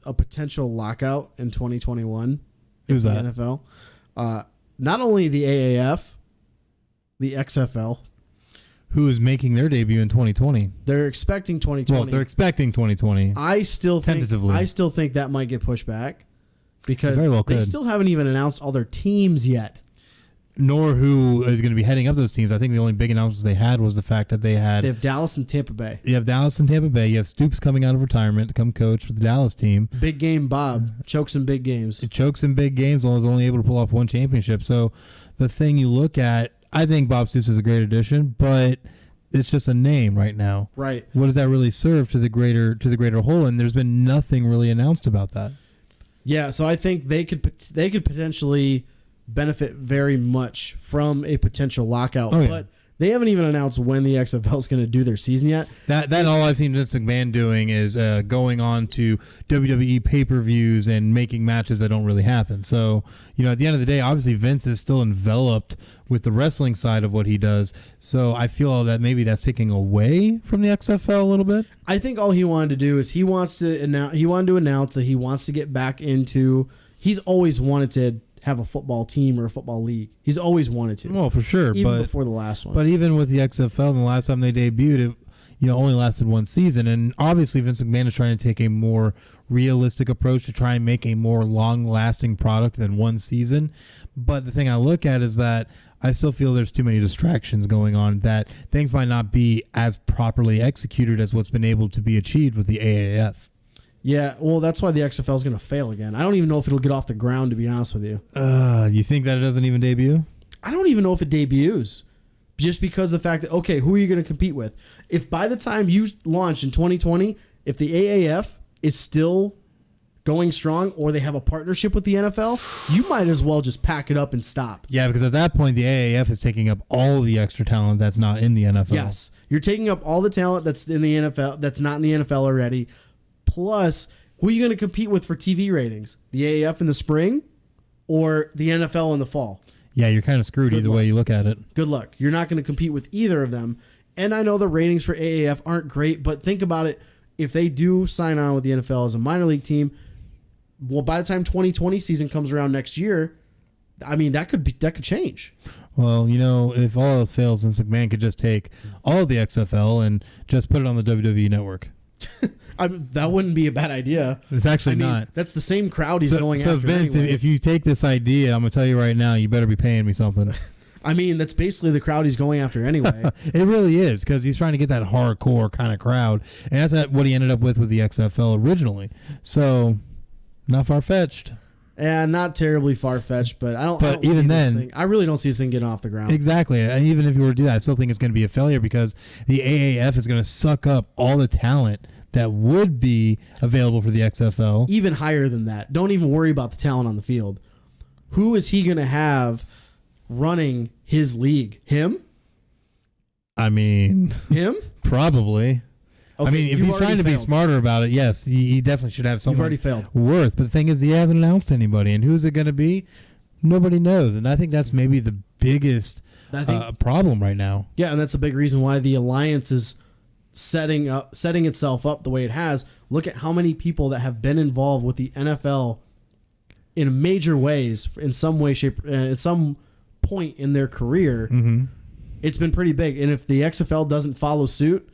a potential lockout in 2021? Who's the that? NFL. Not only the AAF, the XFL. Who is making their debut in 2020? They're expecting 2020. Well, they're expecting 2020. I still think that might get pushed back because Very well they could. still haven't even announced all their teams yet. nor who is going to be heading up those teams. I think the only big announcements they had was the fact that they have Dallas and Tampa Bay. You have Dallas and Tampa Bay. You have Stoops coming out of retirement to come coach for the Dallas team. Big game Bob. Chokes in big games. It chokes in big games, while he's only able to pull off one championship. So the thing you look at, I think Bob Stoops is a great addition, but it's just a name right now. Right. What does that really serve to the greater whole? And there's been nothing really announced about that. Yeah, so I think they could potentially benefit very much from a potential lockout, but they haven't even announced when the XFL is going to do their season yet. That all I've seen Vince McMahon doing is going on to WWE pay-per-views and making matches that don't really happen. So, at the end of the day, obviously Vince is still enveloped with the wrestling side of what he does. So I feel that maybe that's taking away from the XFL a little bit. I think all he wanted to do is he wanted to announce that he wants to get back into. He's always wanted to have a football team or a football league. He's always wanted to. Well, for sure. Even before the last one. But even with the XFL, the last time they debuted, it only lasted one season. And obviously Vince McMahon is trying to take a more realistic approach to try and make a more long-lasting product than one season. But the thing I look at is that I still feel there's too many distractions going on, that things might not be as properly executed as what's been able to be achieved with the AAF. Yeah, well, that's why the XFL is going to fail again. I don't even know if it'll get off the ground, to be honest with you. You think that it doesn't even debut? I don't even know if it debuts. Just because of the fact that, okay, who are you going to compete with? If by the time you launch in 2020, if the AAF is still going strong or they have a partnership with the NFL, you might as well just pack it up and stop. Yeah, because at that point, the AAF is taking up all the extra talent that's not in the NFL. Yes. You're taking up all the talent that's in the NFL, that's not in the NFL already. Plus, who are you going to compete with for TV ratings? The AAF in the spring or the NFL in the fall? Yeah, you're kind of screwed either way you look at it. Good luck. You're not going to compete with either of them. And I know the ratings for AAF aren't great, but think about it. If they do sign on with the NFL as a minor league team, well, by the time 2020 season comes around next year, I mean, that could change. Well, if all else fails, then McMahon could just take all of the XFL and just put it on the WWE network. That wouldn't be a bad idea. It's actually not. That's the same crowd he's going after. So, Vince, anyway. if you take this idea, I'm going to tell you right now, you better be paying me something. I mean, that's basically the crowd he's going after anyway. It really is, because he's trying to get that hardcore kind of crowd. And that's what he ended up with the XFL originally. So, not far-fetched. And not terribly far-fetched, but I don't even see then, this thing. I really don't see this thing getting off the ground. Exactly. And even if you were to do that, I still think it's going to be a failure, because the AAF is going to suck up all the talent that would be available for the XFL. Even higher than that. Don't even worry about the talent on the field. Who is he going to have running his league? Him? I mean... Him? Probably. Okay, I mean, if he's trying to be smarter about it, yes, he definitely should have someone worth. But the thing is, he hasn't announced anybody. And who's it going to be? Nobody knows. And I think that's maybe the biggest problem right now. Yeah, and that's a big reason why the Alliance is setting itself up the way it has. Look at how many people that have been involved with the NFL in major ways, in some way, shape, at some point in their career. Mm-hmm. It's been pretty big. And if the XFL doesn't follow suit,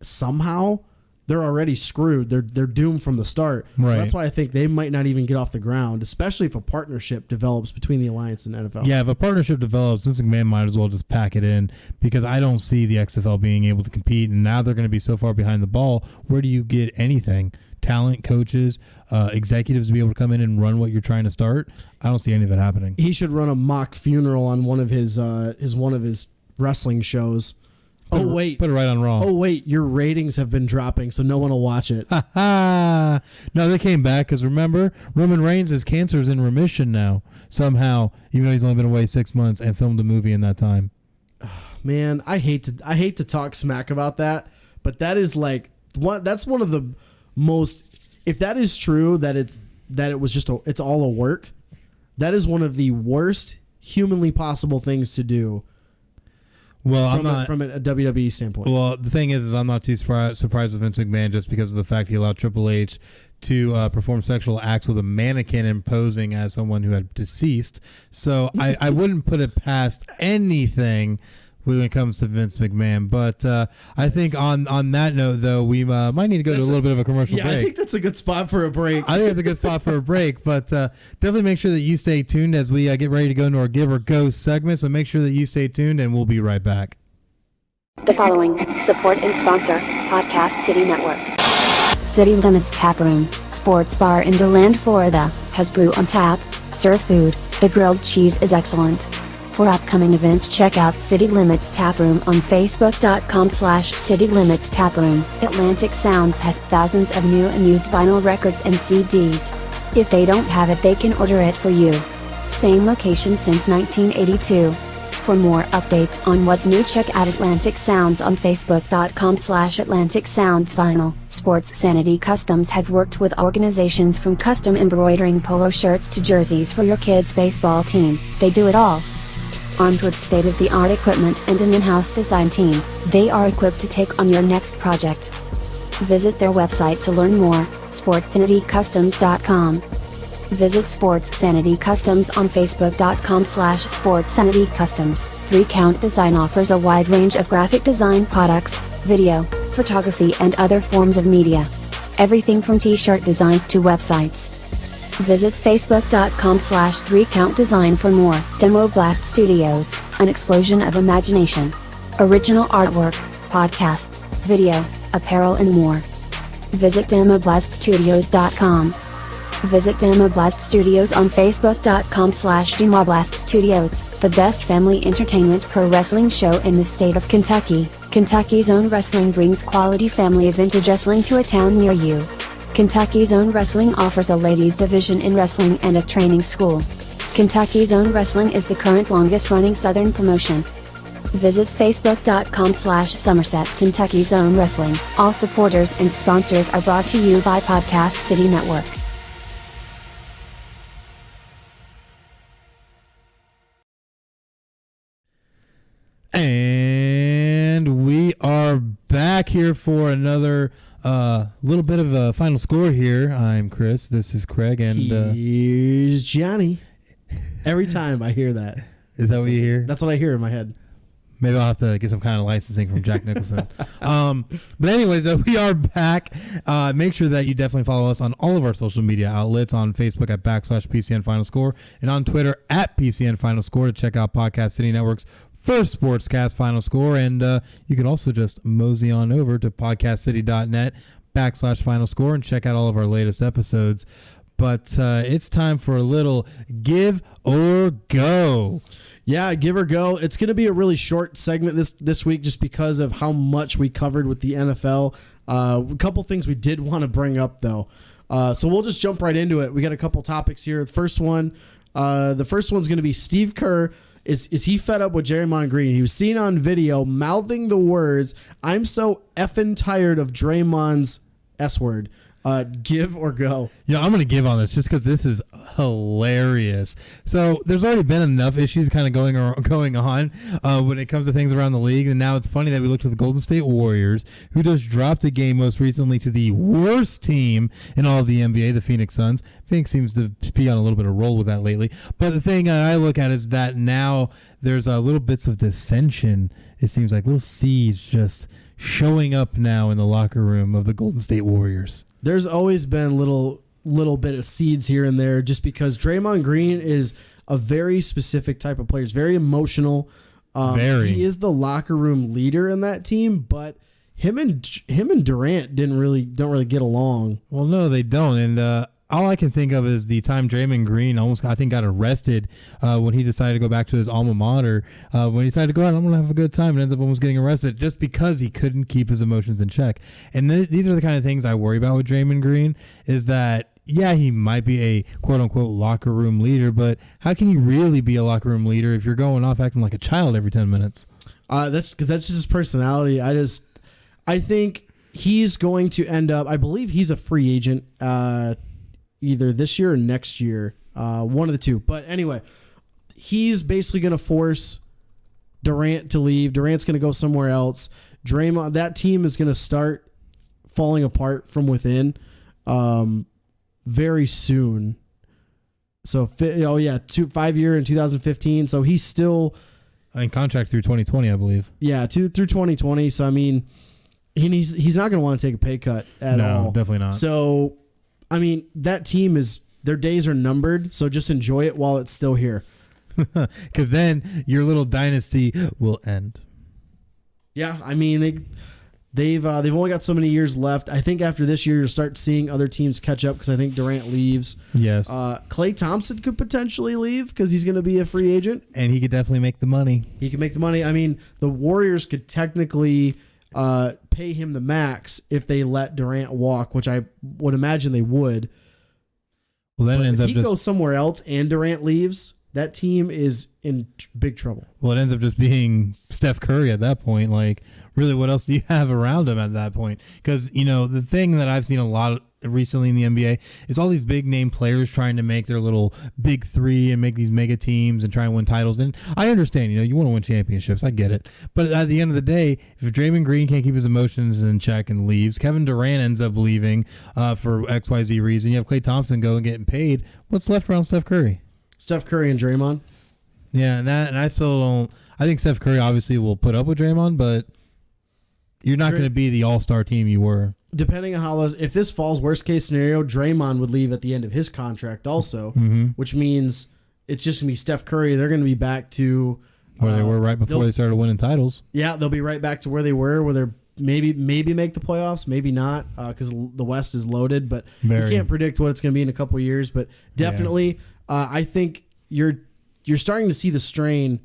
somehow they're already screwed. They're doomed from the start. Right. So that's why I think they might not even get off the ground, especially if a partnership develops between the Alliance and NFL. Yeah, if a partnership develops, Vince McMahon might as well just pack it in, because I don't see the XFL being able to compete, and now they're going to be so far behind the ball. Where do you get anything? Talent, coaches, executives to be able to come in and run what you're trying to start? I don't see any of it happening. He should run a mock funeral on one of his wrestling shows. Put it right on Raw. Oh, wait, your ratings have been dropping, so no one will watch it. No, they came back, because remember, Roman Reigns' cancer is in remission now, somehow, even though he's only been away 6 months and filmed a movie in that time. Man, I hate to talk smack about that, but that is that's one of the most, if that is true, that it was just it's all a work, that is one of the worst humanly possible things to do. Well, from a WWE standpoint. Well, the thing is I'm not too surprised with Vince McMahon, just because of the fact he allowed Triple H to perform sexual acts with a mannequin and posing as someone who had deceased. So I wouldn't put it past anything when it comes to Vince McMahon. But I think on that note, though, we might need to go to a little bit of a commercial break. I think that's a good spot for a break. I think it's a good spot for a break, but definitely make sure that you stay tuned as we get ready to go into our Give or Go segment. So make sure that you stay tuned, and we'll be right back. The following support and sponsor Podcast City Network. City Limits Tap Room, sports bar in DeLand, Florida, has brew on tap, serve food, the grilled cheese is excellent. For upcoming events, check out City Limits Tap Room on Facebook.com/City Limits Tap Room. Atlantic Sounds has thousands of new and used vinyl records and CDs. If they don't have it, they can order it for you. Same location since 1982. For more updates on what's new, check out Atlantic Sounds on Facebook.com/Atlantic Sounds Vinyl. Sports Sanity Customs have worked with organizations from custom embroidering polo shirts to jerseys for your kids' baseball team. They do it all. Armed with state-of-the-art equipment and an in-house design team, they are equipped to take on your next project. Visit their website to learn more, sportsanitycustoms.com. Visit Sports Sanity Customs on Facebook.com/SportsSanityCustoms. 3-Count Design offers a wide range of graphic design products, video, photography and other forms of media. Everything from t-shirt designs to websites. Visit Facebook.com/3Count Design for more. Demo Blast Studios, an explosion of imagination. Original artwork, podcasts, video, apparel and more. Visit DemoBlastStudios.com. Visit Demoblast Studios on Facebook.com/Demoblast Studios, the best family entertainment pro wrestling show in the state of Kentucky. Kentucky's Own Wrestling brings quality family vintage wrestling to a town near you. Kentucky's Own Wrestling offers a ladies division in wrestling and a training school. Kentucky's Own Wrestling is the current longest running Southern promotion. Visit Facebook.com/Somerset Kentucky's Own Wrestling. All supporters and sponsors are brought to you by Podcast City Network. And we are back here for another little bit of a final score here. I'm Chris. This is Craig. And here's Johnny. Every time I hear that. Is that what you hear? That's what I hear in my head. Maybe I'll have to get some kind of licensing from Jack Nicholson. But anyways, we are back. Make sure that you definitely follow us on all of our social media outlets, on Facebook at /PCN Final Score and on Twitter at PCN Final Score to check out Podcast City Network's first sportscast Final Score. And you can also just mosey on over to podcastcity.net /Final Score and check out all of our latest episodes. But it's time for a little Give or Go. Yeah, Give or Go. It's going to be a really short segment this week just because of how much we covered with the NFL. A couple things we did want to bring up, though. So we'll just jump right into it. We got a couple topics here. The first one's going to be Steve Kerr. Is he fed up with Draymond Green? He was seen on video mouthing the words, "I'm so effing tired of Draymond's S word." Give or go? I'm going to give on this just because this is hilarious. So there's already been enough issues kind of going on when it comes to things around the league. And now it's funny that we look to the Golden State Warriors, who just dropped a game most recently to the worst team in all of the NBA, the Phoenix Suns. Phoenix seems to be on a little bit of roll with that lately. But the thing I look at is that now there's little bits of dissension. It seems like little seeds just showing up now in the locker room of the Golden State Warriors. There's always been little bit of seeds here and there just because Draymond Green is a very specific type of player. He's very emotional. He is the locker room leader in that team, but him and Durant don't really get along. Well, no, they don't. And all I can think of is the time Draymond Green I think got arrested when he decided to go back to his alma mater. When he decided to go out, I'm going to have a good time, and ends up almost getting arrested just because he couldn't keep his emotions in check. And these are the kind of things I worry about with Draymond Green is that, yeah, he might be a quote-unquote locker room leader, but how can you really be a locker room leader if you're going off acting like a child every 10 minutes? That's just his personality. I think he's going to end up, I believe he's a free agent either this year or next year, one of the two. But anyway, he's basically going to force Durant to leave. Durant's going to go somewhere else. Draymond, that team is going to start falling apart from within very soon. So, 5 year in 2015. So he's still in contract through 2020, I believe. Yeah, through 2020. So I mean, he's not going to want to take a pay cut at all. No, definitely not. So, I mean, that team their days are numbered. So just enjoy it while it's still here. Because then your little dynasty will end. Yeah, I mean they've only got so many years left. I think after this year you'll start seeing other teams catch up because I think Durant leaves. Yes. Klay Thompson could potentially leave because he's going to be a free agent, and he could definitely make the money. He can make the money. I mean, the Warriors could technically pay him the max if they let Durant walk, which I would imagine they would. Well, then it ends if up he goes somewhere else and Durant leaves, that team is in big trouble. Well, it ends up just being Steph Curry at that point. Like, really, what else do you have around him at that point? Because, the thing that I've seen a lot recently in the NBA is all these big name players trying to make their little big three and make these mega teams and try and win titles. And I understand, you want to win championships. I get it. But at the end of the day, if Draymond Green can't keep his emotions in check and leaves, Kevin Durant ends up leaving for XYZ reason. You have Klay Thompson going getting paid. What's left around Steph Curry? Steph Curry and Draymond. Yeah, and I still don't. I think Steph Curry obviously will put up with Draymond, but you're not going to be the all-star team you were. Depending on how if this falls worst case scenario, Draymond would leave at the end of his contract also, which means it's just going to be Steph Curry. They're going to be back to where they were right before they started winning titles. Yeah, they'll be right back to where they were, where they're maybe make the playoffs, maybe not, because the West is loaded. But you can't predict what it's going to be in a couple of years. But definitely, I think you're starting to see the strain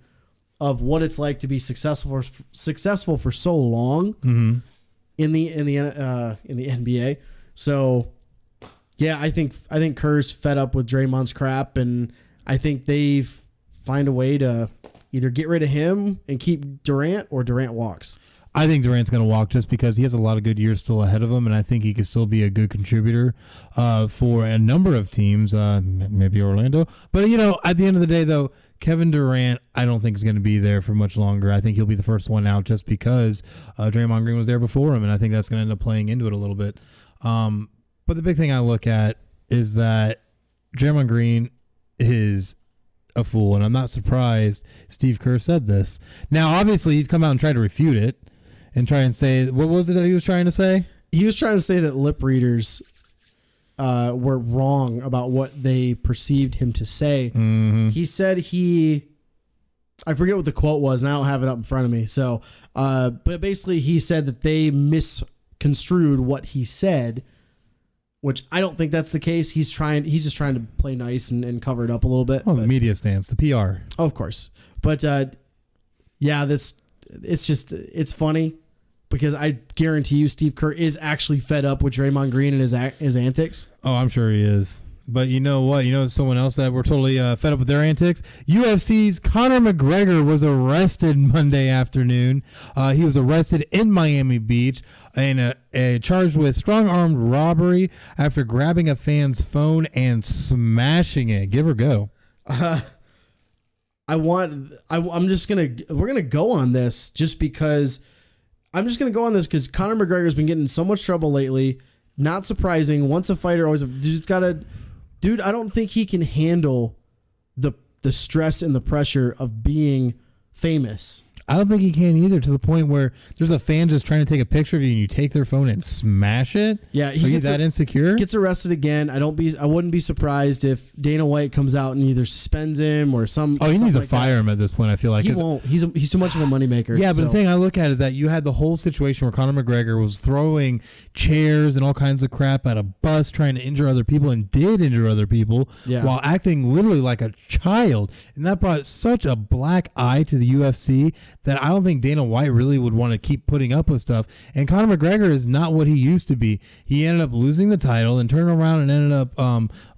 of what it's like to be successful for so long in the NBA. So yeah, I think Kerr's fed up with Draymond's crap, and I think they find a way to either get rid of him and keep Durant, or Durant walks. I think Durant's going to walk just because he has a lot of good years still ahead of him, and I think he could still be a good contributor for a number of teams, maybe Orlando. But, at the end of the day, though, Kevin Durant, I don't think is going to be there for much longer. I think he'll be the first one out just because Draymond Green was there before him, and I think that's going to end up playing into it a little bit. But the big thing I look at is that Draymond Green is a fool, and I'm not surprised Steve Kerr said this. Now, obviously, he's come out and tried to refute it and try and say, what was it that he was trying to say? He was trying to say that lip readers were wrong about what they perceived him to say. He said I forget what the quote was, and I don't have it up in front of me. So, but basically he said that they misconstrued what he said, which I don't think that's the case. He's just trying to play nice and cover it up a little bit. Oh, the media stance, the PR. Oh, of course. But it's funny. Because I guarantee you Steve Kerr is actually fed up with Draymond Green and his antics. Oh, I'm sure he is. But you know what? Someone else that we're totally fed up with their antics? UFC's Conor McGregor was arrested Monday afternoon. He was arrested in Miami Beach and charged with strong-armed robbery after grabbing a fan's phone and smashing it. Give or go. We're gonna go on this just because. I'm just going to go on this because Conor McGregor's been getting in so much trouble lately. Not surprising. Once a fighter, always a dude. I don't think he can handle the stress and the pressure of being famous. I don't think he can either, to the point where there's a fan just trying to take a picture of you and you take their phone and smash it. Yeah, Are you that insecure? Gets arrested again. I wouldn't be surprised if Dana White comes out and either suspends him or some. Oh, he needs to fire him at this point. I feel like he won't. He's too much of a moneymaker. Yeah, but the thing I look at is that you had the whole situation where Conor McGregor was throwing chairs and all kinds of crap at a bus, trying to injure other people, and did injure other people while acting literally like a child, and that brought such a black eye to the UFC that I don't think Dana White really would want to keep putting up with stuff. And Conor McGregor is not what he used to be. He ended up losing the title and turned around and ended up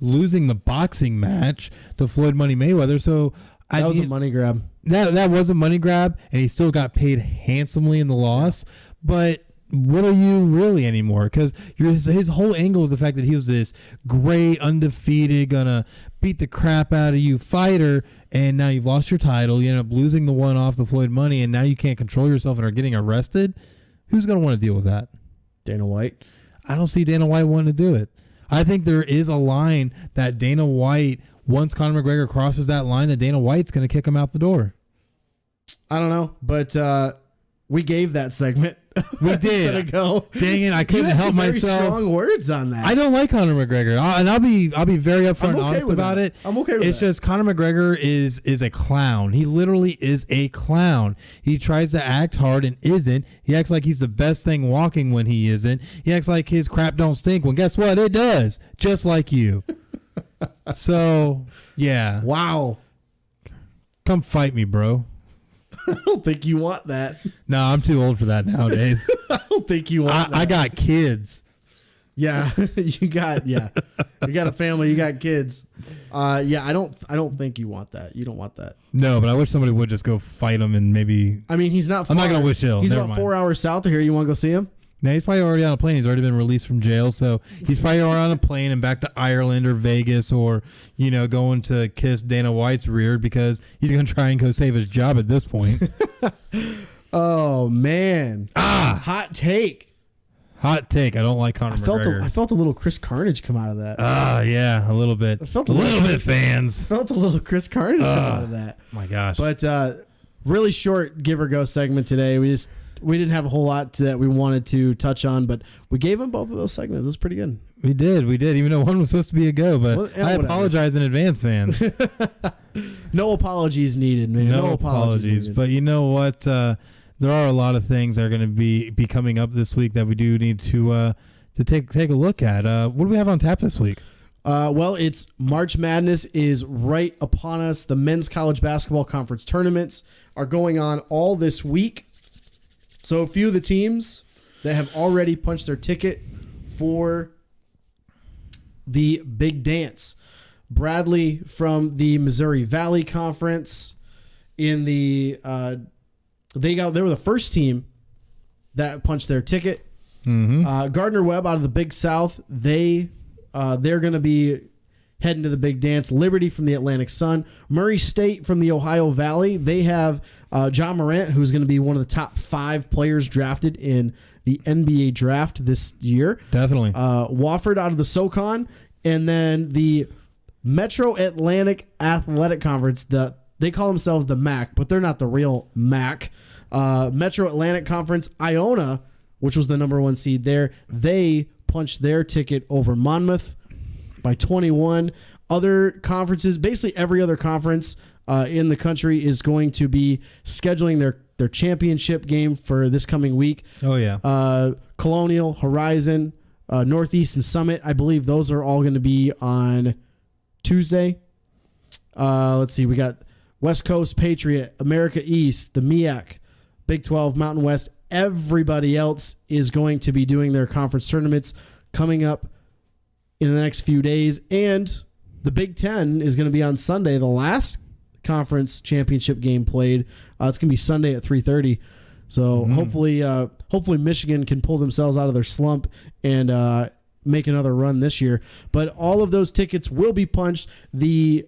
losing the boxing match to Floyd Money Mayweather. So that was a money grab. That was a money grab, and he still got paid handsomely in the loss. But what are you really anymore? Because his whole angle is the fact that he was this great, undefeated, gonna beat the crap out of you fighter, and now you've lost your title. You end up losing the one off the Floyd Money, and now you can't control yourself and are getting arrested. Who's gonna want to deal with that? Dana White. I don't see Dana White wanting to do it. I think there is a line that Dana White, once Conor McGregor crosses that line, that Dana White's gonna kick him out the door. I don't know, but we gave that segment. We did. Ago. Dang it! I couldn't help myself. Strong words on that. I don't like Conor McGregor, and I'll be very upfront and honest about it. I'm okay with It's just Conor McGregor is a clown. He literally is a clown. He tries to act hard and isn't. He acts like he's the best thing walking when he isn't. He acts like his crap don't stink when guess what? It does, just like you. So yeah. Wow. Come fight me, bro. I don't think you want that. No, I'm too old for that nowadays. I don't think you want that. I got kids. Yeah, you got a family, you got kids. I don't think you want that. You don't want that. No, but I wish somebody would just go fight him and maybe. I mean, he's not. I'm not gonna wish ill. He's Never about mind. 4 hours south of here. You want to go see him? No, he's probably already on a plane. He's already been released from jail, so he's probably already on a plane and back to Ireland or Vegas or going to kiss Dana White's rear because he's gonna try and go save his job at this point. Oh man! Hot take. Hot take. I don't like Conor McGregor. I felt a little Chris Carnage come out of that. Yeah, a little bit. I felt a little bit, fans. Felt a little Chris Carnage come out of that. My gosh. But really short give or go segment today. We didn't have a whole lot that we wanted to touch on, but we gave them both of those segments. It was pretty good. We did, even though one was supposed to be a go, but Well, yeah, I whatever. apologize in advance, fans. No apologies needed, man. No apologies. needed. But you know what? There are a lot of things that are going to be coming up this week that we do need to take a look at. What do we have on tap this week? Well, it's March Madness is right upon us. The men's college basketball conference tournaments are going on all this week. So a few of the teams that have already punched their ticket for the big dance. Bradley from the Missouri Valley Conference in the they were the first team that punched their ticket. Mm-hmm. Gardner Webb out of the Big South, they're going to be heading to the big dance. Liberty from the Atlantic Sun. Murray State from the Ohio Valley. They have John Morant, who's going to be one of the top 5 players drafted in the NBA draft this year. Definitely. Wofford out of the SoCon. And then the Metro Atlantic Athletic Conference. They call themselves the MAC, but they're not the real MAC. Metro Atlantic Conference. Iona, which was the number 1 seed there, they punched their ticket over Monmouth by 21. Other conferences, basically every other conference in the country is going to be scheduling their championship game for this coming week. Oh, yeah. Colonial, Horizon, Northeast, and Summit. I believe those are all going to be on Tuesday. Let's see. We got West Coast, Patriot, America East, the MEAC, Big 12, Mountain West. Everybody else is going to be doing their conference tournaments coming up in the next few days. And the Big Ten is going to be on Sunday, the last conference championship game played. It's going to be Sunday at 3:30. So hopefully Michigan can pull themselves out of their slump and make another run this year. But all of those tickets will be punched. The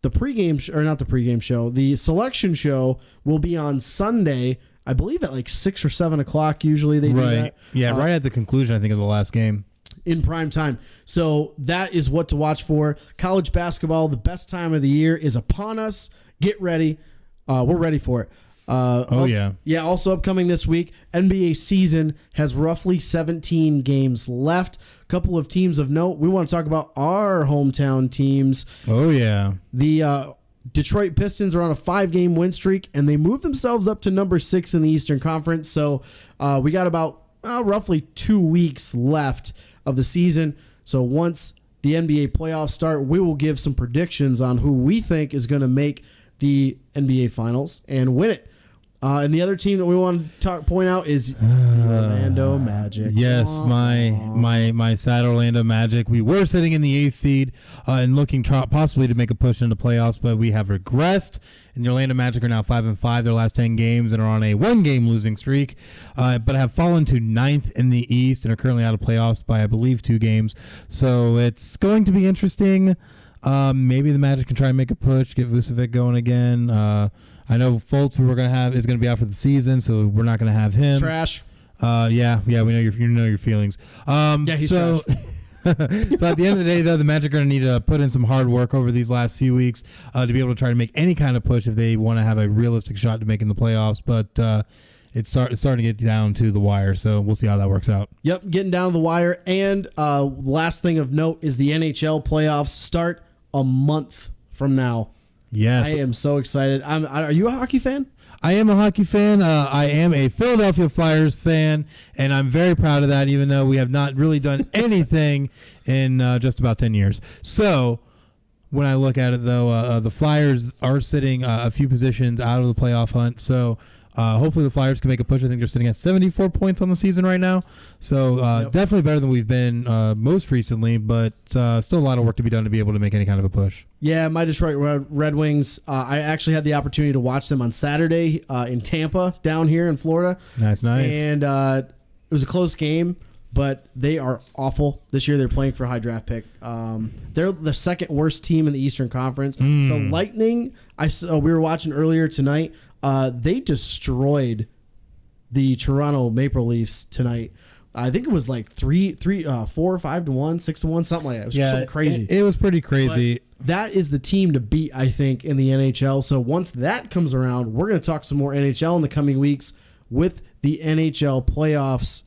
pregame or not the pregame show, the selection show will be on Sunday, I believe at like 6 or 7 o'clock. Usually they do that. Yeah, right at the conclusion, I think, of the last game. In prime time. So that is what to watch for. College basketball, the best time of the year is upon us. Get ready. We're ready for it. Yeah. Yeah, also upcoming this week, NBA season has roughly 17 games left. A couple of teams of note. We want to talk about our hometown teams. Oh, yeah. The Detroit Pistons are on a 5-game win streak, and they moved themselves up to number 6 in the Eastern Conference. So we got about roughly 2 weeks left of the season. So once the NBA playoffs start, we will give some predictions on who we think is going to make the NBA Finals and win it. And the other team that we want to point out is the Orlando Magic. Yes, my sad Orlando Magic. We were sitting in the 8th seed and looking possibly to make a push into playoffs, but we have regressed. And the Orlando Magic are now 5-5 their last 10 games and are on a 1-game losing streak, but have fallen to 9th in the East and are currently out of playoffs by, I believe, 2 games. So it's going to be interesting. Maybe the Magic can try and make a push, get Vucevic going again. I know Fultz is going to be out for the season, so we're not going to have him. Trash. Yeah, we know you know your feelings. Yeah, he's trash. So at the end of the day, though, the Magic are going to need to put in some hard work over these last few weeks to be able to try to make any kind of push if they want to have a realistic shot to making the playoffs. But it's starting to get down to the wire, so we'll see how that works out. Yep, getting down to the wire. And last thing of note is the NHL playoffs start a month from now. Yes. I am so excited. Are you a hockey fan? I am a hockey fan. I am a Philadelphia Flyers fan, and I'm very proud of that, even though we have not really done anything in just about 10 years. So when I look at it, though, the Flyers are sitting a few positions out of the playoff hunt. So hopefully the Flyers can make a push. I think they're sitting at 74 points on the season right now. So definitely better than we've been most recently, but still a lot of work to be done to be able to make any kind of a push. Yeah, my Detroit Red Wings, I actually had the opportunity to watch them on Saturday in Tampa down here in Florida. Nice. And it was a close game, but they are awful. This year they're playing for a high draft pick. They're the second worst team in the Eastern Conference. The Lightning, we were watching earlier tonight, they destroyed the Toronto Maple Leafs tonight. I think it was like 4 or 5-1, 6-1, something like that. It was so crazy. It was pretty crazy. But that is the team to beat, I think, in the NHL. So once that comes around, we're going to talk some more NHL in the coming weeks with the NHL playoffs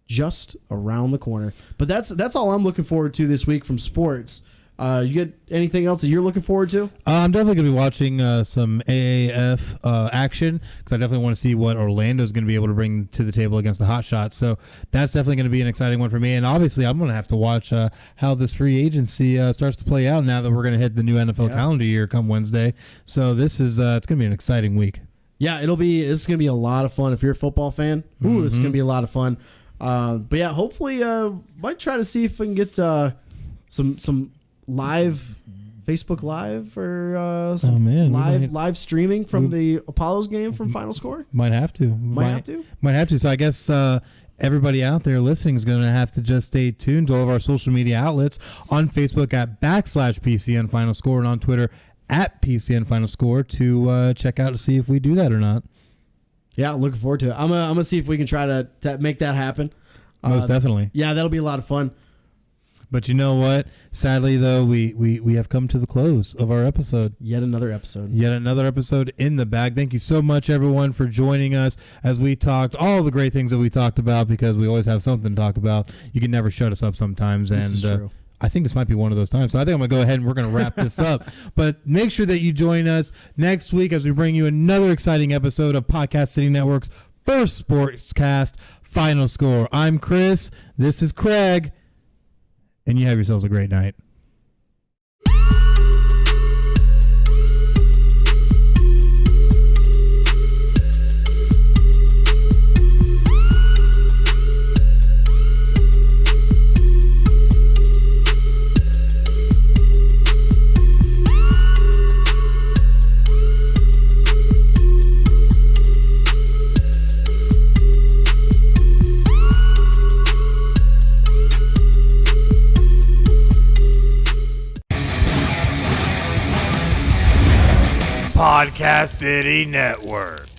just around the corner. But that's all I'm looking forward to this week from sports. You get anything else that you're looking forward to? I'm definitely going to be watching some AAF action because I definitely want to see what Orlando's going to be able to bring to the table against the Hot Shots. So that's definitely going to be an exciting one for me. And obviously, I'm going to have to watch how this free agency starts to play out now that we're going to hit the new NFL calendar year come Wednesday. So this is it's going to be an exciting week. Yeah, this is going to be a lot of fun. If you're a football fan, this is going to be a lot of fun. But yeah, hopefully, might try to see if we can get some live Facebook Live or live streaming from the Apollos game from FinalScore. Might have to. So I guess everybody out there listening is going to have to just stay tuned to all of our social media outlets on Facebook at /PCN FinalScore and on Twitter at PCN FinalScore to check out to see if we do that or not. Yeah, looking forward to it. I'm gonna see if we can try to make that happen. Most definitely. Yeah, that'll be a lot of fun. But you know what? Sadly, though, we have come to the close of our episode. Yet another episode in the bag. Thank you so much, everyone, for joining us as we talked all the great things that we talked about because we always have something to talk about. You can never shut us up sometimes. This is true. I think this might be one of those times. So I think I'm going to go ahead and we're going to wrap this up. But make sure that you join us next week as we bring you another exciting episode of Podcast City Network's first sportscast, Final Score. I'm Chris. This is Craig. And you have yourselves a great night. Podcast City Network.